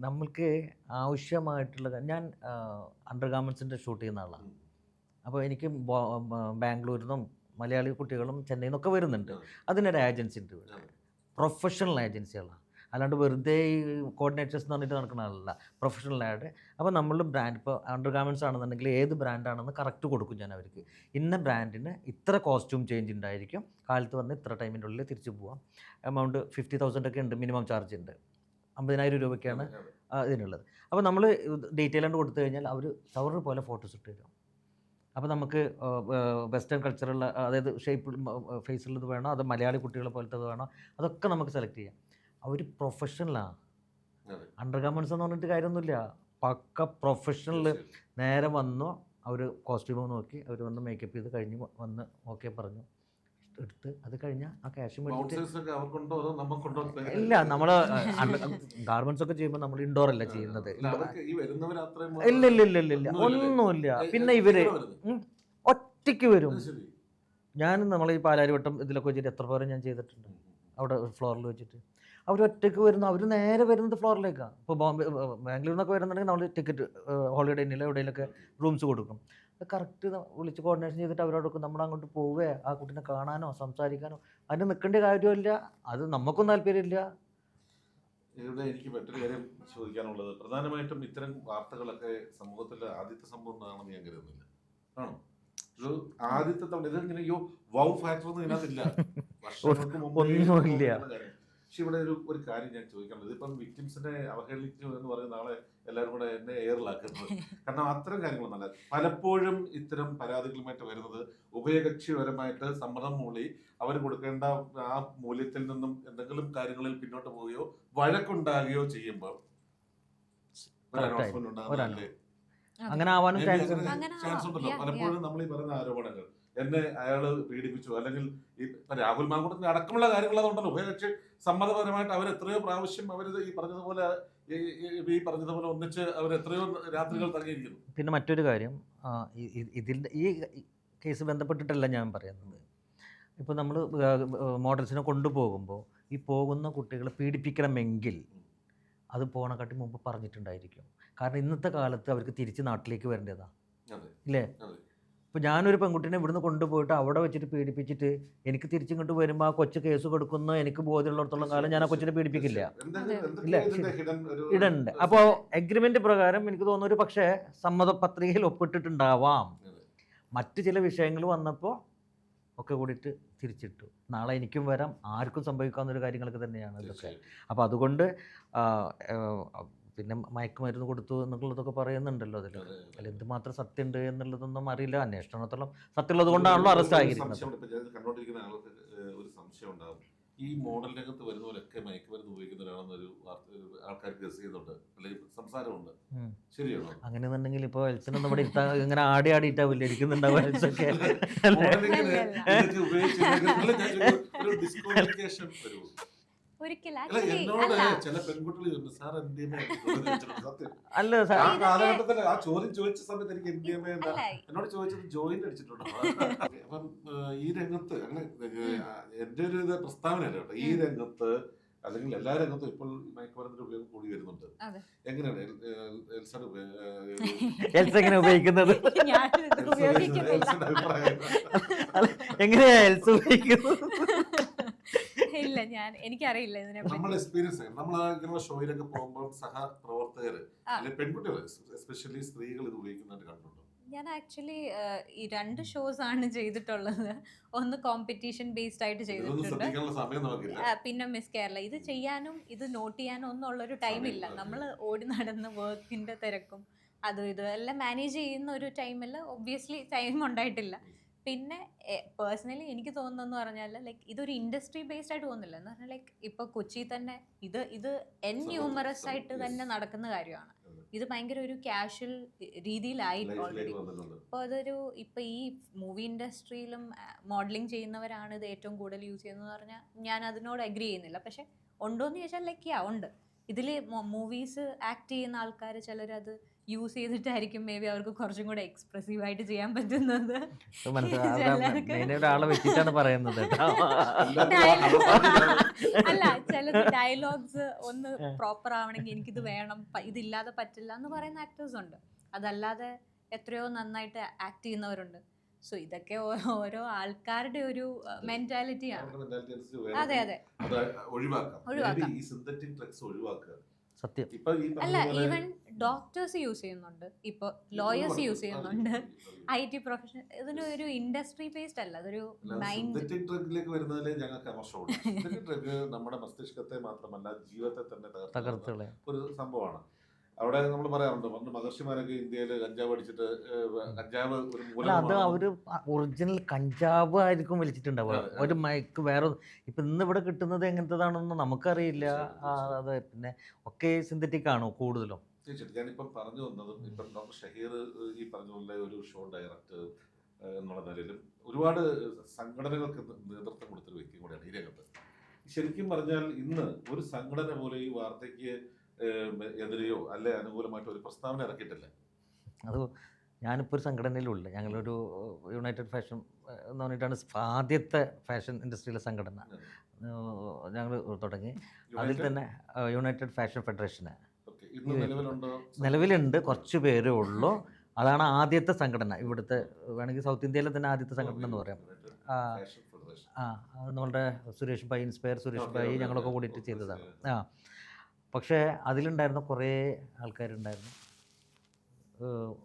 നമ്മൾക്ക് ആവശ്യമായിട്ടുള്ള, ഞാൻ അണ്ടർ ഗാർമെൻറ്റ്സിൻ്റെ ഷൂട്ട് ചെയ്യുന്ന ആളാണ്. അപ്പോൾ എനിക്ക് ബാംഗ്ലൂരിൽ നിന്നും മലയാളി കുട്ടികളും ചെന്നൈയിൽ നിന്നൊക്കെ വരുന്നുണ്ട്. അതിനൊരു ഏജൻസി ഉണ്ട് ഇവിടെ, പ്രൊഫഷണൽ ഏജൻസികളാണ്, അല്ലാണ്ട് വെറുതെ ഈ കോർഡിനേറ്റേഴ്സ് എന്ന് പറഞ്ഞിട്ട് നടക്കുന്ന ആളല്ല, പ്രൊഫഷണലായിട്ട്. അപ്പോൾ നമ്മൾ ബ്രാൻഡ്, ഇപ്പോൾ അണ്ടർ ഗാർമെൻറ്റ്സ് ആണെന്നുണ്ടെങ്കിൽ ഏത് ബ്രാൻഡാണെന്ന് കറക്റ്റ് കൊടുക്കും ഞാൻ അവർക്ക്. ഇന്ന ബ്രാൻഡിന് ഇത്ര കോസ്റ്റ്യൂം ചേഞ്ച് ഉണ്ടായിരിക്കും, കാലത്ത് വന്ന് ഇത്ര ടൈമിൻ്റെ ഉള്ളിൽ തിരിച്ചു പോവാം. എമൗണ്ട് 50,000 ഒക്കെ ഉണ്ട്, മിനിമം ചാർജ് ഉണ്ട്, 50,000 രൂപയ്ക്കാണ് ഇതിനുള്ളത്. അപ്പോൾ നമ്മൾ ഡീറ്റെയിൽ ആയിട്ട് കൊടുത്തു കഴിഞ്ഞാൽ അവർ ഷവർ പോലെ ഫോട്ടോസ് ഇട്ട് തരും. അപ്പോൾ നമുക്ക് വെസ്റ്റേൺ കൾച്ചറുള്ള, അതായത് ഷേപ്പ് ഫേസുള്ളത് വേണോ, അത് മലയാളി കുട്ടികളെ പോലത്തത് വേണോ, അതൊക്കെ നമുക്ക് സെലക്ട് ചെയ്യാം. അവർ പ്രൊഫഷണലാണ്. അണ്ടർ ഗാർമെൻറ്റ്സ് എന്ന് പറഞ്ഞിട്ട് കാര്യമൊന്നുമില്ല, പക്ക പ്രൊഫഷണൽ. നേരെ വന്നു, അവർ കോസ്റ്റ്യൂം നോക്കി, അവർ വന്ന് മേക്കപ്പ് ചെയ്ത് കഴിഞ്ഞ് വന്ന് ഓക്കെ പറഞ്ഞു, എടുത്ത് അത് കഴിഞ്ഞാൽ ആ ക്യാഷ് മേടിച്ചിട്ട് ഇല്ല. നമ്മൾ ഗാർമെന്റ്സ് ഒക്കെ ചെയ്യുമ്പോൾ നമ്മൾ ഇൻഡോർ അല്ല ചെയ്യുന്നത്. ഇല്ല ഒന്നുമില്ല. പിന്നെ ഇവര് ഒറ്റയ്ക്ക് വരും. ഞാൻ നമ്മൾ ഈ പാലാരിവട്ടം ഇതിലൊക്കെ വെച്ചിട്ട് എത്ര പേരെ ഞാൻ ചെയ്തിട്ടുണ്ട് അവിടെ ഫ്ലോറിൽ വെച്ചിട്ട്. അവർ ഒറ്റയ്ക്ക് വരുന്നു, അവർ നേരെ വരുന്നത് ഫ്ലോറിലേക്കാണ്. ഇപ്പോൾ ബാംഗ്ലൂരിൽ നിന്നൊക്കെ വരുന്നുണ്ടെങ്കിൽ നമ്മൾ ടിക്കറ്റ് ഹോളിഡേ ഇന്നില്ല എവിടെയെങ്കിലൊക്കെ റൂംസ് കൊടുക്കും. അത് കറക്റ്റ് വിളിച്ച് കോർഡിനേഷൻ ചെയ്തിട്ട് അവരോടൊക്കെ നമ്മൾ അങ്ങോട്ട് പോവുക, ആ കുട്ടീനെ കാണാനോ സംസാരിക്കാനോ അതിന് നിൽക്കേണ്ട കാര്യമില്ല. അത് നമുക്കും താല്പര്യമില്ല. ഇവിടെ എനിക്ക് മറ്റൊരു കാര്യം ചോദിക്കാനുള്ളത്, പ്രധാനമായിട്ടും ഇത്തരം വാർത്തകളൊക്കെ സമൂഹത്തിൽ ആദ്യത്തെ സംഭവം ആണെന്ന് ഞാൻ കരുതുന്നില്ല. ആണോ? ഒരു ആദ്യത്തെ തവണ ഇതിങ്ങനെ വൗ ഫാക്ടർ ഒന്നും ഇതിനകത്തില്ല, വർഷങ്ങൾക്ക് മുമ്പ്. പക്ഷെ ഇവിടെ ഒരു കാര്യം ഞാൻ ചോദിക്കാനുള്ളത്, ഇതിപ്പം വിക്ടിംസിനെ അവഹേളിച്ചു എന്ന് പറയുന്ന ആളെ എല്ലാവരും കൂടെ എന്നെ എയറിലാക്കുന്നത്. കാരണം അത്തരം കാര്യങ്ങളൊന്നല്ല. പലപ്പോഴും ഇത്തരം പരാതികളുമായിട്ട് വരുന്നത് ഉഭയകക്ഷിപരമായിട്ട് സമ്മതം മൂളി അവർ കൊടുക്കേണ്ട ആ മൂല്യത്തിൽ നിന്നും എന്തെങ്കിലും കാര്യങ്ങളിൽ പിന്നോട്ട് പോവുകയോ വഴക്കുണ്ടാകുകയോ ചെയ്യുമ്പോൾ അങ്ങനെ ആവാനും ചാൻസ് ഉണ്ടല്ലോ. പലപ്പോഴും നമ്മൾ ഈ പറയുന്ന ആരോപണങ്ങൾ, എന്നെ അയാള് പീഡിപ്പിച്ചു, അല്ലെങ്കിൽ ഈ രാഹുൽ മാങ്കൂട്ടത്തിന്റെ അടക്കമുള്ള കാര്യങ്ങൾ അതുണ്ടല്ലോ. ഉഭയകക്ഷി സമ്മതപരമായിട്ട് അവർ എത്രയോ പ്രാവശ്യം അവർ ഈ പറഞ്ഞതുപോലെ ഒന്നിച്ച് അവർ എത്രയോ രാത്രികൾ തങ്ങിയിരിക്കുന്നു. പിന്നെ മറ്റൊരു കാര്യം, ഇതിൻ്റെ ഈ കേസ് ബന്ധപ്പെട്ടിട്ടല്ല ഞാൻ പറയുന്നത്. ഇപ്പോൾ നമ്മൾ മോഡൽസിനെ കൊണ്ടുപോകുമ്പോൾ ഈ പോകുന്ന കുട്ടികളെ പീഡിപ്പിക്കണമെങ്കിൽ അത് പോണക്കാട്ടി മുമ്പ് പറഞ്ഞിട്ടുണ്ടായിരിക്കും. കാരണം ഇന്നത്തെ കാലത്ത് അവർക്ക് തിരിച്ച് നാട്ടിലേക്ക് വരേണ്ടതാണ്, ഇല്ലേ? ഇപ്പോൾ ഞാനൊരു പെൺകുട്ടീനെ ഇവിടുന്ന് കൊണ്ടുപോയിട്ട് അവിടെ വെച്ചിട്ട് പീഡിപ്പിച്ചിട്ട് എനിക്ക് തിരിച്ചിങ്ങോട്ട് വരുമ്പോൾ ആ കൊച്ചു കേസ് കൊടുക്കുന്ന എനിക്ക് ബോധ്യമുള്ളിടത്തോളം കാലം ഞാൻ ആ കൊച്ചിനെ പീഡിപ്പിക്കില്ല. ഇല്ല, ഇടണ്ട്. അപ്പോൾ എഗ്രിമെന്റ് പ്രകാരം എനിക്ക് തോന്നുന്നു ഒരു പക്ഷേ സമ്മതപത്രികയിൽ ഒപ്പിട്ടിട്ടുണ്ടാവാം. മറ്റ് ചില വിഷയങ്ങൾ വന്നപ്പോൾ ഒക്കെ കൂടിയിട്ട് തിരിച്ചിട്ടു. നാളെ എനിക്കും വരാം, ആർക്കും സംഭവിക്കാവുന്നൊരു കാര്യങ്ങളൊക്കെ തന്നെയാണ് ഇതൊക്കെ. അപ്പോൾ അതുകൊണ്ട് പിന്നെ മയക്കുമരുന്ന് കൊടുത്തു എന്നുള്ളതൊക്കെ പറയുന്നുണ്ടല്ലോ അതിൽ. അതിൽ എന്തുമാത്രം സത്യമുണ്ട് എന്നുള്ളതൊന്നും അറിയില്ല. അന്വേഷണത്തോളം സത്യമുള്ളത് കൊണ്ടാണല്ലോ അറസ്റ്റ് ആയിരിക്കുന്നത്. കണ്ടോണ്ടിരിക്കുന്ന ആൾക്ക് ഒരു സംശയം ഉണ്ടാകും, ഈ മോഡൽ രംഗത്ത് വരുന്ന പോലെയൊക്കെ മയക്കുമരുന്ന് ഉപയോഗിക്കുന്നവരാണെന്നൊരു ആൾക്കാർ ഗസ് ചെയ്യുന്നുണ്ട്, അല്ലെങ്കിൽ സംസാരമുണ്ട്. ശരിയാണോ? അങ്ങനെയെന്നുണ്ടെങ്കിൽ ഇപ്പോൾ എൽസിനൊന്നും ഇവിടെ ഇങ്ങനെ ആടിയിട്ടാവില്ല ഇരിക്കുന്നുണ്ടാവും എൽസൊക്കെ. അല്ല കാലഘട്ടത്തിൽ ആ ചോദ്യം ചോദിച്ച സമയത്ത് എനിക്ക് MDMA എന്നോട് ചോദിച്ചത് ജോയിന്റ് അടിച്ചിട്ടുണ്ടോ. അപ്പം ഈ രംഗത്ത് അങ്ങനെ എന്റെ ഒരു ഇത് പ്രസ്താവനയല്ല കേട്ടോ, ഈ രംഗത്ത് അല്ലെങ്കിൽ എല്ലാ രംഗത്തും ഇപ്പോൾ മയക്കുമരുന്നിന്റെ ഉപയോഗം കൂടി വരുന്നുണ്ട്. എങ്ങനെയാണ് എങ്ങനെ ഉപയോഗിക്കുന്നത്? എങ്ങനെയാ എൽസ ഉപയോഗിക്കുന്നത്? ഇല്ല, എനിക്കറിയില്ല ഇതിനെ. നമ്മൾ എക്സ്പീരിയൻസ് നമ്മൾ ഇങ്ങനെയുള്ള ഷോയിലൊക്കെ പോകുമ്പോൾ സഹപ്രവർത്തകര് അല്ലെങ്കിൽ പെൺകുട്ടികൾ എസ്പെഷ്യലി സ്ത്രീകൾ ഇത് ഉപയോഗിക്കുന്നതായിട്ട് കണ്ടിട്ടുണ്ടോ? ഞാൻ ആക്ച്വലി ഈ 2 ഷോസ് ആണ് ചെയ്തിട്ടുള്ളത്. ഒന്ന് കോമ്പറ്റീഷൻ ബേസ്ഡ് ആയിട്ട് ഇതൊന്നും ചെയ്തിട്ടുണ്ട്. ശ്രദ്ധിക്കാനുള്ള സമയം നമുക്കില്ല. പിന്നെ മിസ് കേരള ഇത് ചെയ്യാനും ഇത് നോട്ട് ചെയ്യാനും ഒന്നും ഉള്ളൊരു ടൈമില്ല. സമയം നമ്മൾ ഓടി നടന്ന് വർക്കിന്റെ തിരക്കും അതും ഇതും എല്ലാം മാനേജ് ചെയ്യുന്ന ഒരു ടൈമിൽ ഒബ്വിയസ്ലി ടൈം ഉണ്ടായിട്ടില്ല. പിന്നെ പേഴ്സണലി എനിക്ക് തോന്നുന്നതെന്ന് പറഞ്ഞാൽ ലൈക്ക് ഇതൊരു ഇൻഡസ്ട്രി ബേസ്ഡ് ആയിട്ട് തോന്നുന്നില്ല. എന്ന് പറഞ്ഞാൽ ലൈക്ക് ഇപ്പോൾ കൊച്ചി തന്നെ ഇത് ന്യൂമറസ് ആയിട്ട് തന്നെ നടക്കുന്ന കാര്യമാണ്. ഇത് ഭയങ്കര ഒരു കാഷ്വൽ രീതിയിലായി ഓൾറെഡി. ലൈഫിലേക്ക് വന്നിട്ടുണ്ട്. അപ്പോൾ അതൊരു ഇപ്പോൾ ഈ മൂവി ഇൻഡസ്ട്രിയിലും മോഡലിംഗ് ചെയ്യുന്നവരാണ് ഇത് ഏറ്റവും കൂടുതൽ യൂസ് ചെയ്യുന്നതെന്ന് പറഞ്ഞാൽ ഞാൻ അതിനോട് അഗ്രി ചെയ്യുന്നില്ല. പക്ഷെ ഉണ്ടോയെന്ന് ചോദിച്ചാൽ ലൈക്ക് ഉണ്ട്. ഇതിൽ മൂവീസ് ആക്ട് ചെയ്യുന്ന ആൾക്കാർ ചിലരത് യൂസ് ചെയ്തിട്ടായിരിക്കും മേ ബി അവർക്ക് കുറച്ചും കൂടെ എക്സ്പ്രസീവ് ആയിട്ട് ചെയ്യാൻ പറ്റുന്നത്. ഒരാളെ വെച്ചിട്ടാണ് പറയുന്നത് കേട്ടോ. അല്ല ചിലത് ഡയലോഗ്സ് ഒന്ന് പ്രോപ്പർ ആവണമെങ്കിൽ എനിക്കിത് വേണം ഇതില്ലാതെ പറ്റില്ല എന്ന് പറയുന്ന ആക്ടേഴ്സ് ഉണ്ട്. അതല്ലാതെ എത്രയോ നന്നായിട്ട് ആക്ട് ചെയ്യുന്നവരുണ്ട്. സോ ഇതൊക്കെ ഓരോ ആൾക്കാരുടെ ഒരു മെന്റാലിറ്റിയാണ്. അതെ അതെ ഒഴിവാക്കാം. ഈ സിന്തറ്റിക് ഡ്രഗ്സ് ഒഴിവാക്കുക. സത്യം. അല്ല ഈവൻ ഡോക്ടേഴ്സ് യൂസ് ചെയ്യുന്നുണ്ട്, ഇപ്പോൾ ലോയേഴ്സ് യൂസ് ചെയ്യുന്നുണ്ട്, IT പ്രൊഫഷണൽ. ഇതിനൊരു ഇൻഡസ്ട്രി ബേസ്ഡ് അല്ല, അതൊരു മൈൻഡ്. സിന്തറ്റിക് ഡ്രഗിലേക്ക് വരുന്നതിൽ ഞങ്ങൾക്ക് അമർഷമുണ്ട്. സിന്തറ്റിക് ഡ്രഗ് നമ്മുടെ മസ്തിഷ്കത്തെ മാത്രമല്ല ജീവിതത്തെ തന്നെ തകർത്തുള്ള ഒരു സംഭവമാണ്. അവിടെ നമ്മൾ പറയാറുണ്ട് പണ്ട് മഹർഷിമാരൊക്കെ ഇന്ത്യയിൽ കഞ്ചാവ് അടിച്ചിട്ട് കഞ്ചാവ് ഒരു അത് അവര് ഒറിജിനൽ കഞ്ചാവ് ആയിരിക്കും വലിച്ചിട്ടുണ്ടാവുക. ഒരു മയക്ക് വേറെ ഇപ്പം ഇന്ന് ഇവിടെ കിട്ടുന്നത് എങ്ങനത്തതാണെന്ന് നമുക്കറിയില്ല. അതെ, പിന്നെ ഒക്കെ സിന്തറ്റിക് ആണോ കൂടുതലും? തീർച്ചയായിട്ടും. ഞാനിപ്പം പറഞ്ഞു വന്നതും ഇപ്പം ഡോക്ടർ ഷഹീർ ഈ പറഞ്ഞ പോലെ ഒരു ഷോ ഡയറക്ടർ എന്നുള്ള നിലയിലും ഒരുപാട് സംഘടനകൾക്ക് നേതൃത്വം കൊടുത്തൊരു വ്യക്തിയും കൂടെയാണ് ഈ രംഗത്ത്. ശരിക്കും പറഞ്ഞാൽ ഇന്ന് ഒരു സംഘടന പോലെ ഈ വാർത്തയ്ക്ക് എതിരെയോ അല്ലെ അനുകൂലമായിട്ടോ ഒരു പ്രസ്താവന ഇറക്കിയിട്ടില്ല. അത് ഞാനിപ്പോൾ ഒരു സംഘടനയിലുമില്ല. ഞങ്ങളൊരു യുണൈറ്റഡ് ഫാഷൻ എന്ന് പറഞ്ഞിട്ടാണ് ആദ്യത്തെ ഫാഷൻ ഇൻഡസ്ട്രിയിലെ സംഘടന ഞങ്ങൾ തുടങ്ങി. അതിൽ തന്നെ യുണൈറ്റഡ് ഫാഷൻ ഫെഡറേഷന് നിലവിലുണ്ട്, കുറച്ച് പേരേ ഉള്ളൂ. അതാണ് ആദ്യത്തെ സംഘടന ഇവിടുത്തെ, വേണമെങ്കിൽ സൗത്ത് ഇന്ത്യയിലെ തന്നെ ആദ്യത്തെ സംഘടന എന്ന് പറയാം. നമ്മളുടെ സുരേഷ് ഭായി, ഇൻസ്പയർ സുരേഷ് ഭായി ഞങ്ങളൊക്കെ കൂടിയിട്ട് ചെയ്തതാണ്. പക്ഷേ അതിലുണ്ടായിരുന്ന കുറേ ആൾക്കാരുണ്ടായിരുന്നു,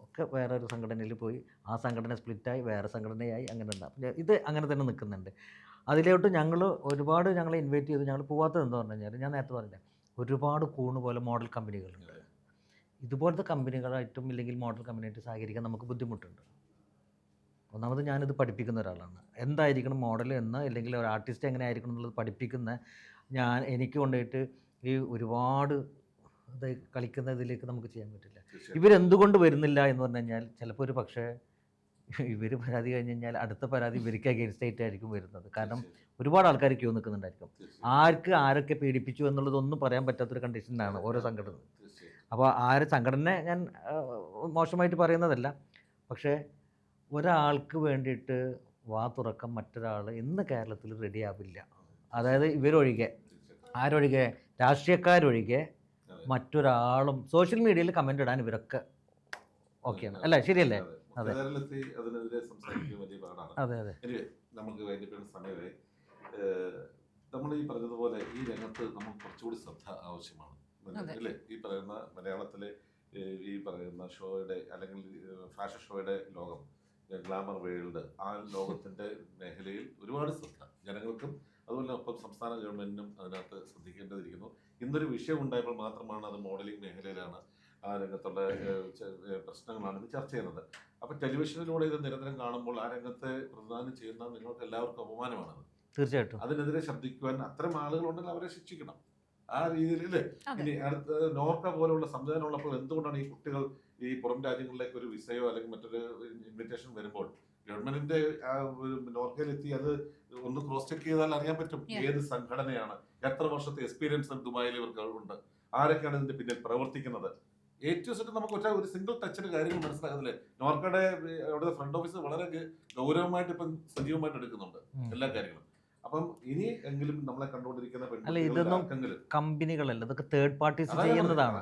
ഒക്കെ വേറെ ഒരു സംഘടനയിൽ പോയി. ആ സംഘടന സ്പ്ലിറ്റായി വേറെ സംഘടനയായി, അങ്ങനെ ഉണ്ടാകും. ഇത് അങ്ങനെ തന്നെ നിൽക്കുന്നുണ്ട്. അതിലോട്ട് ഒരുപാട് ഞങ്ങളെ ഇൻവൈറ്റ് ചെയ്തു. ഞങ്ങൾ പോകാത്തത് എന്താ പറഞ്ഞു കഴിഞ്ഞാൽ, ഞാൻ നേരത്തെ പറഞ്ഞില്ല, ഒരുപാട് പോലെ മോഡൽ കമ്പനികളുണ്ട്. ഇതുപോലത്തെ കമ്പനികളായിട്ടും ഇല്ലെങ്കിൽ മോഡൽ കമ്പനിയായിട്ട് സഹകരിക്കാൻ നമുക്ക് ബുദ്ധിമുട്ടുണ്ട്. ഒന്നാമത് ഞാനിത് പഠിപ്പിക്കുന്ന ഒരാളാണ്. എന്തായിരിക്കണം മോഡൽ എന്ന്, അല്ലെങ്കിൽ ഒരു ആർട്ടിസ്റ്റ് എങ്ങനെ ആയിരിക്കണം എന്നുള്ളത് പഠിപ്പിക്കുന്ന എനിക്ക് കൊണ്ടുപോയിട്ട് ഈ ഒരുപാട് ഇത് കളിക്കുന്ന ഇതിലേക്ക് നമുക്ക് ചെയ്യാൻ പറ്റില്ല. ഇവരെന്തുകൊണ്ട് വരുന്നില്ല എന്ന് പറഞ്ഞു കഴിഞ്ഞാൽ, ചിലപ്പോൾ ഒരു പക്ഷേ ഇവർ പരാതി കഴിഞ്ഞ് കഴിഞ്ഞാൽ അടുത്ത പരാതി ഇവർക്ക് അഗെയിൻസ്റ്റ് ആയിട്ടായിരിക്കും വരുന്നത്. കാരണം ഒരുപാട് ആൾക്കാർ ക്യൂ നിൽക്കുന്നുണ്ടായിരിക്കും. ആരൊക്കെ പീഡിപ്പിച്ചു എന്നുള്ളതൊന്നും പറയാൻ പറ്റാത്തൊരു കണ്ടീഷനിലാണ് ഓരോ സംഘടന. അപ്പോൾ സംഘടന ഞാൻ മോശമായിട്ട് പറയുന്നതല്ല, പക്ഷേ ഒരാൾക്ക് വേണ്ടിയിട്ട് വാ തുറക്കാൻ മറ്റൊരാൾ ഇന്ന് കേരളത്തിൽ റെഡിയാവില്ല. അതായത് ഇവരൊഴികെ, ആരൊഴികെ, രാഷ്ട്രീയക്കാരൊഴികെ മറ്റൊരാളും സോഷ്യൽ മീഡിയയിൽ കമൻ്റ് ഇടാൻ ഇവരൊക്കെ ഓക്കെയാണ്. അല്ല ശരിയല്ലേ? അതെ അതെ അതെ. നമുക്ക് വേണ്ടിയിട്ടുള്ള സമയമായി. നമ്മൾ ഈ പറഞ്ഞതുപോലെ ഈ രംഗത്ത് നമുക്ക് കുറച്ചുകൂടി ശ്രദ്ധ ആവശ്യമാണ് അല്ലേ? ഈ പറയുന്ന മലയാളത്തിലെ ഈ പറയുന്ന ഷോയുടെ അല്ലെങ്കിൽ ഫാഷൻ ഷോയുടെ ലോകം, ഗ്ലാമർ വേൾഡ്, ആ ലോകത്തിൻ്റെ മേഖലയിൽ ഒരുപാട് ശ്രദ്ധ ജനങ്ങൾക്കും അതുപോലെ ഒപ്പം സംസ്ഥാന ഗവൺമെൻറ്റിനും അതിനകത്ത് ശ്രദ്ധിക്കേണ്ടതിരിക്കുന്നു. ഇന്നൊരു വിഷയം ഉണ്ടായപ്പോൾ മാത്രമാണ് അത് മോഡലിംഗ് മേഖലയിലാണ്, ആ രംഗത്തുള്ള പ്രശ്നങ്ങളാണ് ഇത് ചർച്ച ചെയ്യുന്നത്. അപ്പോൾ ടെലിവിഷനിലൂടെ ഇത് നിരന്തരം കാണുമ്പോൾ ആ രംഗത്തെ പ്രതിദാനം ചെയ്യുന്ന നിങ്ങൾക്ക് എല്ലാവർക്കും അപമാനമാണത്. തീർച്ചയായിട്ടും അതിനെതിരെ ശബ്ദിക്കുവാൻ അത്തരം ആളുകളുണ്ടെങ്കിൽ അവരെ ശിക്ഷിക്കണം. ആ രീതിയിൽ ഇനി അടുത്ത നോർക്ക പോലുള്ള സംവിധാനം ഉള്ളപ്പോൾ എന്തുകൊണ്ടാണ് ഈ കുട്ടികൾ ഈ പുറം രാജ്യങ്ങളിലേക്ക് ഒരു വിസയോ അല്ലെങ്കിൽ മറ്റൊരു ഇൻവിറ്റേഷൻ വരുമ്പോൾ ഗവൺമെന്റിന്റെ നോർക്കയിലെത്തി അത് ഒന്ന് ക്രോസ് ചെക്ക് ചെയ്താൽ അറിയാൻ പറ്റും ഏത് സംഘടനയാണ്, എത്ര വർഷത്തെ എക്സ്പീരിയൻസ് ദുബായിൽ ഇവർക്ക് ഉണ്ട്, ആരൊക്കെയാണ് ഇതിന്റെ പിന്നിൽ പ്രവർത്തിക്കുന്നത്. ഏറ്റവും സെറ്റ് നമുക്ക് ഒരു സിംഗിൾ ടച്ചിന് കാര്യങ്ങൾ മനസ്സിലാകുന്നില്ലേ? നോർക്കയുടെ അവിടുത്തെ ഫ്രണ്ട് ഓഫീസ് വളരെ ഗൗരവമായിട്ട് ഇപ്പം സജീവമായിട്ട് എടുക്കുന്നുണ്ട് എല്ലാ കാര്യങ്ങളും. അപ്പം ഇനി എങ്കിലും നമ്മളെ കണ്ടുകൊണ്ടിരിക്കുന്ന ഇതൊന്നും കമ്പനികളല്ല, ഇതൊക്കെ തേർഡ് പാർട്ടീസ് ചെയ്യുന്നതാണ്.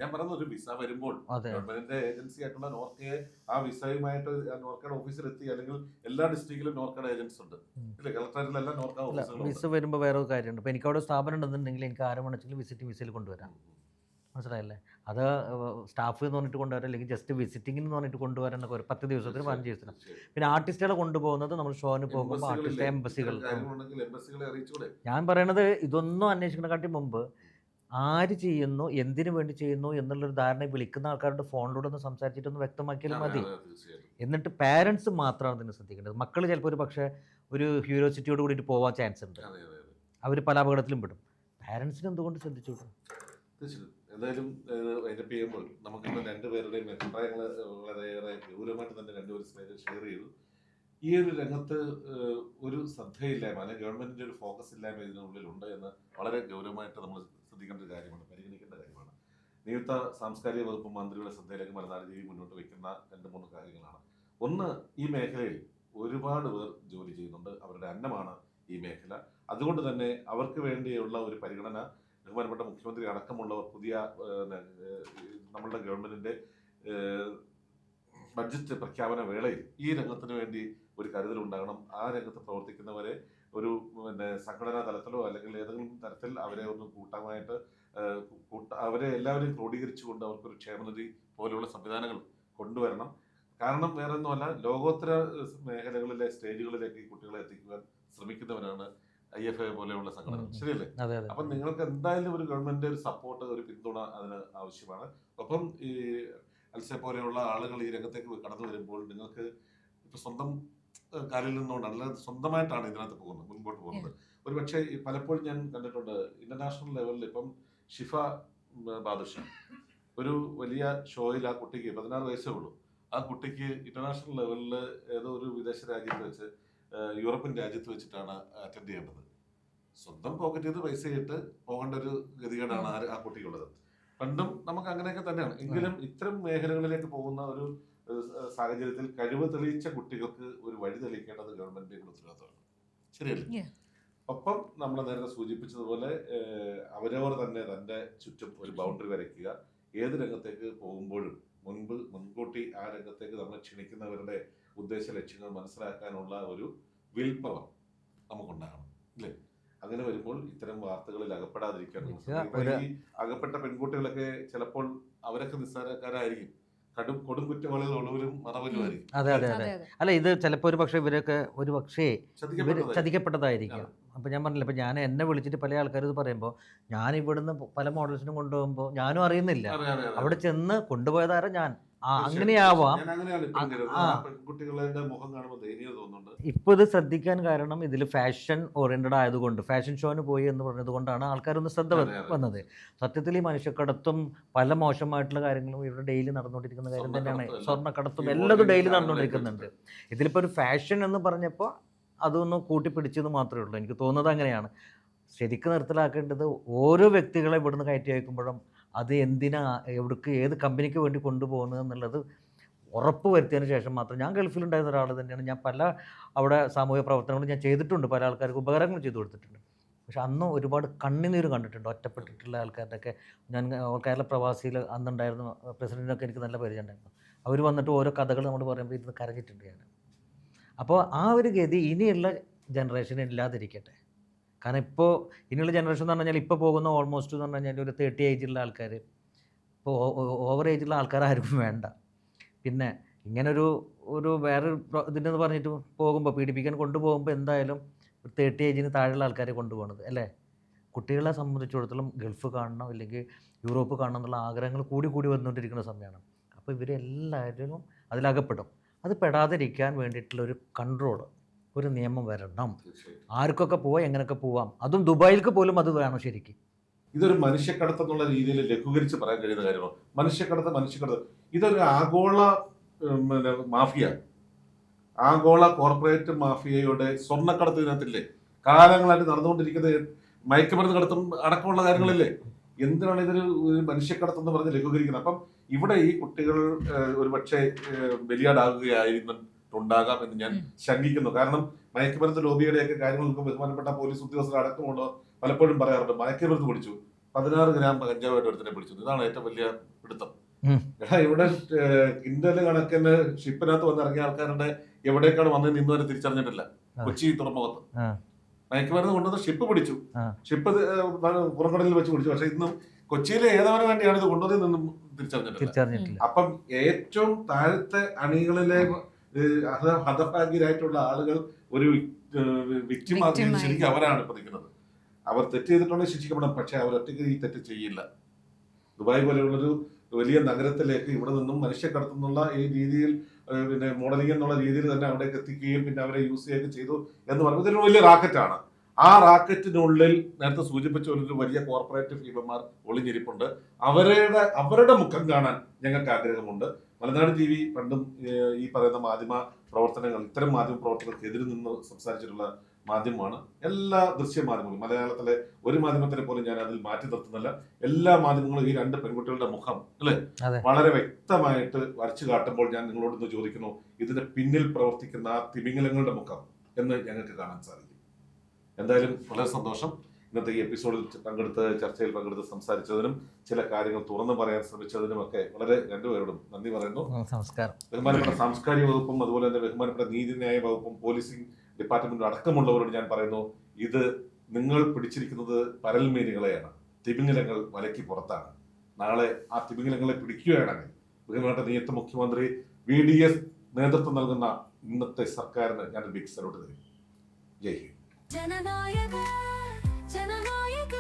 ഞാൻ പറയുന്നത് ഒരു വിസ വരുമ്പോൾ ഗവൺമെന്റിന്റെ ഏജൻസി ആയിട്ടുള്ള നോർക്കയെ ആ വിസയുമായിട്ട് നോർക്കയുടെ ഓഫീസിലെത്തി, അല്ലെങ്കിൽ എല്ലാ ഡിസ്ട്രിക്റ്റിലും നോർക്കയുടെ ഏജൻസ് ഉണ്ട്, കളക്ടറേറ്റിലെല്ലാം നോർക്ക ഓഫീസുകളുണ്ട്. വിസ വരുമ്പോൾ വേറെ ഒരു കാര്യമുണ്ട്. ഇപ്പം എനിക്ക് അവിടെ സ്ഥാപനം ഉണ്ടെന്നുണ്ടെങ്കിൽ എനിക്ക് ആരെ വേണമെങ്കിലും വിസിറ്റ് വിസയിൽ കൊണ്ടുവരാം, മനസ്സിലായല്ലേ? അത് സ്റ്റാഫ് എന്ന് പറഞ്ഞിട്ട് കൊണ്ടുവരാം, അല്ലെങ്കിൽ ജസ്റ്റ് വിസിറ്റിംഗ് എന്ന് പറഞ്ഞിട്ട് കൊണ്ടുവരാനൊക്കെ ഒരു 10 ദിവസത്തിന് 15 ദിവസത്തിന്. പിന്നെ ആർട്ടിസ്റ്റുകളെ കൊണ്ടുപോകുന്നത് നമ്മൾ ഷോന് പോകുമ്പോൾ ആർട്ടിസ്റ്റ് എംബസികൾ. ഞാൻ പറയണത് ഇതൊന്നും അന്വേഷിക്കുന്നതിനെക്കാട്ടി മുമ്പ് ആര് ചെയ്യുന്നു, എന്തിനു വേണ്ടി ചെയ്യുന്നു എന്നുള്ളൊരു ധാരണ വിളിക്കുന്ന ആൾക്കാരുടെ ഫോണിലൂടെ ഒന്ന് സംസാരിച്ചിട്ടൊന്ന് വ്യക്തമാക്കിയാലും മതി. എന്നിട്ട് പാരൻസ് മാത്രമാണ് ഇതിന് ശ്രദ്ധിക്കേണ്ടത്. മക്കൾ ചിലപ്പോൾ ഒരു പക്ഷേ ഒരു ക്യൂരിയോസിറ്റിയോട് കൂടിയിട്ട് പോകാൻ ചാൻസ് ഉണ്ട്, അവർ പല അപകടത്തിലും പെടും. പാരൻസിന് എന്തുകൊണ്ട് ശ്രദ്ധിച്ചു വിടും? എന്തായാലും വൈൻഡപ്പ് ചെയ്യുമ്പോൾ നമുക്കിപ്പോൾ രണ്ടുപേരുടെയും അഭിപ്രായങ്ങൾ വളരെയേറെ ഗൗരവമായിട്ട് തന്നെ രണ്ടുപേരും ഷെയർ ചെയ്തു. ഈ ഒരു രംഗത്ത് ഒരു ശ്രദ്ധയില്ലായ്മ അല്ലെങ്കിൽ ഗവൺമെന്റിന്റെ ഒരു ഫോക്കസ് ഇല്ലായ്മ ഇതിനുള്ളിലുണ്ട് എന്ന് വളരെ ഗൗരവമായിട്ട് നമ്മൾ ശ്രദ്ധിക്കേണ്ട ഒരു കാര്യമാണ്, പരിഗണിക്കേണ്ട കാര്യമാണ്. നിയുക്ത സാംസ്കാരിക വകുപ്പ് മന്ത്രിയുടെ ശ്രദ്ധയിലേക്ക് മലനാട് TV മുന്നോട്ട് വയ്ക്കുന്ന 2-3 കാര്യങ്ങളാണ്. ഒന്ന്, ഈ മേഖലയിൽ ഒരുപാട് പേർ ജോലി ചെയ്യുന്നുണ്ട്, അവരുടെ അന്നമാണ് ഈ മേഖല. അതുകൊണ്ട് തന്നെ അവർക്ക് വേണ്ടിയുള്ള ഒരു പരിഗണന ബഹുമാനപ്പെട്ട മുഖ്യമന്ത്രി അടക്കമുള്ളവർ പുതിയ നമ്മളുടെ ഗവൺമെന്റിന്റെ ബഡ്ജറ്റ് പ്രഖ്യാപന വേളയിൽ ഈ രംഗത്തിന് വേണ്ടി ഒരു കരുതലുണ്ടാകണം. ആ രംഗത്ത് പ്രവർത്തിക്കുന്നവരെ ഒരു സംഘടനാ തലത്തിലോ അല്ലെങ്കിൽ ഏതെങ്കിലും തരത്തിൽ അവരെ ഒന്ന് കൂട്ടമായിട്ട് അവരെ എല്ലാവരെയും ക്രോഡീകരിച്ചുകൊണ്ട് അവർക്കൊരു ക്ഷേമനിധി പോലെയുള്ള സംവിധാനങ്ങൾ കൊണ്ടുവരണം. കാരണം വേറെ ഒന്നുമല്ല, ലോകോത്തര മേഖലകളിലെ സ്റ്റേജുകളിലേക്ക് ഈ കുട്ടികളെ എത്തിക്കുവാൻ ശ്രമിക്കുന്നവരാണ് IFA പോലെയുള്ള സംഘടന, ശരിയല്ലേ? അപ്പം നിങ്ങൾക്ക് എന്തായാലും ഒരു ഗവൺമെന്റ് ഒരു സപ്പോർട്ട്, ഒരു പിന്തുണ അതിന് ആവശ്യമാണ്. ഒപ്പം ഈ അൽസെ പോലെയുള്ള ആളുകൾ ഈ രംഗത്തേക്ക് കടന്നു വരുമ്പോൾ നിങ്ങൾക്ക് ഇപ്പൊ സ്വന്തം കാലിൽ നിന്നുകൊണ്ട് അല്ലാതെ സ്വന്തമായിട്ടാണ് ഇതിനകത്ത് മുൻപോട്ട് പോകുന്നത്. ഒരു പക്ഷേ പലപ്പോഴും ഞാൻ കണ്ടിട്ടുണ്ട് ഇന്റർനാഷണൽ ലെവലിൽ ഇപ്പം ഷിഫ ബാദുഷ ഒരു വലിയ ഷോയിൽ ആ കുട്ടിക്ക് 16 വയസ്സേ ഉള്ളൂ. ആ കുട്ടിക്ക് ഇന്റർനാഷണൽ ലെവലിൽ ഏതോ ഒരു വിദേശ രാജ്യത്ത് വെച്ച് യൂറോപ്യൻ രാജ്യത്ത് വെച്ചിട്ടാണ് അറ്റൻഡ് ചെയ്യേണ്ടത്. സ്വന്തം പോക്കറ്റ് ചെയ്ത് പൈസ ഇട്ട് പോകേണ്ട ഒരു ഗതികേടാണ് ആ കുട്ടിക്കുള്ളത്. പണ്ടും നമുക്ക് അങ്ങനെയൊക്കെ തന്നെയാണ്. എങ്കിലും ഇത്തരം മേഖലകളിലേക്ക് പോകുന്ന ഒരു സാഹചര്യത്തിൽ കഴിവ് തെളിയിച്ച കുട്ടികൾക്ക് ഒരു വഴി തെളിയിക്കേണ്ടത് ഗവൺമെന്റിന്റെ ഉത്തരവാദിത്തമാണ്, ശരിയല്ലേ? ഒപ്പം നമ്മൾ നേരത്തെ സൂചിപ്പിച്ചതുപോലെ അവരവർ തന്നെ തന്റെ ചുറ്റും ഒരു ബൗണ്ടറി വരയ്ക്കുക. ഏത് രംഗത്തേക്ക് പോകുമ്പോഴും മുൻകൂട്ടി ആ രംഗത്തേക്ക് നമ്മൾ ക്ഷണിക്കുന്നവരുടെ ഉദ്ദേശ ലക്ഷ്യങ്ങൾ മനസ്സിലാക്കാനുള്ള ഒരു വിൽ പവർ നമുക്കുണ്ടാകണം, അല്ലേ? അങ്ങനെ വരുമ്പോൾ ഇത്തരം വാർത്തകളിൽ അകപ്പെടാതിരിക്കാൻ ഈ അകപ്പെട്ട പെൺകുട്ടികളൊക്കെ ചിലപ്പോൾ അവരൊക്കെ നിസ്സാരക്കാരായിരിക്കും, കൊടും കുറ്റവാളികൾ ഉള്ളവരും മറവരുമായിരിക്കും. അതെ അതെ അതെ. അല്ല, ഇത് ചിലപ്പോൾ ഒരു പക്ഷേ ഇവരൊക്കെ ഒരു പക്ഷേ ചതിക്കപ്പെട്ടതായിരിക്കും. അപ്പം ഞാൻ പറഞ്ഞില്ല, ഇപ്പം ഞാൻ എന്നെ വിളിച്ചിട്ട് പല ആൾക്കാർ ഇത് പറയുമ്പോൾ ഞാൻ ഇവിടുന്ന് പല മോഡൽസിനും കൊണ്ടുപോകുമ്പോൾ ഞാനും അറിയുന്നില്ല, അവിടെ ചെന്ന് കൊണ്ടുപോയതാരാ ഞാൻ. അങ്ങനെയാവാം. ഇപ്പൊ ഇത് ശ്രദ്ധിക്കാൻ കാരണം ഇതിൽ ഫാഷൻ ഓറിയന്റഡ് ആയതുകൊണ്ട്, ഫാഷൻ ഷോന് പോയി എന്ന് പറഞ്ഞത് കൊണ്ടാണ് ആൾക്കാരൊന്ന് ശ്രദ്ധ വന്നത്. സത്യത്തിൽ ഈ മനുഷ്യക്കടത്തും പല മോശമായിട്ടുള്ള കാര്യങ്ങളും ഇവിടെ ഡെയിലി നടന്നുകൊണ്ടിരിക്കുന്ന കാര്യം തന്നെയാണ്. സ്വർണ്ണക്കടത്തും എല്ലാതും ഡെയിലി നടന്നുകൊണ്ടിരിക്കുന്നുണ്ട്. ഇതിലിപ്പോൾ ഒരു ഫാഷൻ എന്ന് പറഞ്ഞപ്പോൾ അതൊന്ന് കൂട്ടിപ്പിടിച്ചെന്ന് മാത്രമേ ഉള്ളൂ. എനിക്ക് തോന്നുന്നത് അങ്ങനെയാണ്. ശരിക്കും നിർത്തലാക്കേണ്ടത് ഓരോ വ്യക്തികളെ ഇവിടുന്ന് കയറ്റി അയക്കുമ്പോഴും അത് എന്തിനാ, എവിടേക്ക്, ഏത് കമ്പനിക്ക് വേണ്ടി കൊണ്ടുപോകുന്നത് എന്നുള്ളത് ഉറപ്പ് വരുത്തിയതിന് ശേഷം മാത്രം. ഞാൻ ഗൾഫിലുണ്ടായിരുന്ന ഒരാൾ തന്നെയാണ്. ഞാൻ പല അവിടെ സാമൂഹിക പ്രവർത്തനങ്ങളും ഞാൻ ചെയ്തിട്ടുണ്ട്, പല ആൾക്കാർക്ക് ഉപകാരങ്ങൾ ചെയ്തു കൊടുത്തിട്ടുണ്ട്. പക്ഷെ അന്ന് ഒരുപാട് കണ്ണുനീര് കണ്ടിട്ടുണ്ട് ഒറ്റപ്പെട്ടിട്ടുള്ള ആൾക്കാരുടെയൊക്കെ. ഞാൻ കേരള പ്രവാസിയിൽ അന്നുണ്ടായിരുന്നു പ്രസിഡൻറ്റിനൊക്കെ എനിക്ക് നല്ല പരിചയം ഉണ്ടായിരുന്നു. അവർ വന്നിട്ട് ഓരോ കഥകൾ നമ്മൾ പറയുമ്പോൾ ഇരുന്ന് കരഞ്ഞിട്ടുണ്ട് ഞാൻ. അപ്പോൾ ആ ഒരു ഗതി ഇനിയുള്ള ജനറേഷൻ ഇല്ലാതിരിക്കട്ടെ. കാരണം ഇപ്പോൾ ഇനിയുള്ള ജനറേഷൻ എന്ന് പറഞ്ഞു കഴിഞ്ഞാൽ ഇപ്പോൾ പോകുന്ന ഓൾമോസ്റ്റ് എന്ന് പറഞ്ഞു കഴിഞ്ഞാൽ ഒരു 30 ഏജുള്ള ആൾക്കാർ, ഇപ്പോൾ ഓവർ ഏജുള്ള ആൾക്കാർ ആരും വേണ്ട. പിന്നെ ഇങ്ങനൊരു വേറൊരു ഇതിനെന്ന് പറഞ്ഞിട്ട് പോകുമ്പോൾ, പീഡിപ്പിക്കാൻ കൊണ്ടുപോകുമ്പോൾ എന്തായാലും ഒരു 30 ഏജിന് താഴെയുള്ള ആൾക്കാരെ കൊണ്ടുപോകണത്, അല്ലേ? കുട്ടികളെ സംബന്ധിച്ചിടത്തോളം ഗൾഫ് കാണണം അല്ലെങ്കിൽ യൂറോപ്പ് കാണണം എന്നുള്ള ആഗ്രഹങ്ങൾ കൂടി വന്നുകൊണ്ടിരിക്കുന്ന സമയമാണ്. അപ്പോൾ ഇവരെല്ലാവരും അതിലകപ്പെടും. അത് പെടാതിരിക്കാൻ വേണ്ടിയിട്ടുള്ള ഒരു കൺട്രോൾ, ഒരു നിയമം വരണം. ആർക്കൊക്കെ പോവാം, എങ്ങനെയൊക്കെ പോവാം. അതും ദുബായിലേക്ക് പോലും അത് വേണം ശരിക്കും. ഇതൊരു മനുഷ്യക്കടത്ത് എന്നുള്ള രീതിയിൽ ലഘൂകരിച്ച് പറയാൻ കഴിയുന്ന കാര്യമാണ്. മനുഷ്യക്കടത്ത് ഇതൊരു ആഗോള മാഫിയ, ആഗോള കോർപ്പറേറ്റ് മാഫിയയുടെ സ്വർണ്ണക്കടത്ത് ഇതിനകത്തില്ലേ? കാലങ്ങളായിട്ട് നടന്നുകൊണ്ടിരിക്കുന്നത് മയക്കുമരുന്ന് കടത്തും അടക്കമുള്ള കാര്യങ്ങളില്ലേ? എന്തിനാണ് ഇതൊരു മനുഷ്യക്കടത്ത് എന്ന് പറഞ്ഞ് ലഘൂകരിക്കുന്നത്? അപ്പം ഇവിടെ ഈ കുട്ടികൾ ഒരു പക്ഷേ ബലിയാടാകുകയായിരുന്നുണ്ടാകാം എന്ന് ഞാൻ ശങ്കിക്കുന്നു. കാരണം മയക്കുമരുന്ന് ലോബിയുടെയൊക്കെ കാര്യങ്ങൾക്ക് ബഹുമാനപ്പെട്ട പോലീസ് ഉദ്യോഗസ്ഥർ അടക്കമുള്ള പലപ്പോഴും പറയാറുണ്ട്, മയക്കുമരുന്ന് പിടിച്ചു, 16 ഗ്രാം കഞ്ചാവായിട്ട് ഒരുത്തിനെ പിടിച്ചു. ഇതാണ് ഏറ്റവും വലിയ പിടുത്തം. ഇവിടെ കിൻഡല് കണക്കിന് ഷിപ്പിനകത്ത് വന്നിറങ്ങിയ ആൾക്കാരുടെ എവിടേക്കാണ് വന്ന് നിന്നുവരെ തിരിച്ചറിഞ്ഞിട്ടില്ല. കൊച്ചി തുറമുഖത്ത് മയക്കുമരുന്ന് കൊണ്ടുവന്ന് ഷിപ്പ് പിടിച്ചു, ഷിപ്പ് പുറംകടലിൽ വെച്ച് പിടിച്ചു. പക്ഷെ ഇന്നും കൊച്ചിയിലെ ഏതവന് വേണ്ടിയാണ് ഇത് കൊണ്ടുവന്നതെന്നും തിരിച്ചറിഞ്ഞിട്ടില്ല. തിരിച്ചറിഞ്ഞിട്ടില്ല. അപ്പം ഏറ്റവും താഴത്തെ അണികളിലെ ഹതഭാഗ്യരായിട്ടുള്ള ആളുകൾ ഒരു വിക്ടിമാക്കി ശരിക്കും അവരാണ് ഇപ്പൊ നിൽക്കുന്നത്. അവർ തെറ്റ് ചെയ്തിട്ടുണ്ടെങ്കിൽ ശിക്ഷിക്കപ്പെടാം, പക്ഷെ അവർ ഒറ്റയ്ക്ക് ഈ തെറ്റ് ചെയ്യില്ല. ദുബായ് പോലെയുള്ളൊരു വലിയ നഗരത്തിലേക്ക് ഇവിടെ നിന്നും മനുഷ്യക്കടത്തുന്നുള്ള ഈ രീതിയിൽ പിന്നെ മോഡലിംഗ് എന്നുള്ള രീതിയിൽ തന്നെ അവിടേക്ക് എത്തിക്കുകയും പിന്നെ അവരെ യൂസ് ചെയ്യുകയും ചെയ്തു എന്ന് പറയുമ്പോൾ ഇതൊരു വലിയ റാക്കറ്റാണ്. ആ റാക്കറ്റിനുള്ളിൽ നേരത്തെ സൂചിപ്പിച്ച ഒരു വലിയ കോർപ്പറേറ്റ് ഭീമന്മാർ ഒളിഞ്ഞിരിപ്പുണ്ട്. അവരുടെ മുഖം കാണാൻ ഞങ്ങൾക്ക് ആഗ്രഹമുണ്ട്. മലനാട് TV പണ്ടും ഈ പറയുന്ന മാധ്യമ പ്രവർത്തനങ്ങൾ, ഇത്തരം മാധ്യമ പ്രവർത്തനങ്ങൾക്കെതിരെ നിന്ന് സംസാരിച്ചിട്ടുള്ള മാധ്യമമാണ്. എല്ലാ ദൃശ്യ മാധ്യമങ്ങളും, മലയാളത്തിലെ ഒരു മാധ്യമത്തിനെ പോലും ഞാൻ അതിൽ മാറ്റി നിർത്തുന്നില്ല. എല്ലാ മാധ്യമങ്ങളും ഈ രണ്ട് പെൺകുട്ടികളുടെ മുഖം അല്ലെ വളരെ വ്യക്തമായിട്ട് വരച്ചു കാട്ടുമ്പോൾ ഞാൻ നിങ്ങളോടൊന്ന് ചോദിക്കുന്നു, ഇതിന് പിന്നിൽ പ്രവർത്തിക്കുന്ന ആ തിമിംഗലങ്ങളുടെ മുഖം എന്ന് ഞങ്ങൾക്ക് കാണാൻ സാധിക്കും. എന്തായാലും വളരെ സന്തോഷം ഇന്നത്തെ ഈ എപ്പിസോഡിൽ ചർച്ചയിൽ പങ്കെടുത്ത് സംസാരിച്ചതിനും ചില കാര്യങ്ങൾ തുറന്നു പറയാൻ ശ്രമിച്ചതിനുമൊക്കെ വളരെ രണ്ടുപേരോടും നന്ദി പറയുന്നു. നമസ്കാരം. ബഹുമാനപ്പെട്ട സാംസ്കാരിക വകുപ്പും അതുപോലെ തന്നെ ബഹുമാനപ്പെട്ട നീതിന്യായ വകുപ്പും പോലീസിംഗ് ഡിപ്പാർട്ട്മെന്റും അടക്കമുള്ളവരോട് ഞാൻ പറയുന്നു, ഇത് നിങ്ങൾ പിടിച്ചിരിക്കുന്നത് പരൽമീനുകളെയാണ്, തിമിംഗലങ്ങൾ വലയ്ക്ക് പുറത്താണ്. നാളെ ആ തിമിംഗലങ്ങളെ പിടിക്കുകയാണെങ്കിൽ ബഹുമാനപ്പെട്ട നിയുക്ത മുഖ്യമന്ത്രി VDS നേതൃത്വം നൽകുന്ന ഇന്നത്തെ സർക്കാരിന് ഞാൻ ബിഗ് സല്യൂട്ട് തരും. ജയ് ഹിന്ദ്. ജനനായക ജനനായക